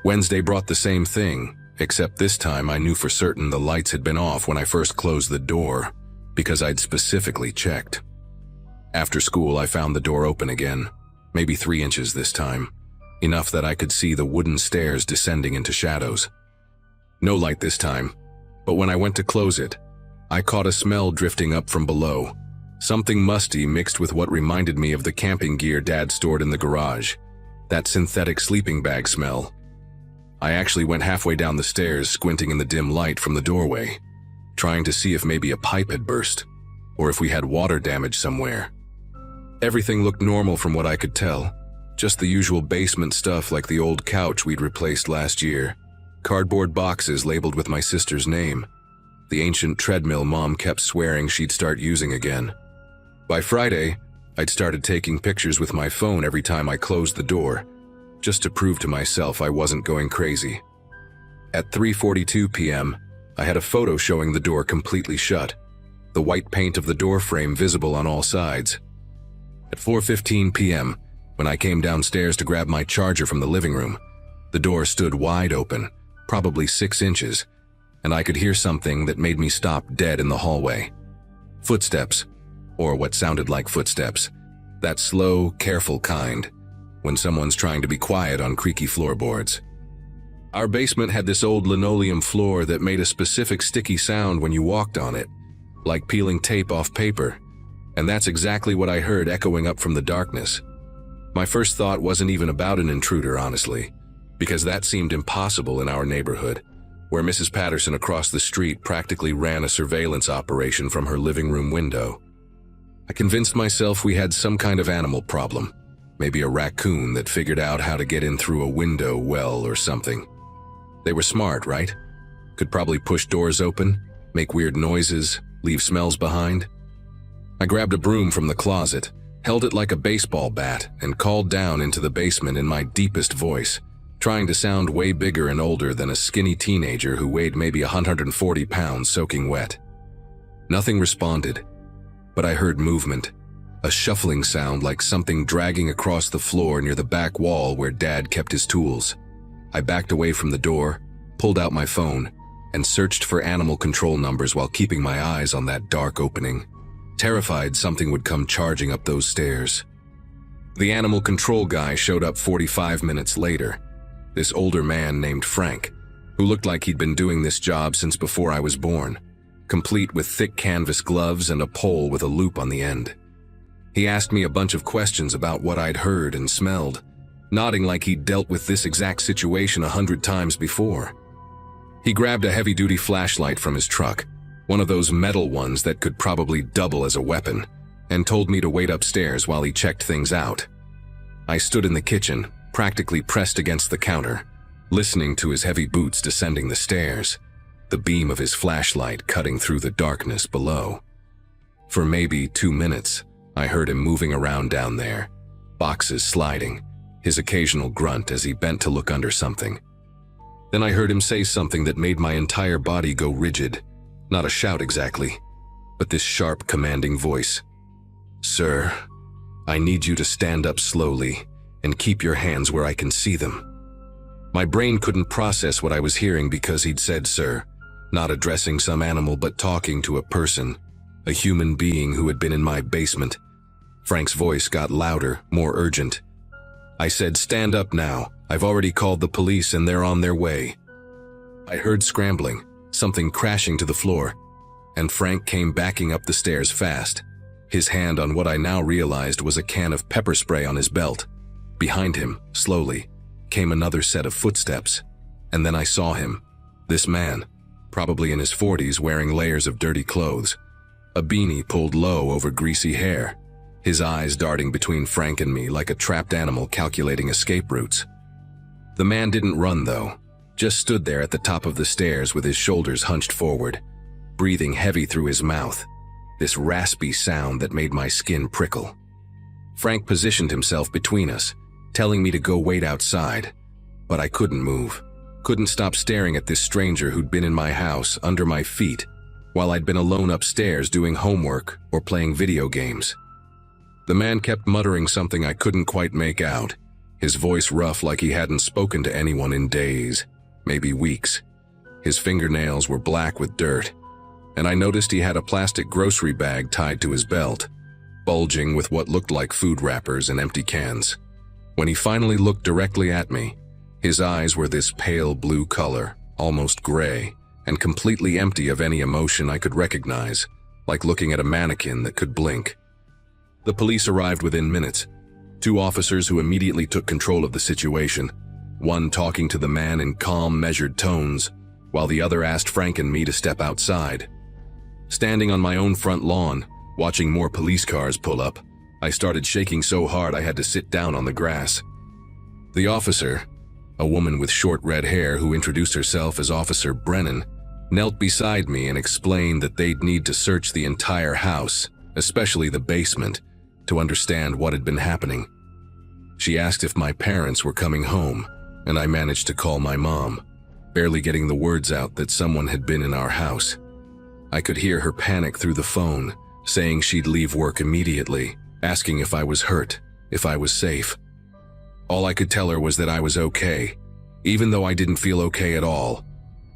Wednesday brought the same thing, except this time I knew for certain the lights had been off when I first closed the door, because I'd specifically checked. After school, I found the door open again, maybe 3 inches this time, enough that I could see the wooden stairs descending into shadows. No light this time, but when I went to close it, I caught a smell drifting up from below, something musty mixed with what reminded me of the camping gear Dad stored in the garage, that synthetic sleeping bag smell. I actually went halfway down the stairs, squinting in the dim light from the doorway, trying to see if maybe a pipe had burst, or if we had water damage somewhere. Everything looked normal from what I could tell, just the usual basement stuff like the old couch we'd replaced last year, cardboard boxes labeled with my sister's name, the ancient treadmill Mom kept swearing she'd start using again. By Friday, I'd started taking pictures with my phone every time I closed the door, just to prove to myself I wasn't going crazy. At 3:42 p.m., I had a photo showing the door completely shut, the white paint of the door frame visible on all sides. At 4:15 p.m., when I came downstairs to grab my charger from the living room, the door stood wide open, probably 6 inches, and I could hear something that made me stop dead in the hallway. Footsteps, or what sounded like footsteps, that slow, careful kind, when someone's trying to be quiet on creaky floorboards. Our basement had this old linoleum floor that made a specific sticky sound when you walked on it, like peeling tape off paper, and that's exactly what I heard echoing up from the darkness. My first thought wasn't even about an intruder, honestly, because that seemed impossible in our neighborhood, where Mrs. Patterson across the street practically ran a surveillance operation from her living room window. I convinced myself we had some kind of animal problem, maybe a raccoon that figured out how to get in through a window well or something. They were smart, right? Could probably push doors open, make weird noises, leave smells behind. I grabbed a broom from the closet, held it like a baseball bat, and called down into the basement in my deepest voice, trying to sound way bigger and older than a skinny teenager who weighed maybe 140 pounds soaking wet. Nothing responded, but I heard movement, a shuffling sound like something dragging across the floor near the back wall where Dad kept his tools. I backed away from the door, pulled out my phone, and searched for animal control numbers while keeping my eyes on that dark opening, terrified something would come charging up those stairs. The animal control guy showed up 45 minutes later, this older man named Frank, who looked like he'd been doing this job since before I was born, complete with thick canvas gloves and a pole with a loop on the end. He asked me a bunch of questions about what I'd heard and smelled, nodding like he'd dealt with this exact situation 100 times before. He grabbed a heavy-duty flashlight from his truck, one of those metal ones that could probably double as a weapon, and told me to wait upstairs while he checked things out. I stood in the kitchen, practically pressed against the counter, listening to his heavy boots descending the stairs, the beam of his flashlight cutting through the darkness below. For maybe 2 minutes, I heard him moving around down there, boxes sliding, his occasional grunt as he bent to look under something. Then I heard him say something that made my entire body go rigid, not a shout exactly, but this sharp, commanding voice. "Sir, I need you to stand up slowly and keep your hands where I can see them." My brain couldn't process what I was hearing because he'd said sir, not addressing some animal but talking to a person, a human being who had been in my basement. Frank's voice got louder, more urgent. I said, "Stand up now. I've already called the police and they're on their way." I heard scrambling, something crashing to the floor. and Frank came backing up the stairs fast, his hand on what I now realized was a can of pepper spray on his belt. Behind him, slowly, came another set of footsteps, and then I saw him. This man, probably in his 40s, wearing layers of dirty clothes, a beanie pulled low over greasy hair, his eyes darting between Frank and me like a trapped animal calculating escape routes. The man didn't run, though, just stood there at the top of the stairs with his shoulders hunched forward, breathing heavy through his mouth, this raspy sound that made my skin prickle. Frank positioned himself between us, telling me to go wait outside, but I couldn't move, couldn't stop staring at this stranger who'd been in my house, under my feet, while I'd been alone upstairs doing homework or playing video games. The man kept muttering something I couldn't quite make out, his voice rough like he hadn't spoken to anyone in days, maybe weeks. His fingernails were black with dirt, and I noticed he had a plastic grocery bag tied to his belt, bulging with what looked like food wrappers and empty cans. When he finally looked directly at me, his eyes were this pale blue color, almost gray, and completely empty of any emotion I could recognize, like looking at a mannequin that could blink. The police arrived within minutes, 2 officers who immediately took control of the situation, one talking to the man in calm, measured tones, while the other asked Frank and me to step outside. Standing on my own front lawn, watching more police cars pull up, I started shaking so hard I had to sit down on the grass. The officer, a woman with short red hair who introduced herself as Officer Brennan, knelt beside me and explained that they'd need to search the entire house, especially the basement, to understand what had been happening. She asked if my parents were coming home, and I managed to call my mom, barely getting the words out that someone had been in our house. I could hear her panic through the phone, saying she'd leave work immediately, asking if I was hurt, if I was safe. All I could tell her was that I was okay, even though I didn't feel okay at all,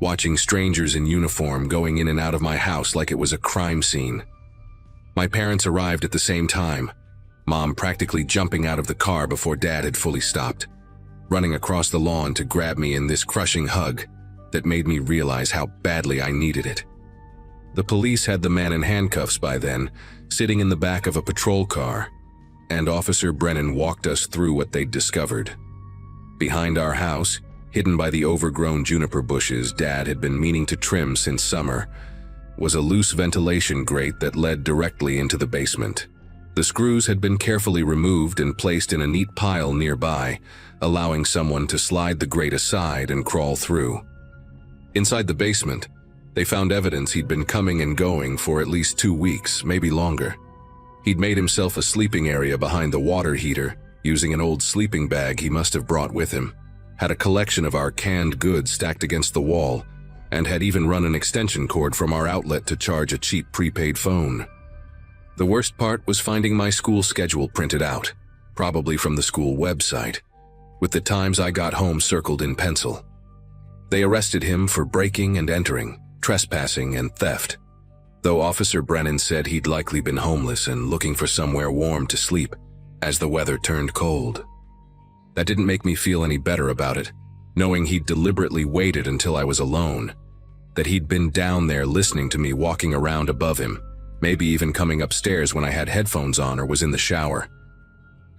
watching strangers in uniform going in and out of my house like it was a crime scene. My parents arrived at the same time, Mom practically jumping out of the car before Dad had fully stopped, running across the lawn to grab me in this crushing hug that made me realize how badly I needed it. The police had the man in handcuffs by then, sitting in the back of a patrol car, and Officer Brennan walked us through what they'd discovered. Behind our house, hidden by the overgrown juniper bushes Dad had been meaning to trim since summer, was a loose ventilation grate that led directly into the basement. The screws had been carefully removed and placed in a neat pile nearby, allowing someone to slide the grate aside and crawl through. Inside the basement, they found evidence he'd been coming and going for at least 2 weeks, maybe longer. He'd made himself a sleeping area behind the water heater, using an old sleeping bag he must have brought with him, had a collection of our canned goods stacked against the wall, and had even run an extension cord from our outlet to charge a cheap prepaid phone. The worst part was finding my school schedule printed out, probably from the school website, with the times I got home circled in pencil. They arrested him for breaking and entering, trespassing, and theft, though Officer Brennan said he'd likely been homeless and looking for somewhere warm to sleep as the weather turned cold. That didn't make me feel any better about it, knowing he'd deliberately waited until I was alone, that he'd been down there listening to me walking around above him, maybe even coming upstairs when I had headphones on or was in the shower.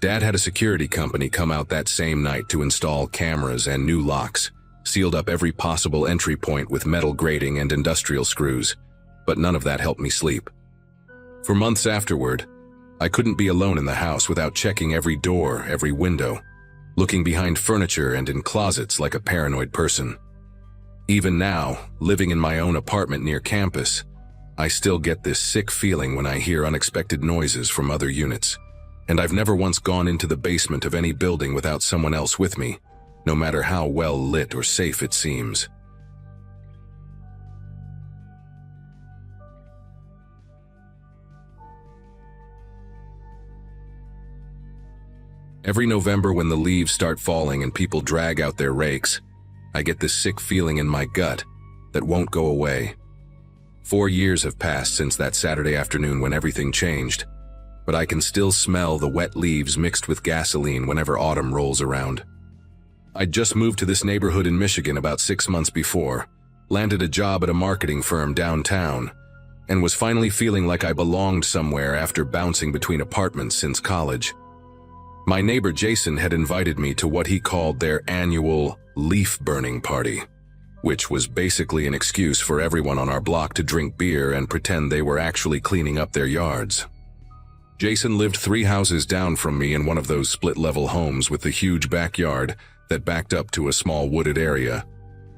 Dad had a security company come out that same night to install cameras and new locks, sealed up every possible entry point with metal grating and industrial screws, but none of that helped me sleep. For months afterward, I couldn't be alone in the house without checking every door, every window, looking behind furniture and in closets like a paranoid person. Even now, living in my own apartment near campus, I still get this sick feeling when I hear unexpected noises from other units, and I've never once gone into the basement of any building without someone else with me, no matter how well lit or safe it seems. Every November when the leaves start falling and people drag out their rakes, I get this sick feeling in my gut that won't go away. 4 years have passed since that Saturday afternoon when everything changed, but I can still smell the wet leaves mixed with gasoline whenever autumn rolls around. I'd just moved to this neighborhood in Michigan about 6 months before, landed a job at a marketing firm downtown, and was finally feeling like I belonged somewhere after bouncing between apartments since college. My neighbor Jason had invited me to what he called their annual leaf burning party, which was basically an excuse for everyone on our block to drink beer and pretend they were actually cleaning up their yards. Jason lived 3 houses down from me in one of those split-level homes with the huge backyard that backed up to a small wooded area.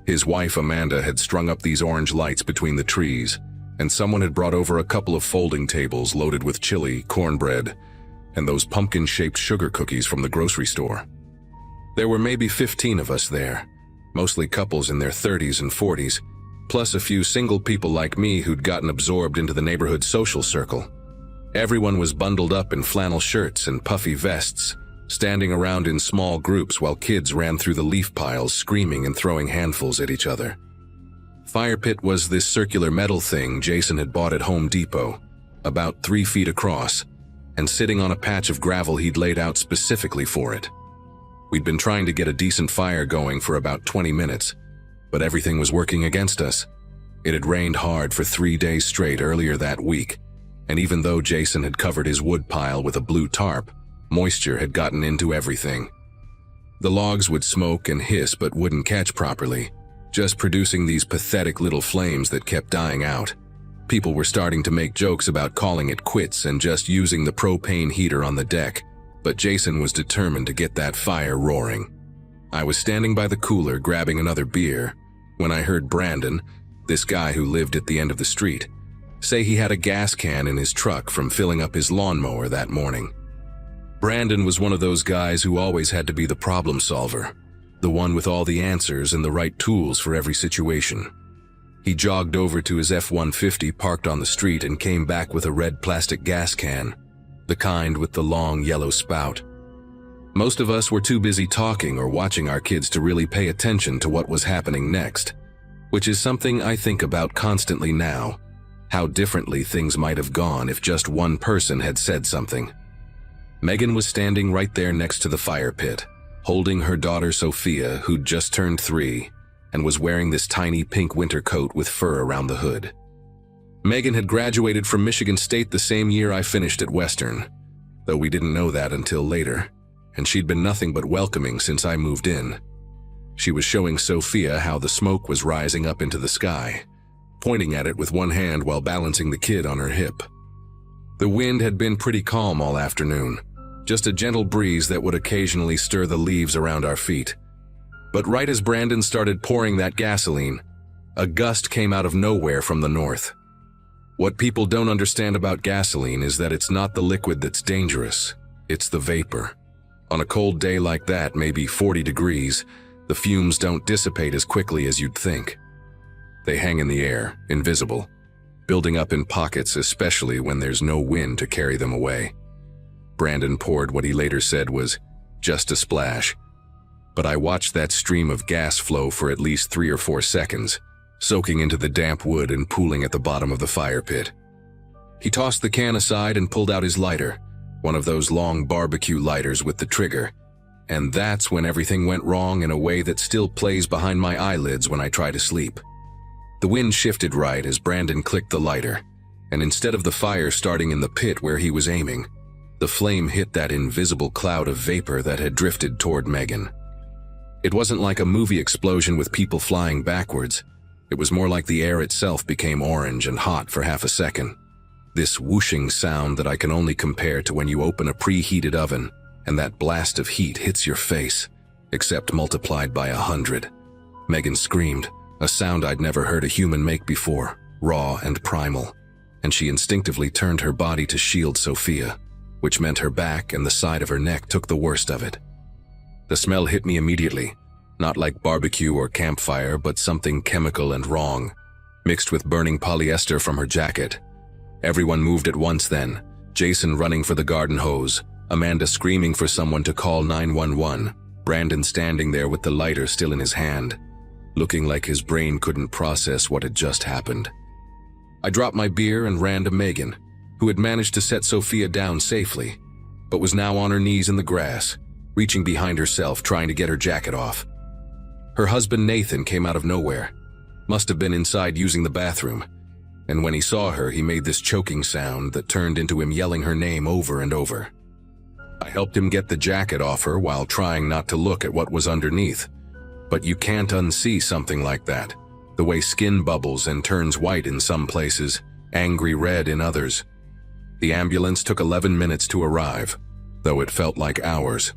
His wife Amanda had strung up these orange lights between the trees, and someone had brought over a couple of folding tables loaded with chili, cornbread, and those pumpkin-shaped sugar cookies from the grocery store. There were maybe 15 of us there, mostly couples in their 30s and 40s, plus a few single people like me who'd gotten absorbed into the neighborhood social circle. Everyone was bundled up in flannel shirts and puffy vests, standing around in small groups while kids ran through the leaf piles screaming and throwing handfuls at each other. Fire pit was this circular metal thing Jason had bought at Home Depot, about 3 feet across, and sitting on a patch of gravel he'd laid out specifically for it. We'd been trying to get a decent fire going for about 20 minutes, but everything was working against us. It had rained hard for 3 days straight earlier that week, and even though Jason had covered his wood pile with a blue tarp, moisture had gotten into everything. The logs would smoke and hiss but wouldn't catch properly, just producing these pathetic little flames that kept dying out. People were starting to make jokes about calling it quits and just using the propane heater on the deck, but Jason was determined to get that fire roaring. I was standing by the cooler grabbing another beer when I heard Brandon, this guy who lived at the end of the street, say he had a gas can in his truck from filling up his lawnmower that morning. Brandon was one of those guys who always had to be the problem solver, the one with all the answers and the right tools for every situation. He jogged over to his F-150 parked on the street and came back with a red plastic gas can, the kind with the long yellow spout. Most of us were too busy talking or watching our kids to really pay attention to what was happening next, which is something I think about constantly now, how differently things might have gone if just one person had said something. Megan was standing right there next to the fire pit, holding her daughter Sophia, who'd just turned 3, and was wearing this tiny pink winter coat with fur around the hood. Megan had graduated from Michigan State the same year I finished at Western, though we didn't know that until later, and she'd been nothing but welcoming since I moved in. She was showing Sophia how the smoke was rising up into the sky, pointing at it with one hand while balancing the kid on her hip. The wind had been pretty calm all afternoon, just a gentle breeze that would occasionally stir the leaves around our feet. But right as Brandon started pouring that gasoline, a gust came out of nowhere from the north. What people don't understand about gasoline is that it's not the liquid that's dangerous, it's the vapor. On a cold day like that, maybe 40 degrees, the fumes don't dissipate as quickly as you'd think. They hang in the air, invisible, building up in pockets, especially when there's no wind to carry them away. Brandon poured what he later said was just a splash, but I watched that stream of gas flow for at least 3 or 4 seconds, soaking into the damp wood and pooling at the bottom of the fire pit. He tossed the can aside and pulled out his lighter, one of those long barbecue lighters with the trigger, and that's when everything went wrong in a way that still plays behind my eyelids when I try to sleep. The wind shifted right as Brandon clicked the lighter, and instead of the fire starting in the pit where he was aiming, the flame hit that invisible cloud of vapor that had drifted toward Megan. It wasn't like a movie explosion with people flying backwards. It was more like the air itself became orange and hot for half a second. This whooshing sound that I can only compare to when you open a preheated oven and that blast of heat hits your face, except multiplied by 100. Megan screamed, a sound I'd never heard a human make before, raw and primal, and she instinctively turned her body to shield Sophia, which meant her back and the side of her neck took the worst of it. The smell hit me immediately, not like barbecue or campfire, but something chemical and wrong, mixed with burning polyester from her jacket. Everyone moved at once then, Jason running for the garden hose, Amanda screaming for someone to call 911, Brandon standing there with the lighter still in his hand, looking like his brain couldn't process what had just happened. I dropped my beer and ran to Megan, who had managed to set Sophia down safely, but was now on her knees in the grass, reaching behind herself trying to get her jacket off. Her husband Nathan came out of nowhere, must have been inside using the bathroom, and when he saw her, he made this choking sound that turned into him yelling her name over and over. I helped him get the jacket off her while trying not to look at what was underneath. But you can't unsee something like that. The way skin bubbles and turns white in some places, angry red in others. The ambulance took 11 minutes to arrive, though it felt like hours.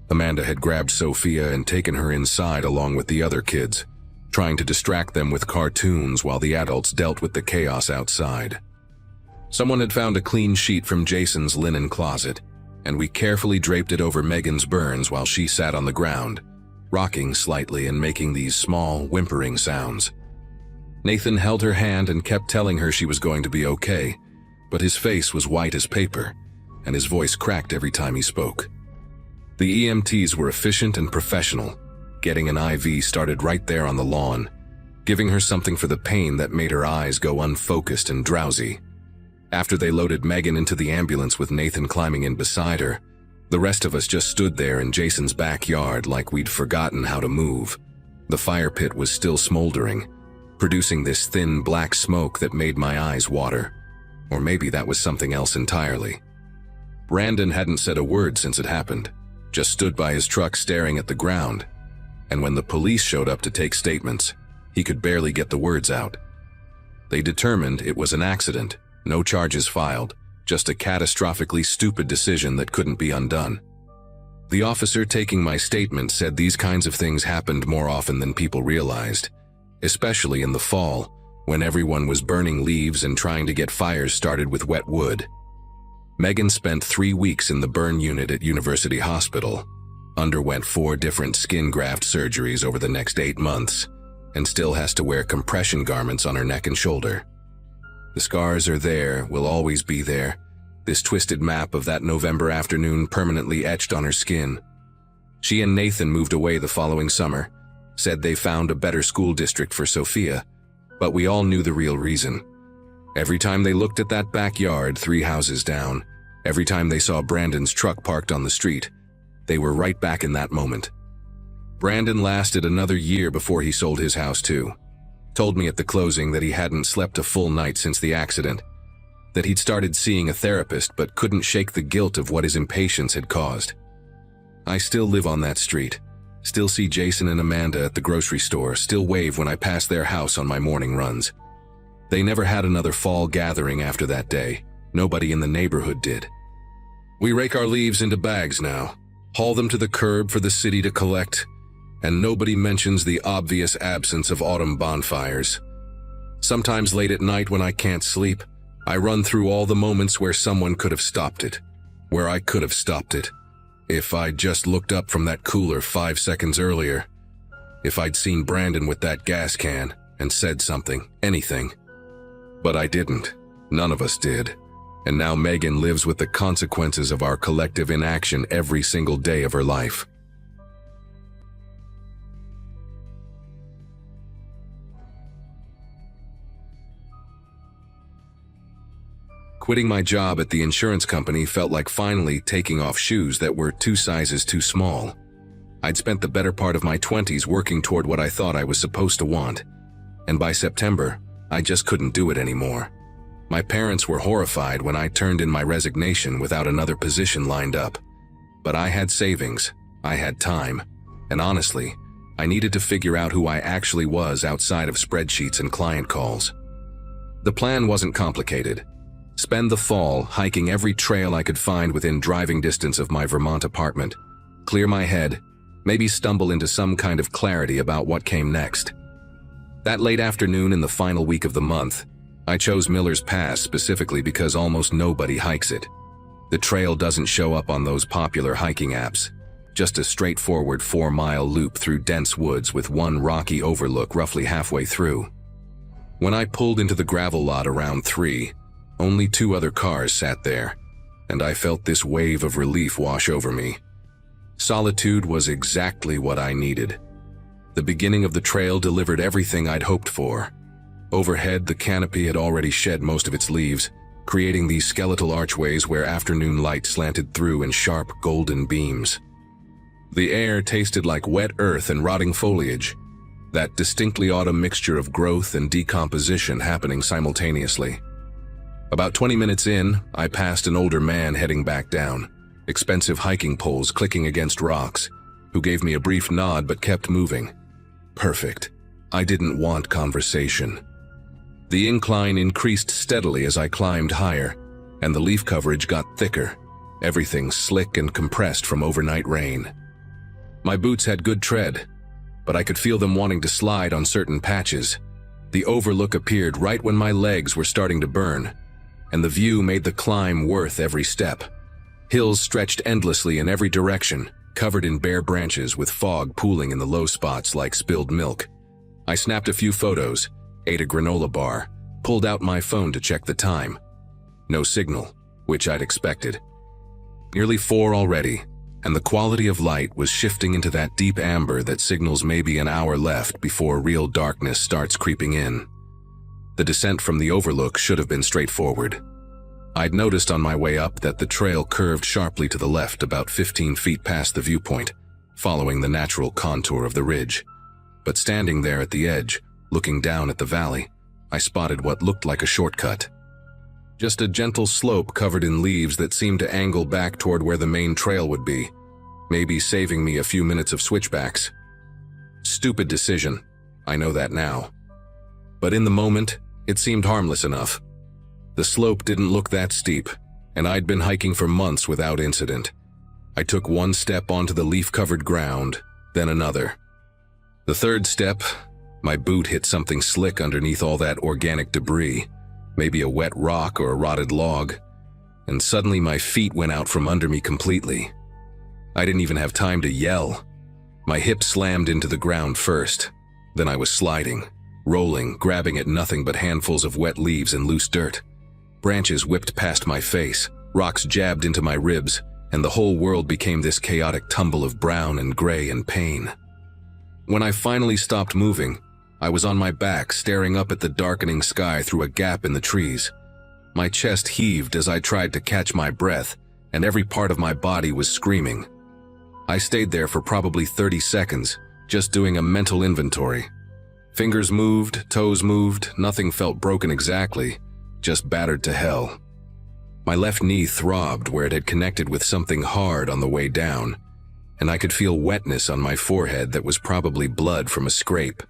Amanda had grabbed Sophia and taken her inside along with the other kids, trying to distract them with cartoons while the adults dealt with the chaos outside. Someone had found a clean sheet from Jason's linen closet, and we carefully draped it over Megan's burns while she sat on the ground, rocking slightly and making these small, whimpering sounds. Nathan held her hand and kept telling her she was going to be okay, but his face was white as paper, and his voice cracked every time he spoke. The EMTs were efficient and professional, getting an IV started right there on the lawn, giving her something for the pain that made her eyes go unfocused and drowsy. After they loaded Megan into the ambulance with Nathan climbing in beside her, the rest of us just stood there in Jason's backyard like we'd forgotten how to move. The fire pit was still smoldering, producing this thin black smoke that made my eyes water. Or maybe that was something else entirely. Brandon hadn't said a word since it happened, just stood by his truck staring at the ground. And when the police showed up to take statements, he could barely get the words out. They determined it was an accident, no charges filed, just a catastrophically stupid decision that couldn't be undone. The officer taking my statement said these kinds of things happened more often than people realized, especially in the fall, when everyone was burning leaves and trying to get fires started with wet wood. Megan spent 3 weeks in the burn unit at University Hospital, underwent 4 different skin graft surgeries over the next 8 months, and still has to wear compression garments on her neck and shoulder. The scars are there, will always be there, this twisted map of that November afternoon permanently etched on her skin. She and Nathan moved away the following summer, said they found a better school district for Sophia, but we all knew the real reason. Every time they looked at that backyard 3 houses down, every time they saw Brandon's truck parked on the street, they were right back in that moment. Brandon lasted another year before he sold his house too. Told me at the closing that he hadn't slept a full night since the accident, that he'd started seeing a therapist but couldn't shake the guilt of what his impatience had caused. I still live on that street, still see Jason and Amanda at the grocery store, still wave when I pass their house on my morning runs. They never had another fall gathering after that day. Nobody in the neighborhood did. We rake our leaves into bags now, haul them to the curb for the city to collect, and nobody mentions the obvious absence of autumn bonfires. Sometimes late at night when I can't sleep, I run through all the moments where someone could have stopped it, where I could have stopped it. If I'd just looked up from that cooler 5 seconds earlier, if I'd seen Brandon with that gas can and said something, anything. But I didn't. None of us did. And now Megan lives with the consequences of our collective inaction every single day of her life. Quitting my job at the insurance company felt like finally taking off shoes that were 2 sizes too small. I'd spent the better part of my 20s working toward what I thought I was supposed to want, and by September, I just couldn't do it anymore. My parents were horrified when I turned in my resignation without another position lined up. But I had savings, I had time, and honestly, I needed to figure out who I actually was outside of spreadsheets and client calls. The plan wasn't complicated. Spend the fall hiking every trail I could find within driving distance of my Vermont apartment, clear my head, maybe stumble into some kind of clarity about what came next. That late afternoon in the final week of the month, I chose Miller's Pass specifically because almost nobody hikes it. The trail doesn't show up on those popular hiking apps, just a straightforward 4-mile loop through dense woods with one rocky overlook roughly halfway through. When I pulled into the gravel lot around 3, only 2 other cars sat there, and I felt this wave of relief wash over me. Solitude was exactly what I needed. The beginning of the trail delivered everything I'd hoped for. Overhead, the canopy had already shed most of its leaves, creating these skeletal archways where afternoon light slanted through in sharp golden beams. The air tasted like wet earth and rotting foliage. that distinctly autumn mixture of growth and decomposition happening simultaneously. About 20 minutes in, I passed an older man heading back down, expensive hiking poles clicking against rocks, who gave me a brief nod but kept moving. Perfect. I didn't want conversation. The incline increased steadily as I climbed higher, and the leaf coverage got thicker, everything slick and compressed from overnight rain. My boots had good tread, but I could feel them wanting to slide on certain patches. The overlook appeared right when my legs were starting to burn, and the view made the climb worth every step. Hills stretched endlessly in every direction, covered in bare branches with fog pooling in the low spots like spilled milk. I snapped a few photos, ate a granola bar, pulled out my phone to check the time. No signal, which I'd expected. Nearly 4 already, and the quality of light was shifting into that deep amber that signals maybe an hour left before real darkness starts creeping in. The descent from the overlook should have been straightforward. I'd noticed on my way up that the trail curved sharply to the left about 15 feet past the viewpoint, following the natural contour of the ridge. But standing there at the edge, looking down at the valley, I spotted what looked like a shortcut. Just a gentle slope covered in leaves that seemed to angle back toward where the main trail would be, maybe saving me a few minutes of switchbacks. Stupid decision, I know that now. But in the moment, it seemed harmless enough. The slope didn't look that steep, and I'd been hiking for months without incident. I took one step onto the leaf-covered ground, then another. The third step, my boot hit something slick underneath all that organic debris, maybe a wet rock or a rotted log, and suddenly my feet went out from under me completely. I didn't even have time to yell. My hip slammed into the ground first, then I was sliding, rolling, grabbing at nothing but handfuls of wet leaves and loose dirt. Branches whipped past my face, rocks jabbed into my ribs, and the whole world became this chaotic tumble of brown and gray and pain. When I finally stopped moving, I was on my back staring up at the darkening sky through a gap in the trees. My chest heaved as I tried to catch my breath, and every part of my body was screaming. I stayed there for probably 30 seconds, just doing a mental inventory. Fingers moved, toes moved, nothing felt broken exactly, just battered to hell. My left knee throbbed where it had connected with something hard on the way down, and I could feel wetness on my forehead that was probably blood from a scrape.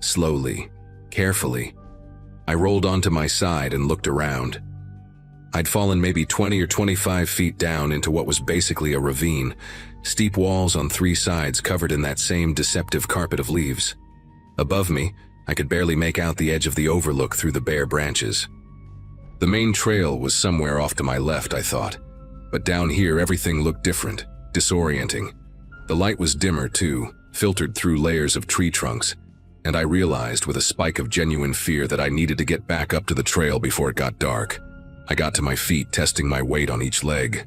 Slowly, carefully, I rolled onto my side and looked around. I'd fallen maybe 20 or 25 feet down into what was basically a ravine, steep walls on 3 sides covered in that same deceptive carpet of leaves. Above me, I could barely make out the edge of the overlook through the bare branches. The main trail was somewhere off to my left, I thought, but down here everything looked different, disorienting. The light was dimmer too, filtered through layers of tree trunks, and I realized with a spike of genuine fear that I needed to get back up to the trail before it got dark. I got to my feet, testing my weight on each leg.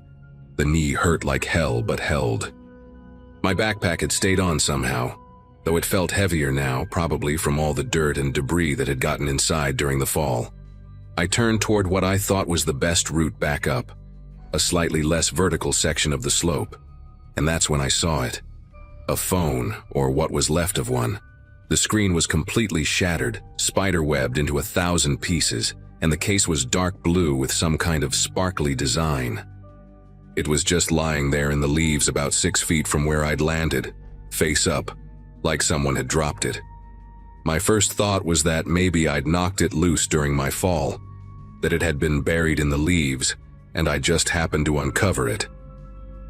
The knee hurt like hell but held. My backpack had stayed on somehow, though it felt heavier now, probably from all the dirt and debris that had gotten inside during the fall. I turned toward what I thought was the best route back up, a slightly less vertical section of the slope, and that's when I saw it. A phone, or what was left of one. The screen was completely shattered, spider-webbed into 1,000 pieces, and the case was dark blue with some kind of sparkly design. It was just lying there in the leaves about 6 feet from where I'd landed, face up, like someone had dropped it. My first thought was that maybe I'd knocked it loose during my fall, that it had been buried in the leaves, and I just happened to uncover it.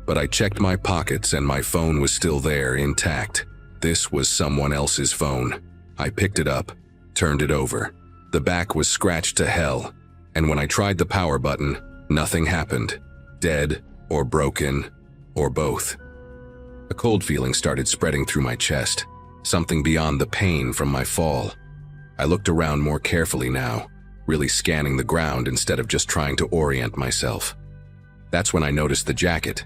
But I checked my pockets and my phone was still there, intact. This was someone else's phone. I picked it up, turned it over. The back was scratched to hell, and when I tried the power button, nothing happened. Dead, or broken, or both. A cold feeling started spreading through my chest, something beyond the pain from my fall. I looked around more carefully now, really scanning the ground instead of just trying to orient myself. That's when I noticed the jacket.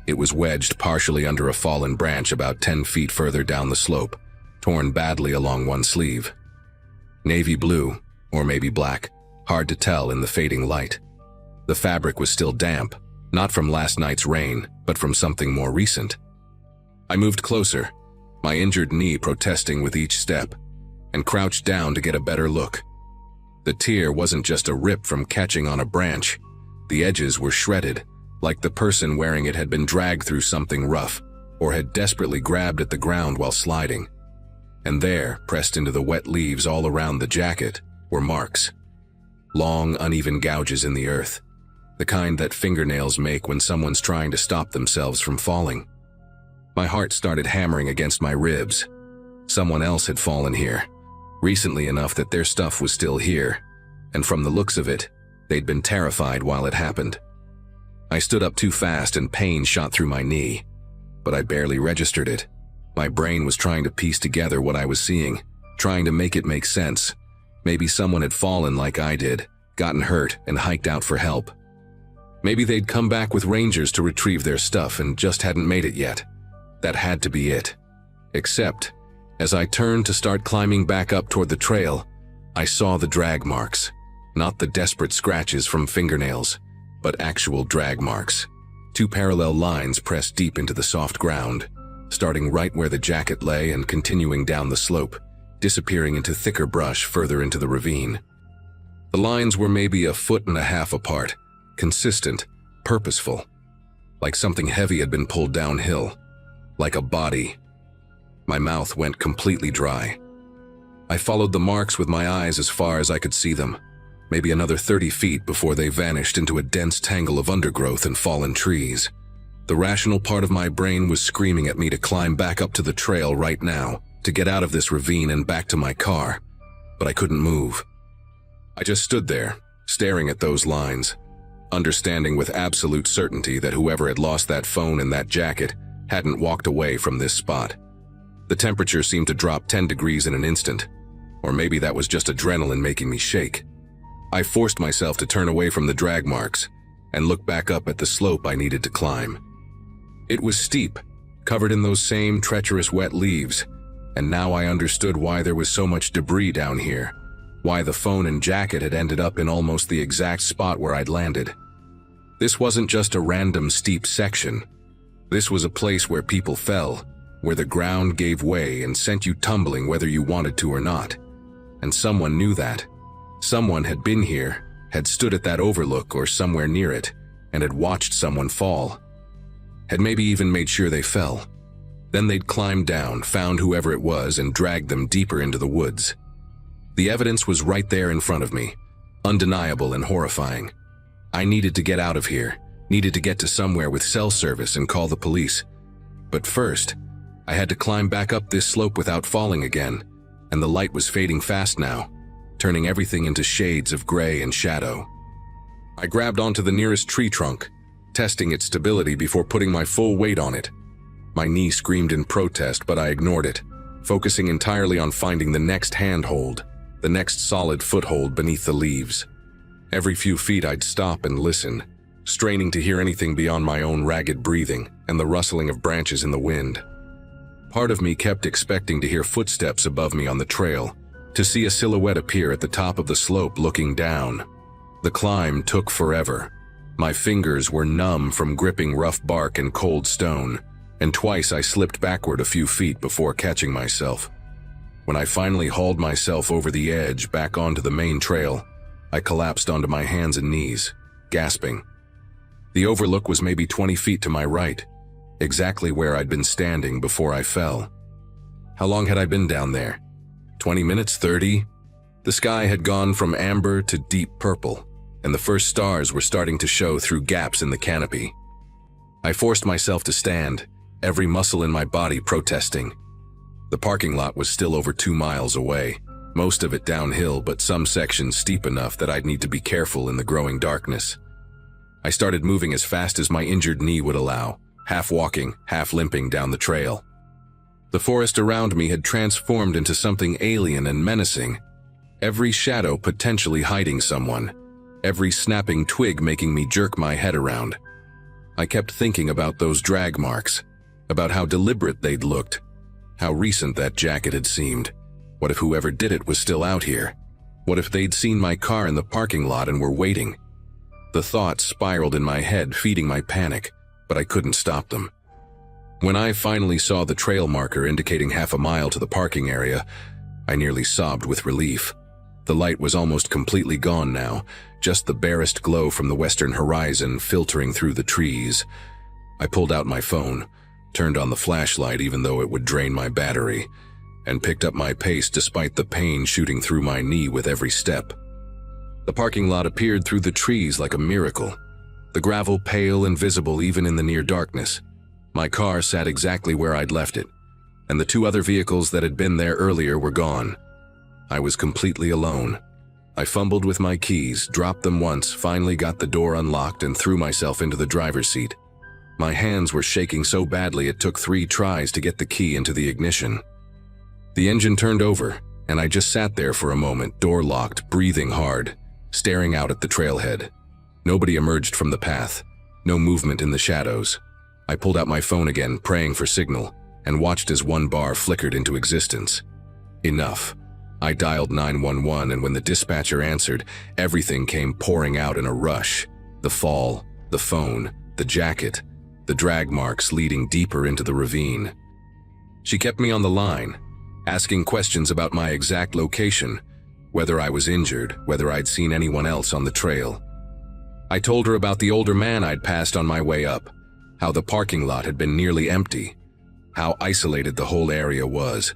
It was wedged partially under a fallen branch about 10 feet further down the slope, torn badly along one sleeve. Navy blue, or maybe black, hard to tell in the fading light. The fabric was still damp, not from last night's rain, but from something more recent. I moved closer, my injured knee protesting with each step, and crouched down to get a better look. The tear wasn't just a rip from catching on a branch. The edges were shredded, like the person wearing it had been dragged through something rough, or had desperately grabbed at the ground while sliding. And there, pressed into the wet leaves all around the jacket, were marks. Long, uneven gouges in the earth, the kind that fingernails make when someone's trying to stop themselves from falling. My heart started hammering against my ribs. Someone else had fallen here, recently enough that their stuff was still here, and from the looks of it, they'd been terrified while it happened. I stood up too fast and pain shot through my knee, but I barely registered it. My brain was trying to piece together what I was seeing, trying to make it make sense. Maybe someone had fallen like I did, gotten hurt, and hiked out for help. Maybe they'd come back with rangers to retrieve their stuff and just hadn't made it yet. That had to be it. Except, as I turned to start climbing back up toward the trail, I saw the drag marks. Not the desperate scratches from fingernails, but actual drag marks. 2 parallel lines pressed deep into the soft ground, starting right where the jacket lay and continuing down the slope, disappearing into thicker brush further into the ravine. The lines were maybe 1.5 feet apart, consistent, purposeful, like something heavy had been pulled downhill, like a body. My mouth went completely dry. I followed the marks with my eyes as far as I could see them, maybe another 30 feet before they vanished into a dense tangle of undergrowth and fallen trees. The rational part of my brain was screaming at me to climb back up to the trail right now, to get out of this ravine and back to my car, but I couldn't move. I just stood there, staring at those lines, understanding with absolute certainty that whoever had lost that phone and that jacket hadn't walked away from this spot. The temperature seemed to drop 10 degrees in an instant, or maybe that was just adrenaline making me shake. I forced myself to turn away from the drag marks and look back up at the slope I needed to climb. It was steep, covered in those same treacherous wet leaves, and now I understood why there was so much debris down here, why the phone and jacket had ended up in almost the exact spot where I'd landed. This wasn't just a random steep section. This was a place where people fell, where the ground gave way and sent you tumbling whether you wanted to or not. And someone knew that. Someone had been here, had stood at that overlook or somewhere near it, and had watched someone fall. Had maybe even made sure they fell. Then they'd climbed down, found whoever it was, and dragged them deeper into the woods. The evidence was right there in front of me, undeniable and horrifying. I needed to get out of here, needed to get to somewhere with cell service and call the police. But first, I had to climb back up this slope without falling again, and the light was fading fast now, turning everything into shades of gray and shadow. I grabbed onto the nearest tree trunk, testing its stability before putting my full weight on it. My knee screamed in protest, but I ignored it, focusing entirely on finding the next handhold, the next solid foothold beneath the leaves. Every few feet I'd stop and listen, straining to hear anything beyond my own ragged breathing and the rustling of branches in the wind. Part of me kept expecting to hear footsteps above me on the trail, to see a silhouette appear at the top of the slope looking down. The climb took forever. My fingers were numb from gripping rough bark and cold stone, and twice I slipped backward a few feet before catching myself. When I finally hauled myself over the edge back onto the main trail, I collapsed onto my hands and knees, gasping. The overlook was maybe 20 feet to my right, exactly where I'd been standing before I fell. How long had I been down there? 20 minutes, 30? The sky had gone from amber to deep purple, and the first stars were starting to show through gaps in the canopy. I forced myself to stand, every muscle in my body protesting. The parking lot was still over 2 miles away, most of it downhill, but some sections steep enough that I'd need to be careful in the growing darkness. I started moving as fast as my injured knee would allow, half walking, half limping down the trail. The forest around me had transformed into something alien and menacing, every shadow potentially hiding someone, every snapping twig making me jerk my head around. I kept thinking about those drag marks, about how deliberate they'd looked, how recent that jacket had seemed. What if whoever did it was still out here? What if they'd seen my car in the parking lot and were waiting? The thoughts spiraled in my head, feeding my panic, but I couldn't stop them. When I finally saw the trail marker indicating half a mile to the parking area, I nearly sobbed with relief. The light was almost completely gone now, just the barest glow from the western horizon filtering through the trees. I pulled out my phone, turned on the flashlight even though it would drain my battery, and picked up my pace despite the pain shooting through my knee with every step. The parking lot appeared through the trees like a miracle, the gravel pale and visible even in the near darkness. My car sat exactly where I'd left it, and the two other vehicles that had been there earlier were gone. I was completely alone. I fumbled with my keys, dropped them once, finally got the door unlocked and threw myself into the driver's seat. My hands were shaking so badly it took 3 tries to get the key into the ignition. The engine turned over, and I just sat there for a moment, door locked, breathing hard, staring out at the trailhead. Nobody emerged from the path, no movement in the shadows. I pulled out my phone again, praying for signal, and watched as one bar flickered into existence. Enough. I dialed 911, and when the dispatcher answered, everything came pouring out in a rush. The fall, the phone, the jacket, the drag marks leading deeper into the ravine. She kept me on the line, asking questions about my exact location, whether I was injured, whether I'd seen anyone else on the trail. I told her about the older man I'd passed on my way up, how the parking lot had been nearly empty, how isolated the whole area was.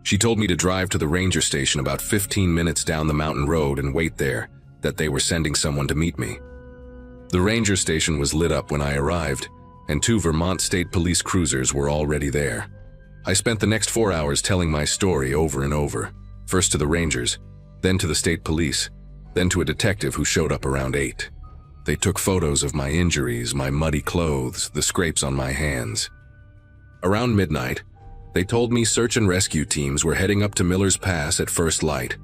She told me to drive to the ranger station about 15 minutes down the mountain road and wait there, that they were sending someone to meet me. The ranger station was lit up when I arrived, and 2 Vermont State Police cruisers were already there. I spent the next 4 hours telling my story over and over, first to the rangers, then to the state police, then to a detective who showed up around 8. They took photos of my injuries, my muddy clothes, the scrapes on my hands. Around midnight, they told me search and rescue teams were heading up to Miller's Pass at first light,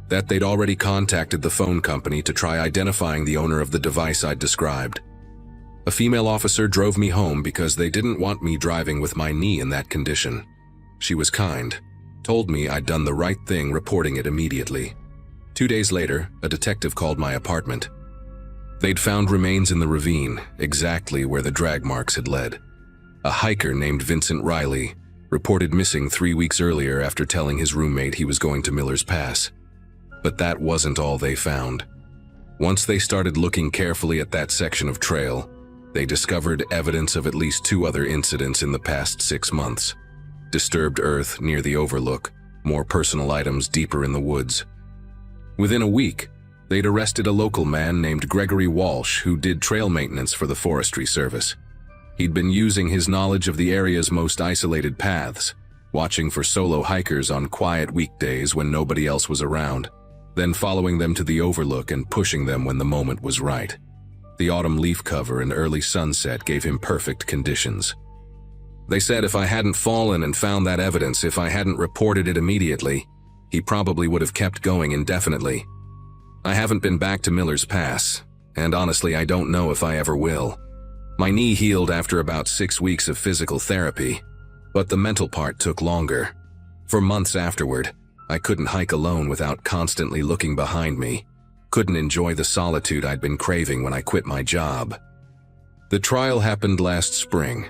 that they'd already contacted the phone company to try identifying the owner of the device I'd described. A female officer drove me home because they didn't want me driving with my knee in that condition. She was kind, told me I'd done the right thing reporting it immediately. 2 days later, a detective called my apartment. They'd found remains in the ravine, exactly where the drag marks had led. A hiker named Vincent Riley reported missing 3 weeks earlier after telling his roommate he was going to Miller's Pass. But that wasn't all they found. Once they started looking carefully at that section of trail, they discovered evidence of at least 2 other incidents in the past 6 months. Disturbed earth near the overlook, more personal items deeper in the woods. Within a week, they'd arrested a local man named Gregory Walsh who did trail maintenance for the Forestry Service. He'd been using his knowledge of the area's most isolated paths, watching for solo hikers on quiet weekdays when nobody else was around, then following them to the overlook and pushing them when the moment was right. The autumn leaf cover and early sunset gave him perfect conditions. They said if I hadn't fallen and found that evidence, if I hadn't reported it immediately, he probably would have kept going indefinitely. I haven't been back to Miller's Pass, and honestly I don't know if I ever will. My knee healed after about 6 weeks of physical therapy, but the mental part took longer. For months afterward, I couldn't hike alone without constantly looking behind me, couldn't enjoy the solitude I'd been craving when I quit my job. The trial happened last spring,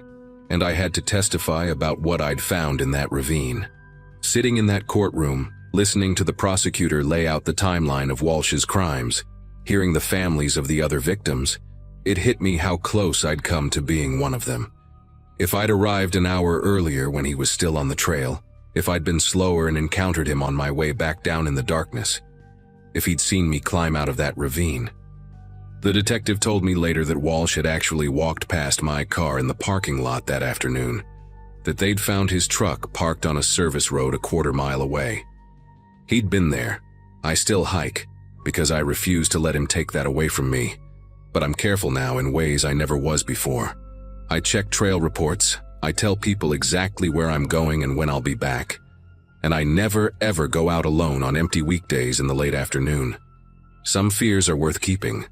and I had to testify about what I'd found in that ravine. Sitting in that courtroom, listening to the prosecutor lay out the timeline of Walsh's crimes, hearing the families of the other victims, it hit me how close I'd come to being one of them. If I'd arrived an hour earlier when he was still on the trail, if I'd been slower and encountered him on my way back down in the darkness, if he'd seen me climb out of that ravine. The detective told me later that Walsh had actually walked past my car in the parking lot that afternoon, that they'd found his truck parked on a service road a quarter-mile away. He'd been there. I still hike, because I refuse to let him take that away from me. But I'm careful now in ways I never was before. I check trail reports, I tell people exactly where I'm going and when I'll be back. And I never ever go out alone on empty weekdays in the late afternoon. Some fears are worth keeping.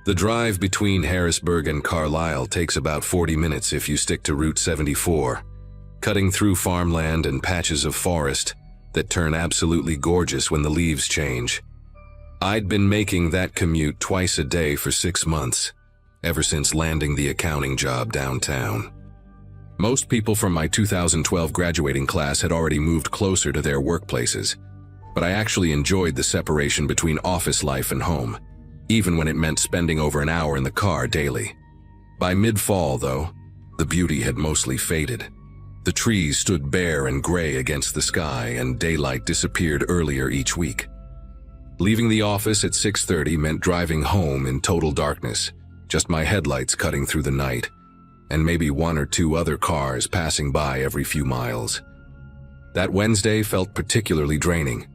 The drive between Harrisburg and Carlisle takes about 40 minutes if you stick to Route 74. Cutting through farmland and patches of forest, that turn absolutely gorgeous when the leaves change. I'd been making that commute twice a day for 6 months, ever since landing the accounting job downtown. Most people from my 2012 graduating class had already moved closer to their workplaces, but I actually enjoyed the separation between office life and home, even when it meant spending over an hour in the car daily. By mid-fall, though, the beauty had mostly faded. The trees stood bare and gray against the sky, and daylight disappeared earlier each week. Leaving the office at 6:30 meant driving home in total darkness, just my headlights cutting through the night, and maybe 1 or 2 other cars passing by every few miles. That Wednesday felt particularly draining.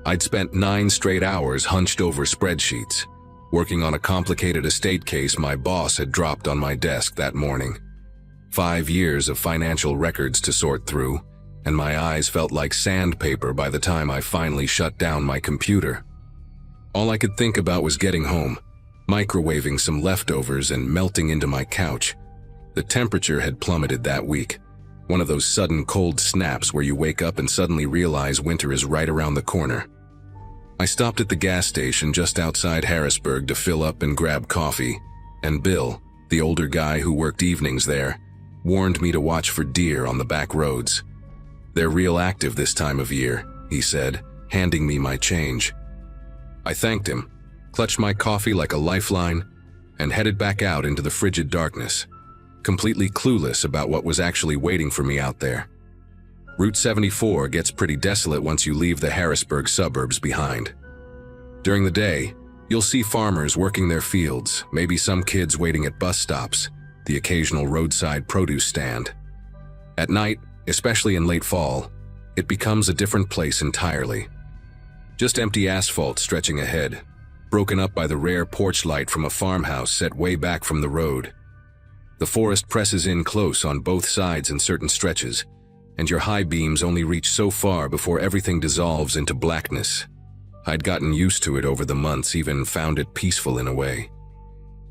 I'd spent 9 straight hours hunched over spreadsheets, working on a complicated estate case my boss had dropped on my desk that morning. 5 years of financial records to sort through, and my eyes felt like sandpaper by the time I finally shut down my computer. All I could think about was getting home, microwaving some leftovers and melting into my couch. The temperature had plummeted that week, one of those sudden cold snaps where you wake up and suddenly realize winter is right around the corner. I stopped at the gas station just outside Harrisburg to fill up and grab coffee, and Bill, the older guy who worked evenings there, warned me to watch for deer on the back roads. "They're real active this time of year," he said, handing me my change. I thanked him, clutched my coffee like a lifeline, and headed back out into the frigid darkness, completely clueless about what was actually waiting for me out there. Route 74 gets pretty desolate once you leave the Harrisburg suburbs behind. During the day, you'll see farmers working their fields, maybe some kids waiting at bus stops, the occasional roadside produce stand. At night, especially in late fall, it becomes a different place entirely. Just empty asphalt stretching ahead, broken up by the rare porch light from a farmhouse set way back from the road. The forest presses in close on both sides in certain stretches, and your high beams only reach so far before everything dissolves into blackness. I'd gotten used to it over the months, even found it peaceful in a way.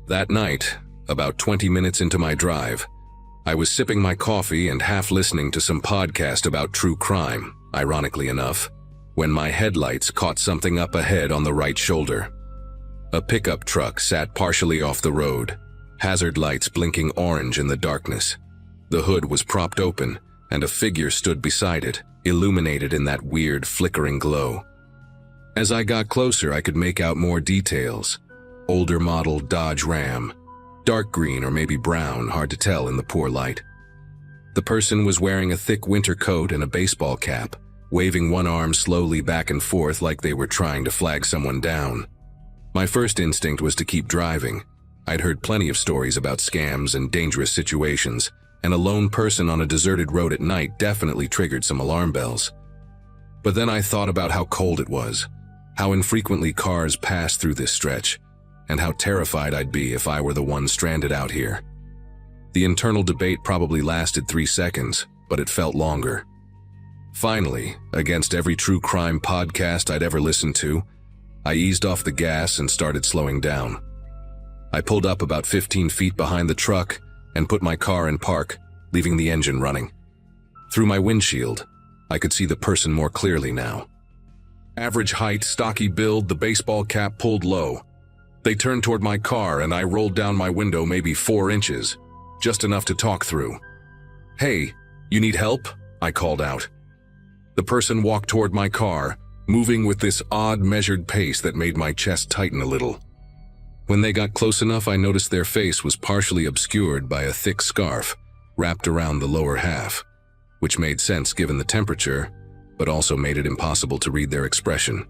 That night, about 20 minutes into my drive, I was sipping my coffee and half listening to some podcast about true crime, ironically enough, when my headlights caught something up ahead on the right shoulder. A pickup truck sat partially off the road, hazard lights blinking orange in the darkness. The hood was propped open, and a figure stood beside it, illuminated in that weird flickering glow. As I got closer, I could make out more details. Older model Dodge Ram, dark green or maybe brown, hard to tell in the poor light. The person was wearing a thick winter coat and a baseball cap, waving one arm slowly back and forth like they were trying to flag someone down. My first instinct was to keep driving. I'd heard plenty of stories about scams and dangerous situations, and a lone person on a deserted road at night definitely triggered some alarm bells. But then I thought about how cold it was, how infrequently cars pass through this stretch, and how terrified I'd be if I were the one stranded out here. The internal debate probably lasted 3 seconds, but it felt longer. Finally, against every true crime podcast I'd ever listened to, I eased off the gas and started slowing down. I pulled up about 15 feet behind the truck and put my car in park, leaving the engine running. Through my windshield, I could see the person more clearly now. Average height, stocky build, the baseball cap pulled low. They turned toward my car and I rolled down my window maybe 4 inches, just enough to talk through. "Hey, you need help?" I called out. The person walked toward my car, moving with this odd measured pace that made my chest tighten a little. When they got close enough, I noticed their face was partially obscured by a thick scarf wrapped around the lower half, which made sense given the temperature, but also made it impossible to read their expression.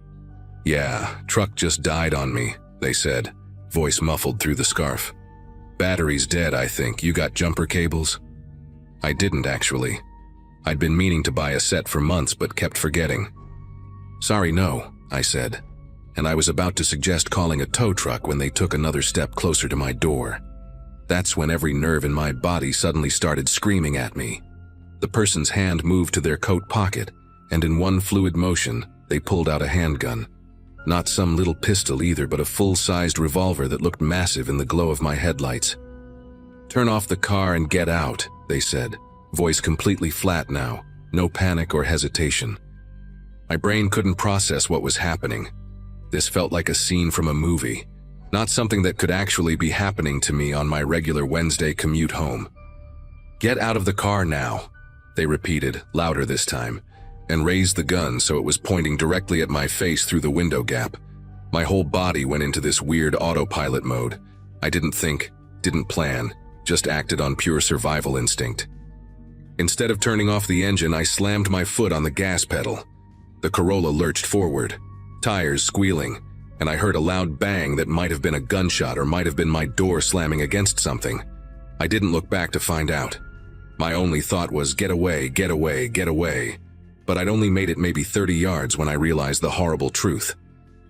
"Yeah, truck just died on me," they said, voice muffled through the scarf. "Battery's dead, I think. You got jumper cables?" I didn't, actually. I'd been meaning to buy a set for months but kept forgetting. "Sorry, no," I said, and I was about to suggest calling a tow truck when they took another step closer to my door. That's when every nerve in my body suddenly started screaming at me. The person's hand moved to their coat pocket, and in one fluid motion, they pulled out a handgun. Not some little pistol either, but a full-sized revolver that looked massive in the glow of my headlights. "Turn off the car and get out," they said, voice completely flat now, no panic or hesitation. My brain couldn't process what was happening. This felt like a scene from a movie, not something that could actually be happening to me on my regular Wednesday commute home. "Get out of the car now," they repeated, louder this time, and raised the gun so it was pointing directly at my face through the window gap. My whole body went into this weird autopilot mode. I didn't think, didn't plan, just acted on pure survival instinct. Instead of turning off the engine, I slammed my foot on the gas pedal. The Corolla lurched forward, tires squealing, and I heard a loud bang that might have been a gunshot or might have been my door slamming against something. I didn't look back to find out. My only thought was, get away, get away, get away. But I'd only made it maybe 30 yards when I realized the horrible truth.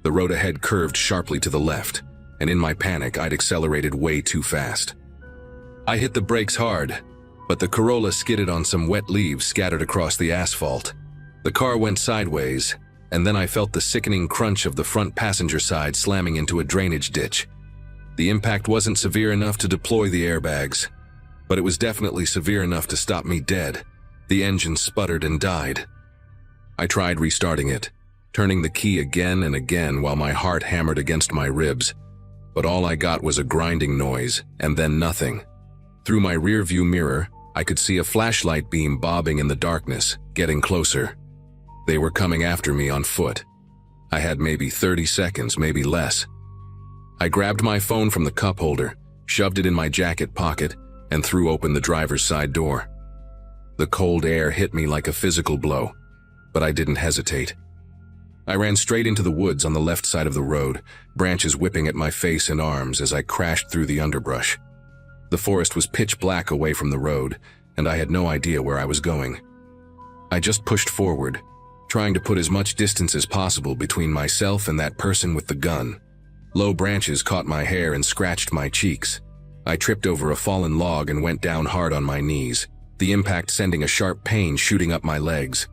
The road ahead curved sharply to the left, and in my panic, I'd accelerated way too fast. I hit the brakes hard, but the Corolla skidded on some wet leaves scattered across the asphalt. The car went sideways, and then I felt the sickening crunch of the front passenger side slamming into a drainage ditch. The impact wasn't severe enough to deploy the airbags, but it was definitely severe enough to stop me dead. The engine sputtered and died. I tried restarting it, turning the key again and again while my heart hammered against my ribs, but all I got was a grinding noise and then nothing. Through my rearview mirror, I could see a flashlight beam bobbing in the darkness, getting closer. They were coming after me on foot. I had maybe 30 seconds, maybe less. I grabbed my phone from the cup holder, shoved it in my jacket pocket, and threw open the driver's side door. The cold air hit me like a physical blow, but I didn't hesitate. I ran straight into the woods on the left side of the road, branches whipping at my face and arms as I crashed through the underbrush. The forest was pitch black away from the road, and I had no idea where I was going. I just pushed forward, trying to put as much distance as possible between myself and that person with the gun. Low branches caught my hair and scratched my cheeks. I tripped over a fallen log and went down hard on my knees, the impact sending a sharp pain shooting up my legs.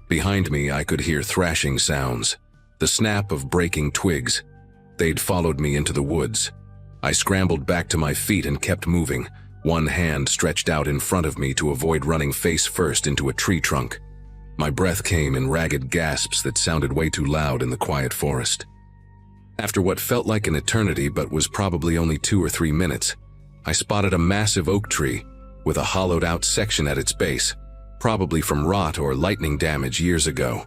Behind me, I could hear thrashing sounds, the snap of breaking twigs. They'd followed me into the woods. I scrambled back to my feet and kept moving, one hand stretched out in front of me to avoid running face first into a tree trunk. My breath came in ragged gasps that sounded way too loud in the quiet forest. After what felt like an eternity but was probably only 2 or 3 minutes, I spotted a massive oak tree with a hollowed-out section at its base, probably from rot or lightning damage years ago.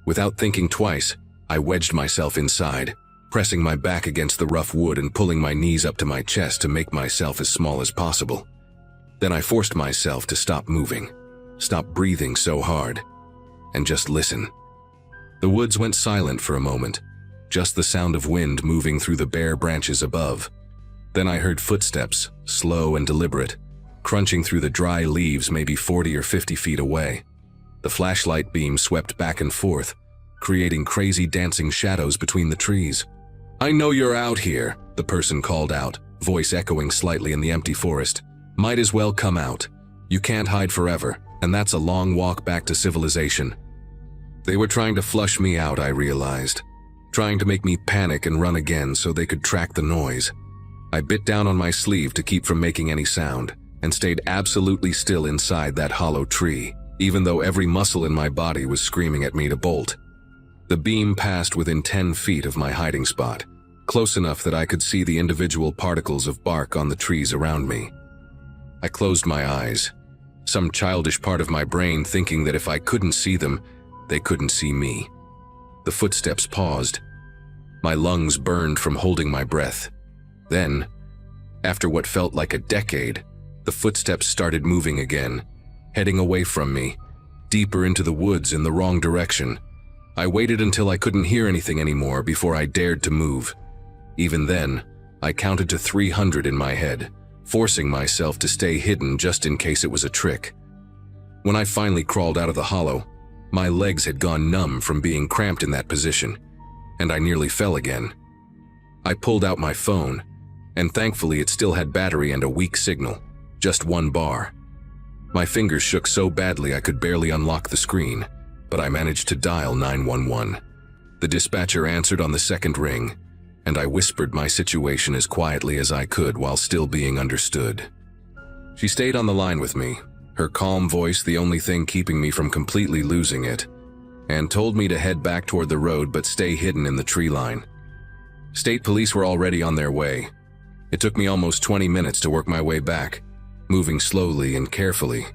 Without thinking twice, I wedged myself inside, pressing my back against the rough wood and pulling my knees up to my chest to make myself as small as possible. Then I forced myself to stop moving, stop breathing so hard, and just listen. The woods went silent for a moment, just the sound of wind moving through the bare branches above. Then I heard footsteps, slow and deliberate, crunching through the dry leaves maybe 40 or 50 feet away. The flashlight beam swept back and forth, creating crazy dancing shadows between the trees. "I know you're out here," the person called out, voice echoing slightly in the empty forest. "Might as well come out. You can't hide forever, and that's a long walk back to civilization." They were trying to flush me out, I realized, trying to make me panic and run again so they could track the noise. I bit down on my sleeve to keep from making any sound, and stayed absolutely still inside that hollow tree, even though every muscle in my body was screaming at me to bolt. The beam passed within 10 feet of my hiding spot, close enough that I could see the individual particles of bark on the trees around me. I closed my eyes, some childish part of my brain thinking that if I couldn't see them, they couldn't see me. The footsteps paused. My lungs burned from holding my breath. Then, after what felt like a decade, the footsteps started moving again, heading away from me, deeper into the woods in the wrong direction. I waited until I couldn't hear anything anymore before I dared to move. Even then, I counted to 300 in my head, forcing myself to stay hidden just in case it was a trick. When I finally crawled out of the hollow, my legs had gone numb from being cramped in that position, and I nearly fell again. I pulled out my phone, and thankfully it still had battery and a weak signal, just 1 bar. My fingers shook so badly I could barely unlock the screen, but I managed to dial 911. The dispatcher answered on the second ring, and I whispered my situation as quietly as I could while still being understood. She stayed on the line with me, her calm voice the only thing keeping me from completely losing it, and told me to head back toward the road but stay hidden in the tree line. State police were already on their way. It took me almost 20 minutes to work my way back, moving slowly and carefully,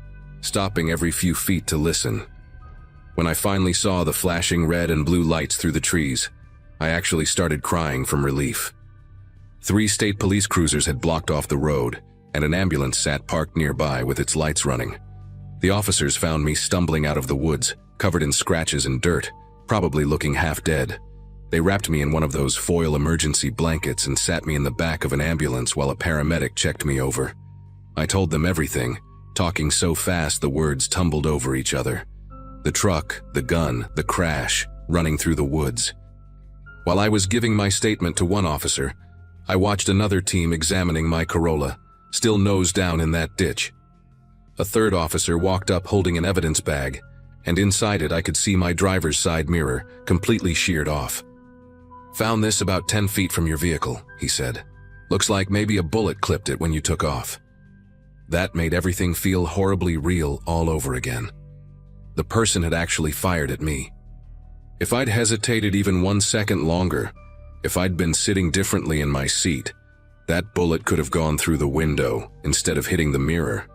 stopping every few feet to listen. When I finally saw the flashing red and blue lights through the trees, I actually started crying from relief. 3 state police cruisers had blocked off the road, and an ambulance sat parked nearby with its lights running. The officers found me stumbling out of the woods, covered in scratches and dirt, probably looking half dead. They wrapped me in one of those foil emergency blankets and sat me in the back of an ambulance while a paramedic checked me over. I told them everything, talking so fast the words tumbled over each other. The truck, the gun, the crash, running through the woods. While I was giving my statement to one officer, I watched another team examining my Corolla, still nose down in that ditch. A third officer walked up holding an evidence bag, and inside it I could see my driver's side mirror, completely sheared off. "Found this about 10 feet from your vehicle," he said. "Looks like maybe a bullet clipped it when you took off." That made everything feel horribly real all over again. The person had actually fired at me. If I'd hesitated even 1 second longer, if I'd been sitting differently in my seat, that bullet could have gone through the window instead of hitting the mirror.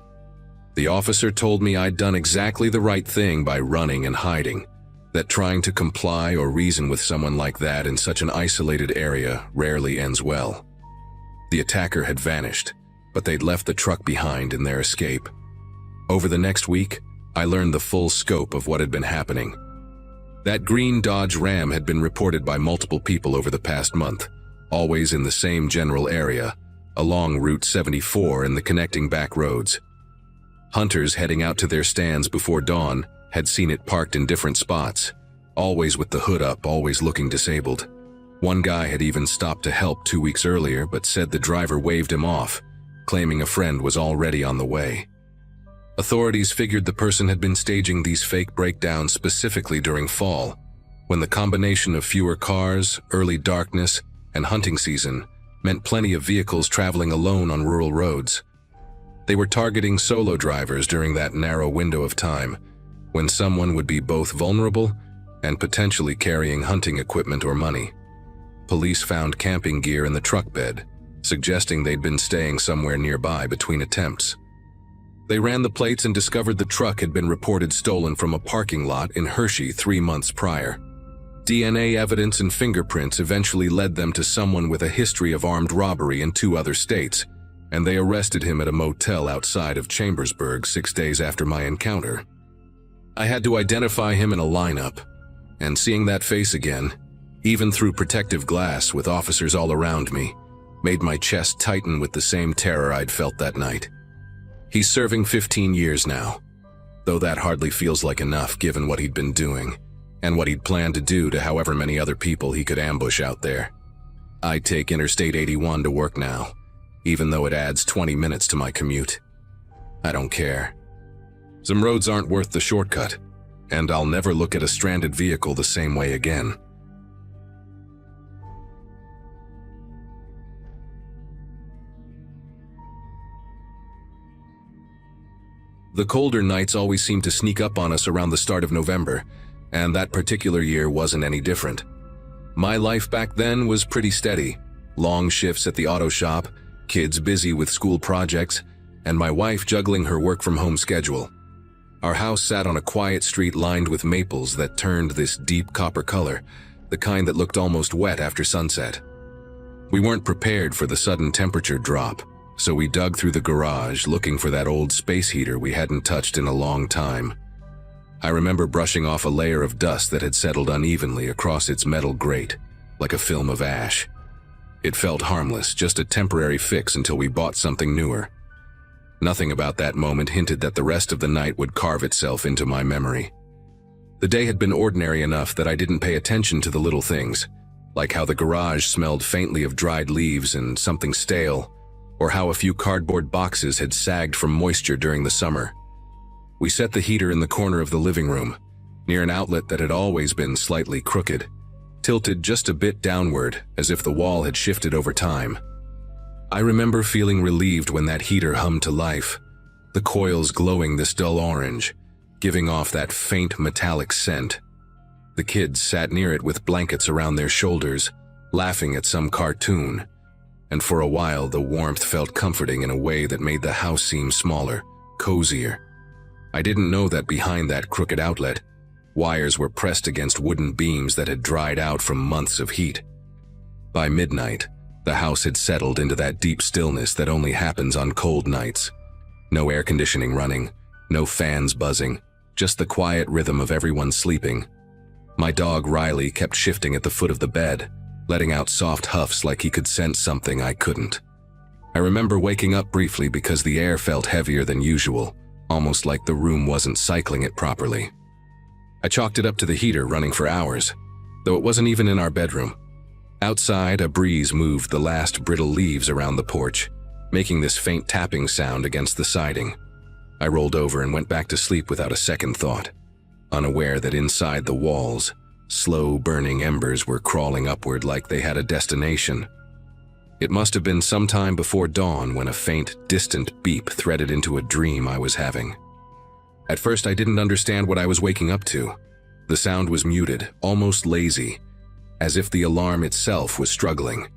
The officer told me I'd done exactly the right thing by running and hiding, that trying to comply or reason with someone like that in such an isolated area rarely ends well. The attacker had vanished, but they'd left the truck behind in their escape. Over the next week, I learned the full scope of what had been happening. That green Dodge Ram had been reported by multiple people over the past month, always in the same general area, along Route 74 and the connecting back roads. Hunters heading out to their stands before dawn had seen it parked in different spots, always with the hood up, always looking disabled. One guy had even stopped to help 2 weeks earlier but said the driver waved him off, claiming a friend was already on the way. Authorities figured the person had been staging these fake breakdowns specifically during fall, when the combination of fewer cars, early darkness, and hunting season meant plenty of vehicles traveling alone on rural roads. They were targeting solo drivers during that narrow window of time, when someone would be both vulnerable and potentially carrying hunting equipment or money. Police found camping gear in the truck bed, suggesting they'd been staying somewhere nearby between attempts. They ran the plates and discovered the truck had been reported stolen from a parking lot in Hershey 3 months prior. DNA evidence and fingerprints eventually led them to someone with a history of armed robbery in 2 other states, and they arrested him at a motel outside of Chambersburg 6 days after my encounter. I had to identify him in a lineup, and seeing that face again, even through protective glass with officers all around me, made my chest tighten with the same terror I'd felt that night. He's serving 15 years now, though that hardly feels like enough given what he'd been doing, and what he'd planned to do to however many other people he could ambush out there. I take Interstate 81 to work now, even though it adds 20 minutes to my commute. I don't care. Some roads aren't worth the shortcut, and I'll never look at a stranded vehicle the same way again. The colder nights always seem to sneak up on us around the start of November, and that particular year wasn't any different. My life back then was pretty steady. Long shifts at the auto shop, kids busy with school projects, and my wife juggling her work-from-home schedule. Our house sat on a quiet street lined with maples that turned this deep copper color, the kind that looked almost wet after sunset. We weren't prepared for the sudden temperature drop, so we dug through the garage looking for that old space heater we hadn't touched in a long time. I remember brushing off a layer of dust that had settled unevenly across its metal grate, like a film of ash. It felt harmless, just a temporary fix until we bought something newer. Nothing about that moment hinted that the rest of the night would carve itself into my memory. The day had been ordinary enough that I didn't pay attention to the little things, like how the garage smelled faintly of dried leaves and something stale, or how a few cardboard boxes had sagged from moisture during the summer. We set the heater in the corner of the living room, near an outlet that had always been slightly crooked, tilted just a bit downward as if the wall had shifted over time. I remember feeling relieved when that heater hummed to life, the coils glowing this dull orange, giving off that faint metallic scent. The kids sat near it with blankets around their shoulders, laughing at some cartoon, and for a while the warmth felt comforting in a way that made the house seem smaller, cozier. I didn't know that behind that crooked outlet, wires were pressed against wooden beams that had dried out from months of heat. By midnight, the house had settled into that deep stillness that only happens on cold nights. No air conditioning running, no fans buzzing, just the quiet rhythm of everyone sleeping. My dog Riley kept shifting at the foot of the bed, letting out soft huffs like he could sense something I couldn't. I remember waking up briefly because the air felt heavier than usual, almost like the room wasn't cycling it properly. I chalked it up to the heater running for hours, though it wasn't even in our bedroom. Outside, a breeze moved the last brittle leaves around the porch, making this faint tapping sound against the siding. I rolled over and went back to sleep without a second thought, unaware that inside the walls, slow burning embers were crawling upward like they had a destination. It must have been some time before dawn when a faint, distant beep threaded into a dream I was having. At first I didn't understand what I was waking up to. The sound was muted, almost lazy, as if the alarm itself was struggling.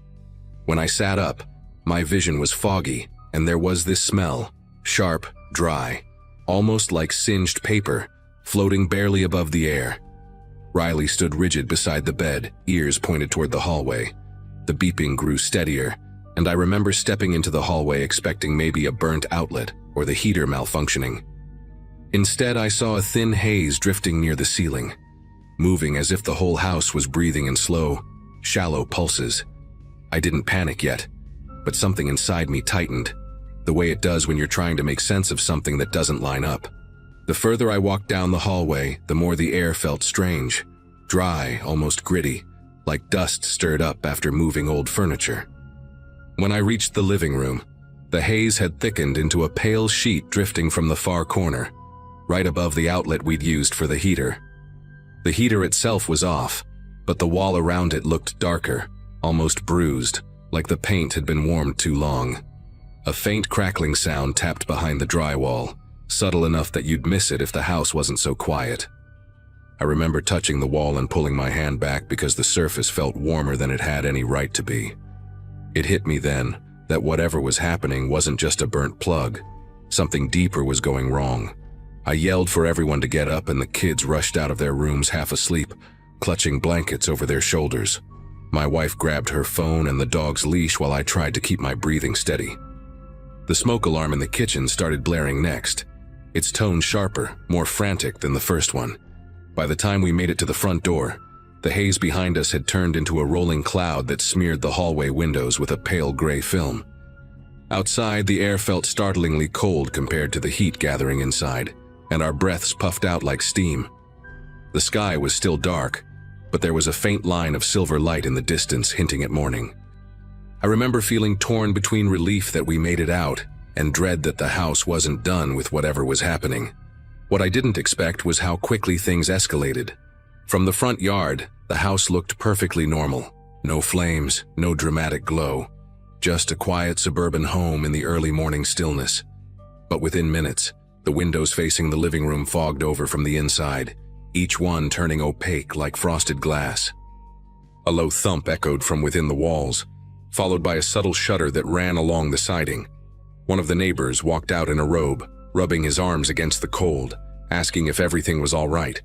When I sat up, my vision was foggy, and there was this smell, sharp, dry, almost like singed paper, floating barely above the air. Riley stood rigid beside the bed, ears pointed toward the hallway. The beeping grew steadier, and I remember stepping into the hallway expecting maybe a burnt outlet or the heater malfunctioning. Instead, I saw a thin haze drifting near the ceiling, moving as if the whole house was breathing in slow, shallow pulses. I didn't panic yet, but something inside me tightened, the way it does when you're trying to make sense of something that doesn't line up. The further I walked down the hallway, the more the air felt strange, dry, almost gritty, like dust stirred up after moving old furniture. When I reached the living room, the haze had thickened into a pale sheet drifting from the far corner, right above the outlet we'd used for the heater. The heater itself was off, but the wall around it looked darker, almost bruised, like the paint had been warmed too long. A faint crackling sound tapped behind the drywall, subtle enough that you'd miss it if the house wasn't so quiet. I remember touching the wall and pulling my hand back because the surface felt warmer than it had any right to be. It hit me then that whatever was happening wasn't just a burnt plug. Something deeper was going wrong. I yelled for everyone to get up and the kids rushed out of their rooms half asleep, clutching blankets over their shoulders. My wife grabbed her phone and the dog's leash while I tried to keep my breathing steady. The smoke alarm in the kitchen started blaring next, its tone sharper, more frantic than the first one. By the time we made it to the front door, the haze behind us had turned into a rolling cloud that smeared the hallway windows with a pale gray film. Outside, the air felt startlingly cold compared to the heat gathering inside, and our breaths puffed out like steam. The sky was still dark, but there was a faint line of silver light in the distance hinting at morning. I remember feeling torn between relief that we made it out and dread that the house wasn't done with whatever was happening. What I didn't expect was how quickly things escalated. From the front yard, the house looked perfectly normal. No flames, no dramatic glow. Just a quiet suburban home in the early morning stillness. But within minutes, the windows facing the living room fogged over from the inside, each one turning opaque like frosted glass. A low thump echoed from within the walls, followed by a subtle shudder that ran along the siding. One of the neighbors walked out in a robe, rubbing his arms against the cold, asking if everything was all right.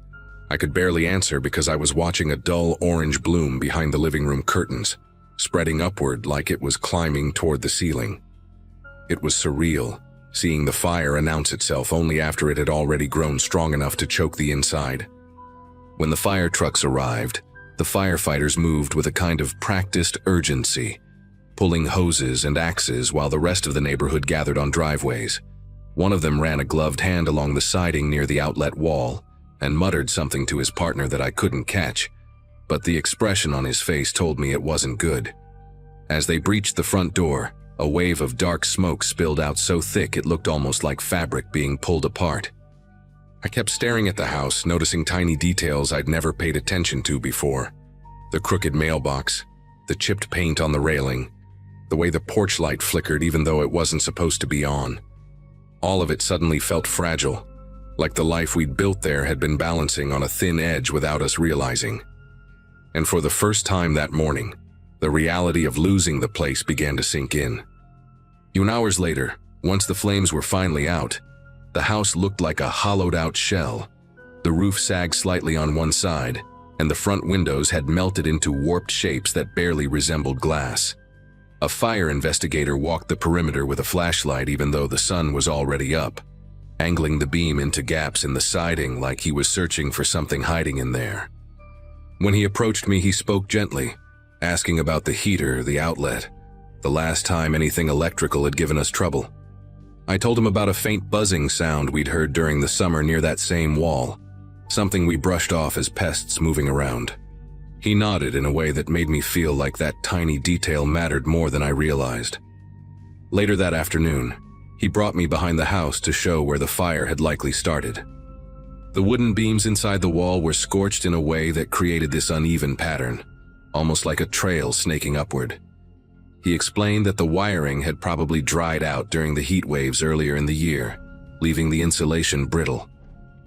I could barely answer because I was watching a dull orange bloom behind the living room curtains, spreading upward like it was climbing toward the ceiling. It was surreal, seeing the fire announce itself only after it had already grown strong enough to choke the inside. When the fire trucks arrived, the firefighters moved with a kind of practiced urgency, pulling hoses and axes while the rest of the neighborhood gathered on driveways. One of them ran a gloved hand along the siding near the outlet wall and muttered something to his partner that I couldn't catch, but the expression on his face told me it wasn't good. As they breached the front door, a wave of dark smoke spilled out so thick it looked almost like fabric being pulled apart. I kept staring at the house, noticing tiny details I'd never paid attention to before. The crooked mailbox, the chipped paint on the railing, the way the porch light flickered even though it wasn't supposed to be on. All of it suddenly felt fragile, like the life we'd built there had been balancing on a thin edge without us realizing. And for the first time that morning, the reality of losing the place began to sink in. Even hours later, once the flames were finally out, the house looked like a hollowed-out shell. The roof sagged slightly on one side, and the front windows had melted into warped shapes that barely resembled glass. A fire investigator walked the perimeter with a flashlight even though the sun was already up, angling the beam into gaps in the siding like he was searching for something hiding in there. When he approached me, he spoke gently, asking about the heater, the outlet, the last time anything electrical had given us trouble. I told him about a faint buzzing sound we'd heard during the summer near that same wall, something we brushed off as pests moving around. He nodded in a way that made me feel like that tiny detail mattered more than I realized. Later that afternoon, he brought me behind the house to show where the fire had likely started. The wooden beams inside the wall were scorched in a way that created this uneven pattern, almost like a trail snaking upward. He explained that the wiring had probably dried out during the heat waves earlier in the year, leaving the insulation brittle.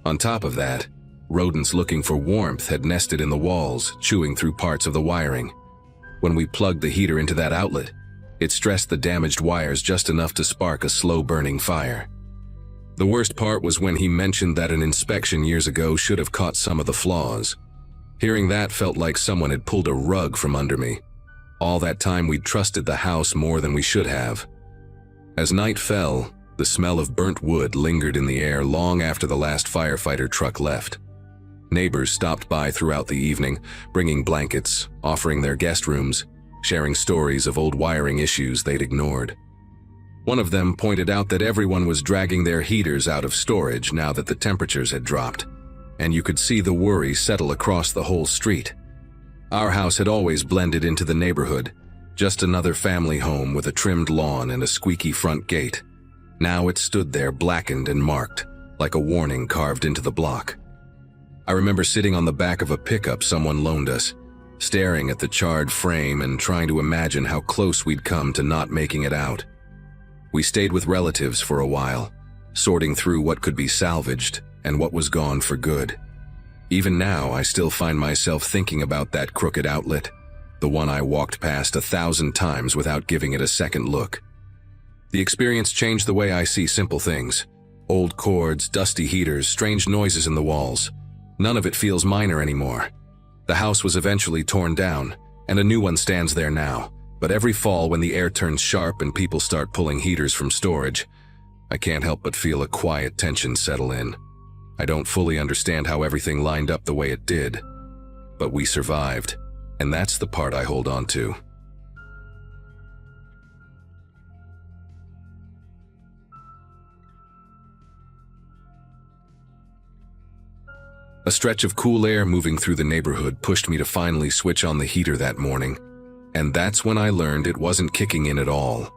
On top of that, rodents looking for warmth had nested in the walls, chewing through parts of the wiring. When we plugged the heater into that outlet, it stressed the damaged wires just enough to spark a slow-burning fire. The worst part was when he mentioned that an inspection years ago should have caught some of the flaws. Hearing that felt like someone had pulled a rug from under me. All that time we'd trusted the house more than we should have. As night fell, the smell of burnt wood lingered in the air long after the last firefighter truck left. Neighbors stopped by throughout the evening, bringing blankets, offering their guest rooms, sharing stories of old wiring issues they'd ignored. One of them pointed out that everyone was dragging their heaters out of storage now that the temperatures had dropped, and you could see the worry settle across the whole street. Our house had always blended into the neighborhood, just another family home with a trimmed lawn and a squeaky front gate. Now it stood there blackened and marked, like a warning carved into the block. I remember sitting on the back of a pickup someone loaned us, staring at the charred frame and trying to imagine how close we'd come to not making it out. We stayed with relatives for a while, sorting through what could be salvaged and what was gone for good. Even now, I still find myself thinking about that crooked outlet, the one I walked past 1,000 times without giving it a second look. The experience changed the way I see simple things. Old cords, dusty heaters, strange noises in the walls. None of it feels minor anymore. The house was eventually torn down, and a new one stands there now. But every fall when the air turns sharp and people start pulling heaters from storage, I can't help but feel a quiet tension settle in. I don't fully understand how everything lined up the way it did, but we survived, and that's the part I hold on to. A stretch of cool air moving through the neighborhood pushed me to finally switch on the heater that morning. And that's when I learned it wasn't kicking in at all.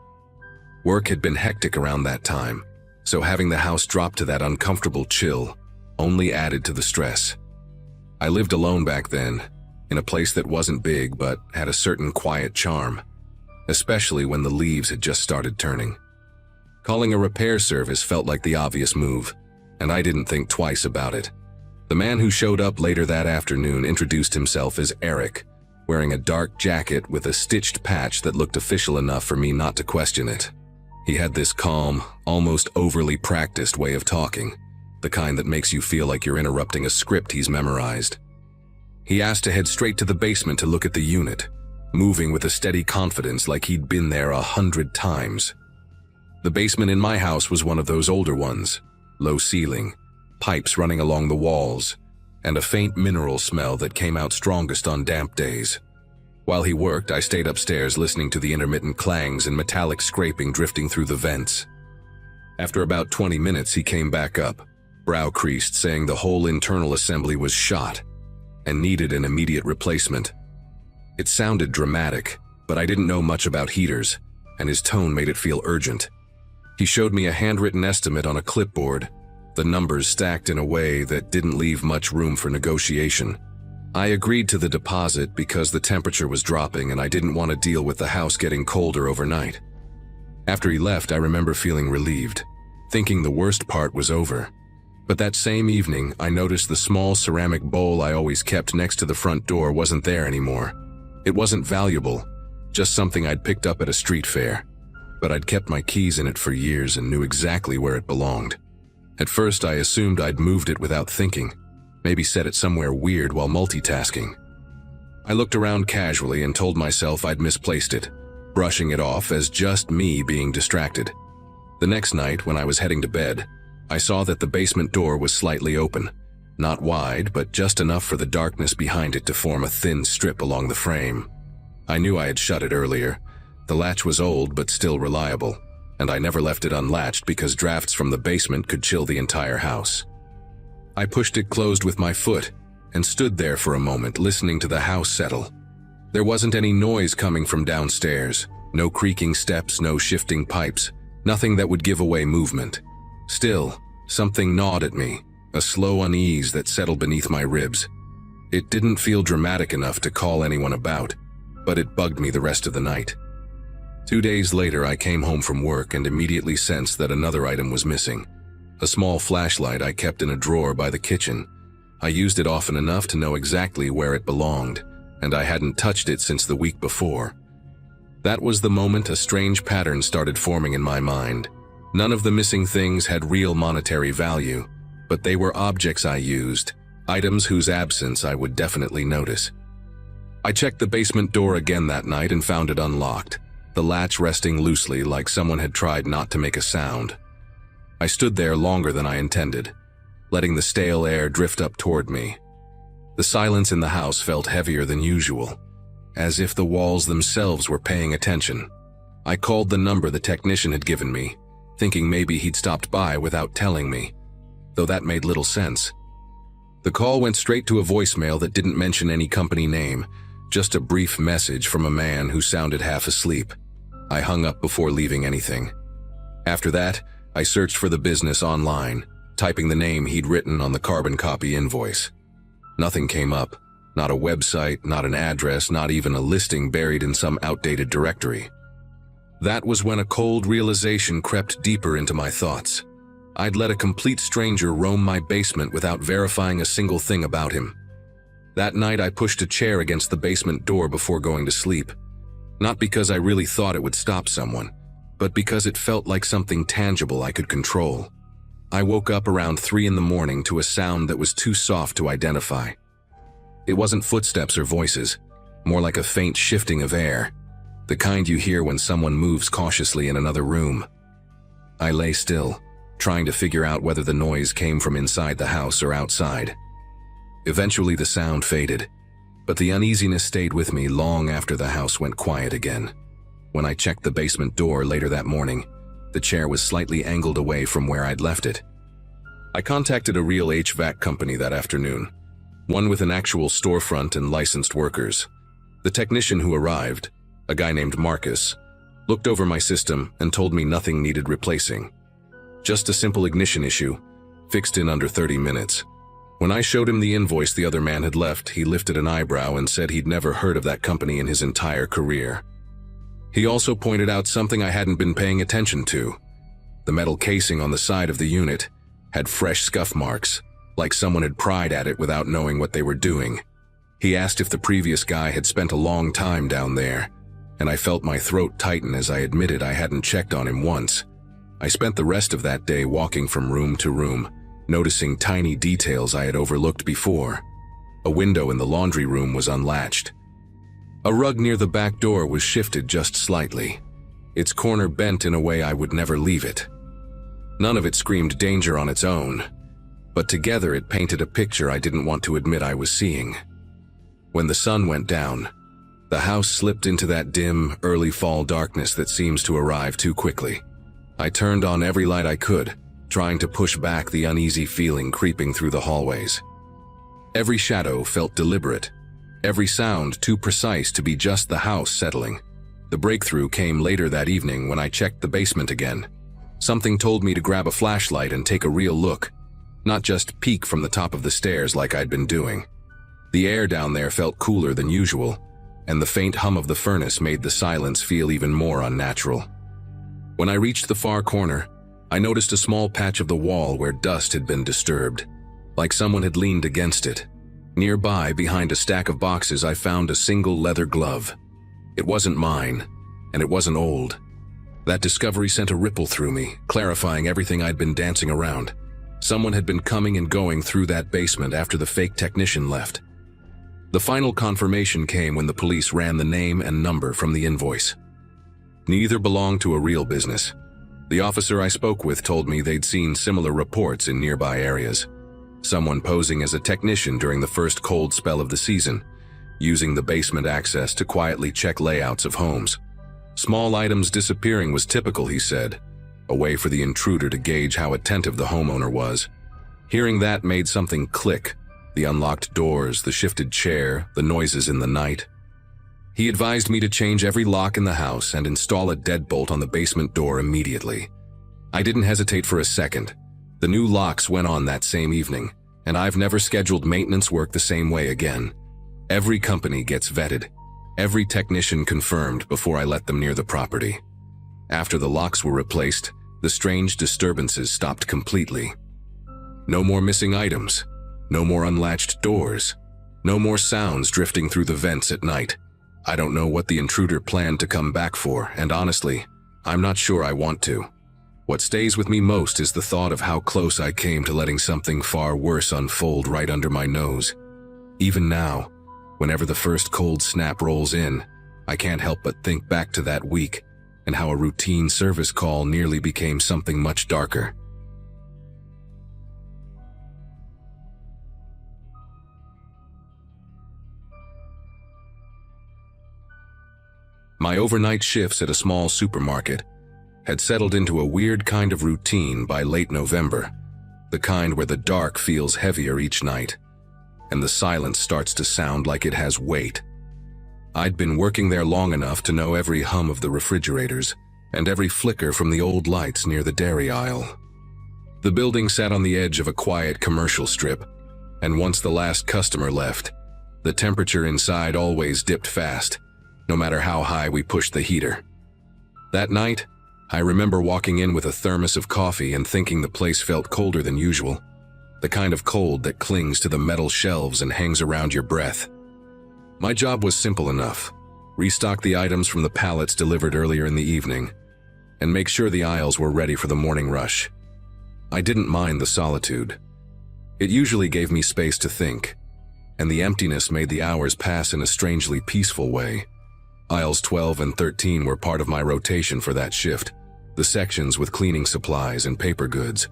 Work had been hectic around that time, so having the house drop to that uncomfortable chill only added to the stress. I lived alone back then, in a place that wasn't big but had a certain quiet charm, especially when the leaves had just started turning. Calling a repair service felt like the obvious move, and I didn't think twice about it. The man who showed up later that afternoon introduced himself as Eric, wearing a dark jacket with a stitched patch that looked official enough for me not to question it. He had this calm, almost overly practiced way of talking, the kind that makes you feel like you're interrupting a script he's memorized. He asked to head straight to the basement to look at the unit, moving with a steady confidence like he'd been there 100 times. The basement in my house was one of those older ones, low ceiling, pipes running along the walls, and a faint mineral smell that came out strongest on damp days. While he worked, I stayed upstairs listening to the intermittent clangs and metallic scraping drifting through the vents. After about 20 minutes, he came back up, brow creased, saying the whole internal assembly was shot and needed an immediate replacement. It sounded dramatic, but I didn't know much about heaters, and his tone made it feel urgent. He showed me a handwritten estimate on a clipboard, the numbers stacked in a way that didn't leave much room for negotiation. I agreed to the deposit because the temperature was dropping and I didn't want to deal with the house getting colder overnight. After he left, I remember feeling relieved, thinking the worst part was over. But that same evening, I noticed the small ceramic bowl I always kept next to the front door wasn't there anymore. It wasn't valuable, just something I'd picked up at a street fair. But I'd kept my keys in it for years and knew exactly where it belonged. At first, I assumed I'd moved it without thinking, maybe set it somewhere weird while multitasking. I looked around casually and told myself I'd misplaced it, brushing it off as just me being distracted. The next night, when I was heading to bed, I saw that the basement door was slightly open. Not wide, but just enough for the darkness behind it to form a thin strip along the frame. I knew I had shut it earlier. The latch was old but still reliable, and I never left it unlatched because drafts from the basement could chill the entire house. I pushed it closed with my foot and stood there for a moment listening to the house settle. There wasn't any noise coming from downstairs, no creaking steps, no shifting pipes, nothing that would give away movement. Still, something gnawed at me, a slow unease that settled beneath my ribs. It didn't feel dramatic enough to call anyone about, but it bugged me the rest of the night. 2 days later, I came home from work and immediately sensed that another item was missing. A small flashlight I kept in a drawer by the kitchen. I used it often enough to know exactly where it belonged, and I hadn't touched it since the week before. That was the moment a strange pattern started forming in my mind. None of the missing things had real monetary value, but they were objects I used, items whose absence I would definitely notice. I checked the basement door again that night and found it unlocked, the latch resting loosely like someone had tried not to make a sound. I stood there longer than I intended, letting the stale air drift up toward me. The silence in the house felt heavier than usual, as if the walls themselves were paying attention. I called the number the technician had given me, thinking maybe he'd stopped by without telling me, though that made little sense. The call went straight to a voicemail that didn't mention any company name, just a brief message from a man who sounded half asleep. I hung up before leaving anything. After that, I searched for the business online, typing the name he'd written on the carbon copy invoice. Nothing came up, not a website, not an address, not even a listing buried in some outdated directory. That was when a cold realization crept deeper into my thoughts. I'd let a complete stranger roam my basement without verifying a single thing about him. That night, I pushed a chair against the basement door before going to sleep. Not because I really thought it would stop someone, but because it felt like something tangible I could control. I woke up around 3 a.m. to a sound that was too soft to identify. It wasn't footsteps or voices, more like a faint shifting of air, the kind you hear when someone moves cautiously in another room. I lay still, trying to figure out whether the noise came from inside the house or outside. Eventually the sound faded, but the uneasiness stayed with me long after the house went quiet again. When I checked the basement door later that morning, the chair was slightly angled away from where I'd left it. I contacted a real HVAC company that afternoon, one with an actual storefront and licensed workers. The technician who arrived, a guy named Marcus, looked over my system and told me nothing needed replacing. Just a simple ignition issue, fixed in under 30 minutes. When I showed him the invoice the other man had left, he lifted an eyebrow and said he'd never heard of that company in his entire career. He also pointed out something I hadn't been paying attention to. The metal casing on the side of the unit had fresh scuff marks, like someone had pried at it without knowing what they were doing. He asked if the previous guy had spent a long time down there, and I felt my throat tighten as I admitted I hadn't checked on him once. I spent the rest of that day walking from room to room, noticing tiny details I had overlooked before. A window in the laundry room was unlatched. A rug near the back door was shifted just slightly, its corner bent in a way I would never leave it. None of it screamed danger on its own, but together it painted a picture I didn't want to admit I was seeing. When the sun went down, the house slipped into that dim, early fall darkness that seems to arrive too quickly. I turned on every light I could, trying to push back the uneasy feeling creeping through the hallways. Every shadow felt deliberate, every sound too precise to be just the house settling. The breakthrough came later that evening when I checked the basement again. Something told me to grab a flashlight and take a real look, not just peek from the top of the stairs like I'd been doing. The air down there felt cooler than usual, and the faint hum of the furnace made the silence feel even more unnatural. When I reached the far corner, I noticed a small patch of the wall where dust had been disturbed, like someone had leaned against it. Nearby, behind a stack of boxes, I found a single leather glove. It wasn't mine, and it wasn't old. That discovery sent a ripple through me, clarifying everything I'd been dancing around. Someone had been coming and going through that basement after the fake technician left. The final confirmation came when the police ran the name and number from the invoice. Neither belonged to a real business. The officer I spoke with told me they'd seen similar reports in nearby areas. Someone posing as a technician during the first cold spell of the season, using the basement access to quietly check layouts of homes. Small items disappearing was typical, he said, a way for the intruder to gauge how attentive the homeowner was. Hearing that made something click, the unlocked doors, the shifted chair, the noises in the night. He advised me to change every lock in the house and install a deadbolt on the basement door immediately. I didn't hesitate for a second. The new locks went on that same evening, and I've never scheduled maintenance work the same way again. Every company gets vetted, every technician confirmed before I let them near the property. After the locks were replaced, the strange disturbances stopped completely. No more missing items, no more unlatched doors, no more sounds drifting through the vents at night. I don't know what the intruder planned to come back for, and honestly, I'm not sure I want to. What stays with me most is the thought of how close I came to letting something far worse unfold right under my nose. Even now, whenever the first cold snap rolls in, I can't help but think back to that week and how a routine service call nearly became something much darker. My overnight shifts at a small supermarket had settled into a weird kind of routine by late November, the kind where the dark feels heavier each night, and the silence starts to sound like it has weight. I'd been working there long enough to know every hum of the refrigerators and every flicker from the old lights near the dairy aisle. The building sat on the edge of a quiet commercial strip, and once the last customer left, the temperature inside always dipped fast, no matter how high we pushed the heater. That night, I remember walking in with a thermos of coffee and thinking the place felt colder than usual, the kind of cold that clings to the metal shelves and hangs around your breath. My job was simple enough: restock the items from the pallets delivered earlier in the evening, and make sure the aisles were ready for the morning rush. I didn't mind the solitude. It usually gave me space to think, and the emptiness made the hours pass in a strangely peaceful way. Aisles 12 and 13 were part of my rotation for that shift, the sections with cleaning supplies and paper goods.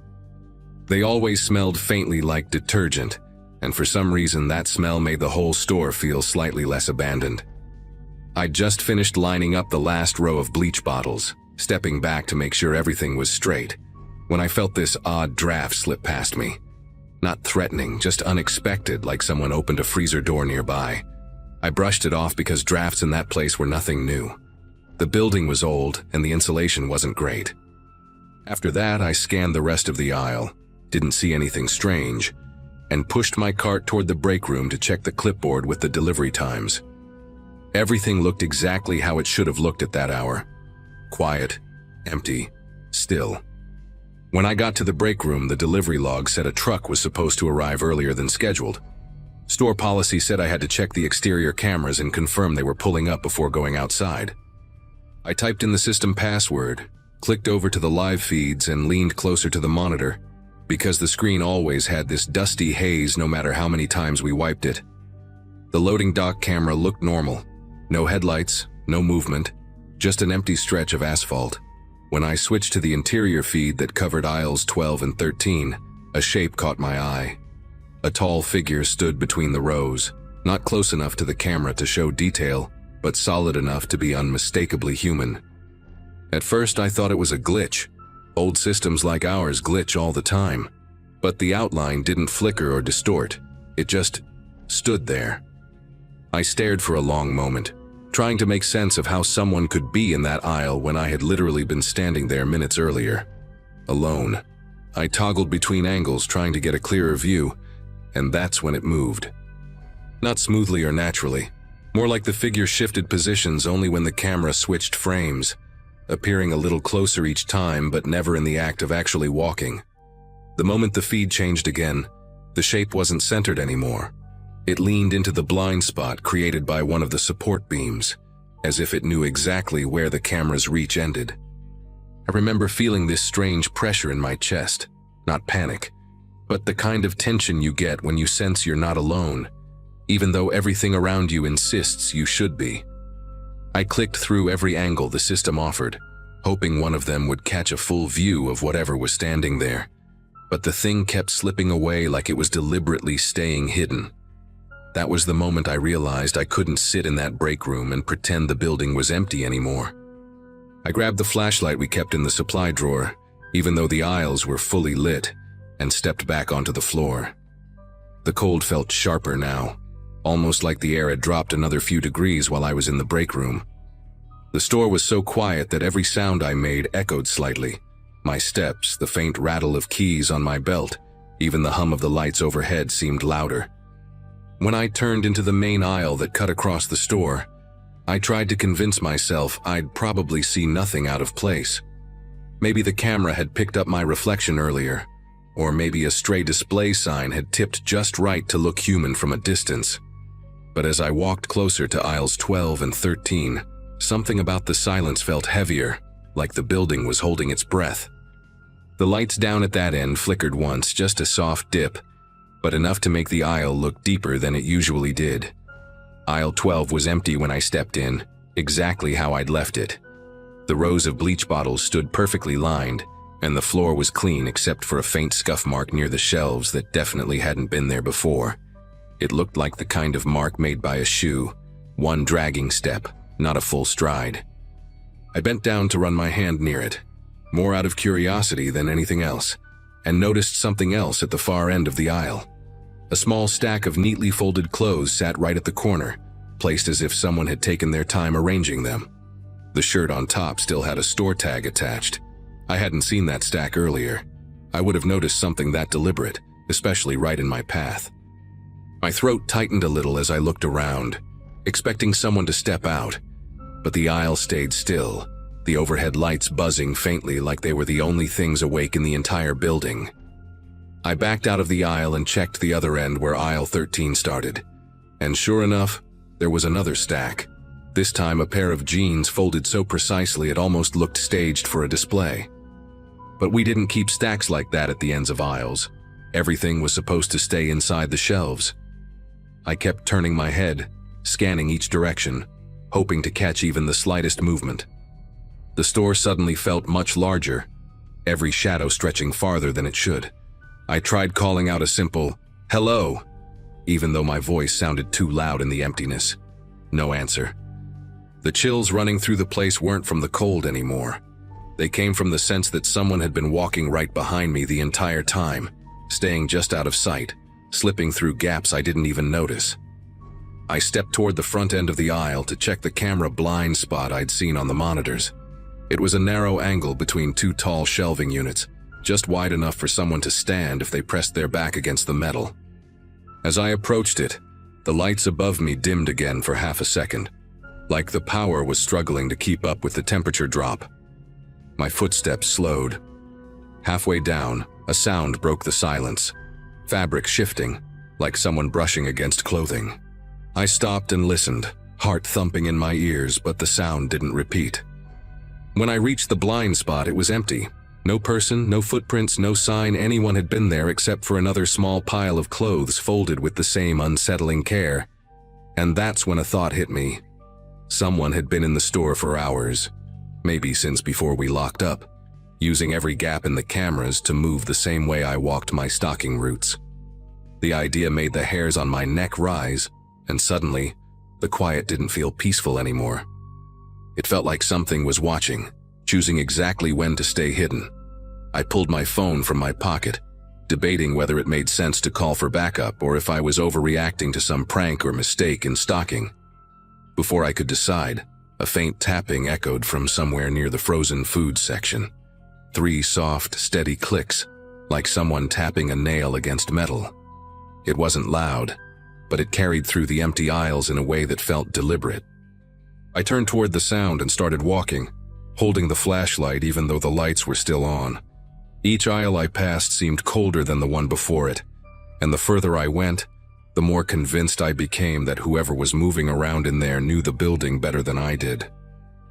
They always smelled faintly like detergent, and for some reason that smell made the whole store feel slightly less abandoned. I'd just finished lining up the last row of bleach bottles, stepping back to make sure everything was straight, when I felt this odd draft slip past me. Not threatening, just unexpected, like someone opened a freezer door nearby. I brushed it off because drafts in that place were nothing new. The building was old, and the insulation wasn't great. After that, I scanned the rest of the aisle, didn't see anything strange, and pushed my cart toward the break room to check the clipboard with the delivery times. Everything looked exactly how it should have looked at that hour. Quiet, empty, still. When I got to the break room, the delivery log said a truck was supposed to arrive earlier than scheduled. Store policy said I had to check the exterior cameras and confirm they were pulling up before going outside. I typed in the system password, clicked over to the live feeds, and leaned closer to the monitor, because the screen always had this dusty haze no matter how many times we wiped it. The loading dock camera looked normal. No headlights, no movement, just an empty stretch of asphalt. When I switched to the interior feed that covered aisles 12 and 13, a shape caught my eye. A tall figure stood between the rows, not close enough to the camera to show detail, but solid enough to be unmistakably human. At first I thought it was a glitch. Old systems like ours glitch all the time. But the outline didn't flicker or distort. It just stood there. I stared for a long moment, trying to make sense of how someone could be in that aisle when I had literally been standing there minutes earlier. Alone. I toggled between angles trying to get a clearer view, and that's when it moved. Not smoothly or naturally, more like the figure shifted positions only when the camera switched frames. appearing a little closer each time but never in the act of actually walking. The moment the feed changed again, the shape wasn't centered anymore. It leaned into the blind spot created by one of the support beams, as if it knew exactly where the camera's reach ended. I remember feeling this strange pressure in my chest, not panic, but the kind of tension you get when you sense you're not alone, even though everything around you insists you should be. I clicked through every angle the system offered, hoping one of them would catch a full view of whatever was standing there. But the thing kept slipping away like it was deliberately staying hidden. That was the moment I realized I couldn't sit in that break room and pretend the building was empty anymore. I grabbed the flashlight we kept in the supply drawer, even though the aisles were fully lit, and stepped back onto the floor. The cold felt sharper now, almost like the air had dropped another few degrees while I was in the break room. The store was so quiet that every sound I made echoed slightly. My steps, the faint rattle of keys on my belt, even the hum of the lights overhead seemed louder. When I turned into the main aisle that cut across the store, I tried to convince myself I'd probably see nothing out of place. Maybe the camera had picked up my reflection earlier, or maybe a stray display sign had tipped just right to look human from a distance. But as I walked closer to aisles 12 and 13, something about the silence felt heavier, like the building was holding its breath. The lights down at that end flickered once, just a soft dip, but enough to make the aisle look deeper than it usually did. Aisle 12 was empty when I stepped in, exactly how I'd left it. The rows of bleach bottles stood perfectly lined, and the floor was clean except for a faint scuff mark near the shelves that definitely hadn't been there before. It looked like the kind of mark made by a shoe, one dragging step, not a full stride. I bent down to run my hand near it, more out of curiosity than anything else, and noticed something else at the far end of the aisle. A small stack of neatly folded clothes sat right at the corner, placed as if someone had taken their time arranging them. The shirt on top still had a store tag attached. I hadn't seen that stack earlier. I would have noticed something that deliberate, especially right in my path. My throat tightened a little as I looked around, expecting someone to step out, but the aisle stayed still, the overhead lights buzzing faintly like they were the only things awake in the entire building. I backed out of the aisle and checked the other end where aisle 13 started, and sure enough, there was another stack. This time a pair of jeans folded so precisely it almost looked staged for a display. But we didn't keep stacks like that at the ends of aisles. Everything was supposed to stay inside the shelves. I kept turning my head, scanning each direction, hoping to catch even the slightest movement. The store suddenly felt much larger, every shadow stretching farther than it should. I tried calling out a simple, "Hello," even though my voice sounded too loud in the emptiness. No answer. The chills running through the place weren't from the cold anymore. They came from the sense that someone had been walking right behind me the entire time, staying just out of sight, slipping through gaps I didn't even notice. I stepped toward the front end of the aisle to check the camera blind spot I'd seen on the monitors. It was a narrow angle between two tall shelving units, just wide enough for someone to stand if they pressed their back against the metal. As I approached it, the lights above me dimmed again for half a second, like the power was struggling to keep up with the temperature drop. My footsteps slowed. Halfway down, a sound broke the silence, fabric shifting, like someone brushing against clothing. I stopped and listened, heart thumping in my ears, but the sound didn't repeat. When I reached the blind spot, it was empty. No person, no footprints, no sign anyone had been there except for another small pile of clothes folded with the same unsettling care. And that's when a thought hit me. Someone had been in the store for hours, maybe since before we locked up, using every gap in the cameras to move the same way I walked my stalking routes. The idea made the hairs on my neck rise, and suddenly, the quiet didn't feel peaceful anymore. It felt like something was watching, choosing exactly when to stay hidden. I pulled my phone from my pocket, debating whether it made sense to call for backup or if I was overreacting to some prank or mistake in stalking. Before I could decide, a faint tapping echoed from somewhere near the frozen food section. 3 soft, steady clicks, like someone tapping a nail against metal. It wasn't loud, but it carried through the empty aisles in a way that felt deliberate. I turned toward the sound and started walking, holding the flashlight even though the lights were still on. Each aisle I passed seemed colder than the one before it, and the further I went, the more convinced I became that whoever was moving around in there knew the building better than I did.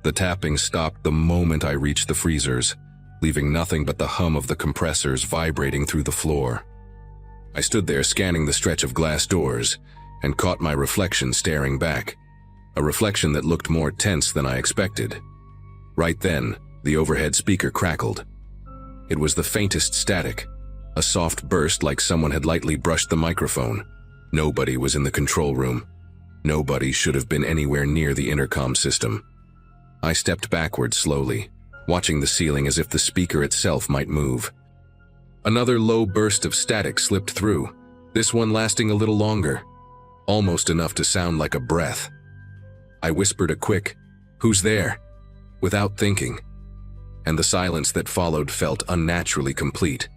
The tapping stopped the moment I reached the freezers, leaving nothing but the hum of the compressors vibrating through the floor. I stood there scanning the stretch of glass doors and caught my reflection staring back, a reflection that looked more tense than I expected. Right then, the overhead speaker crackled. It was the faintest static, a soft burst like someone had lightly brushed the microphone. Nobody was in the control room. Nobody should have been anywhere near the intercom system. I stepped backward slowly, watching the ceiling as if the speaker itself might move. Another low burst of static slipped through, this one lasting a little longer, almost enough to sound like a breath. I whispered a quick, "Who's there?" without thinking, and the silence that followed felt unnaturally complete.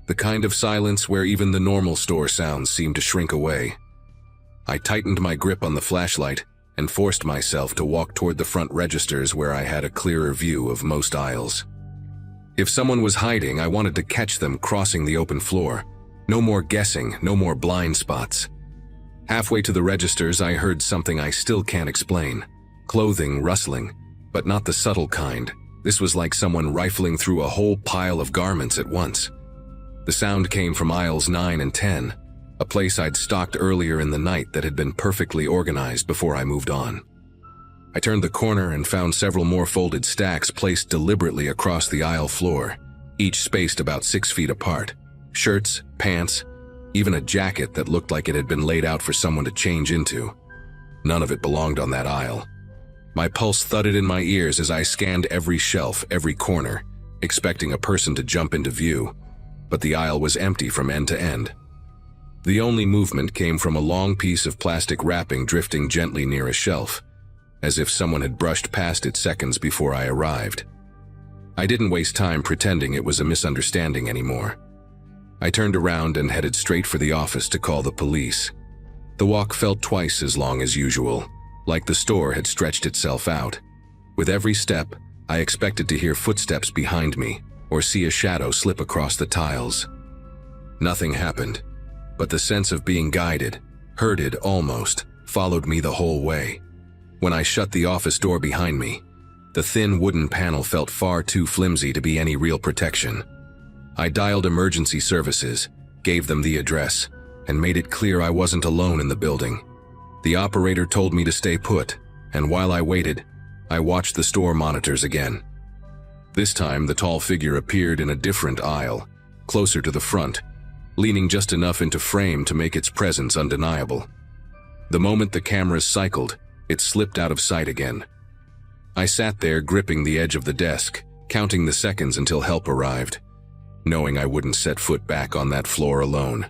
The kind of silence where even the normal store sounds seemed to shrink away. I tightened my grip on the flashlight and forced myself to walk toward the front registers where I had a clearer view of most aisles. If someone was hiding, I wanted to catch them crossing the open floor. No more guessing, no more blind spots. Halfway to the registers, I heard something I still can't explain. Clothing rustling, but not the subtle kind. This was like someone rifling through a whole pile of garments at once. The sound came from aisles 9 and 10, a place I'd stocked earlier in the night that had been perfectly organized before I moved on. I turned the corner and found several more folded stacks placed deliberately across the aisle floor, each spaced about 6 feet apart. Shirts, pants, even a jacket that looked like it had been laid out for someone to change into. None of it belonged on that aisle. My pulse thudded in my ears as I scanned every shelf, every corner, expecting a person to jump into view, but the aisle was empty from end to end. The only movement came from a long piece of plastic wrapping drifting gently near a shelf, as if someone had brushed past it seconds before I arrived. I didn't waste time pretending it was a misunderstanding anymore. I turned around and headed straight for the office to call the police. The walk felt twice as long as usual, like the store had stretched itself out. With every step, I expected to hear footsteps behind me or see a shadow slip across the tiles. Nothing happened, but the sense of being guided, herded almost, followed me the whole way. When I shut the office door behind me, the thin wooden panel felt far too flimsy to be any real protection. I dialed emergency services, gave them the address, and made it clear I wasn't alone in the building. The operator told me to stay put, and while I waited, I watched the store monitors again. This time, the tall figure appeared in a different aisle, closer to the front, leaning just enough into frame to make its presence undeniable. The moment the cameras cycled, it slipped out of sight again. I sat there gripping the edge of the desk, counting the seconds until help arrived, knowing I wouldn't set foot back on that floor alone.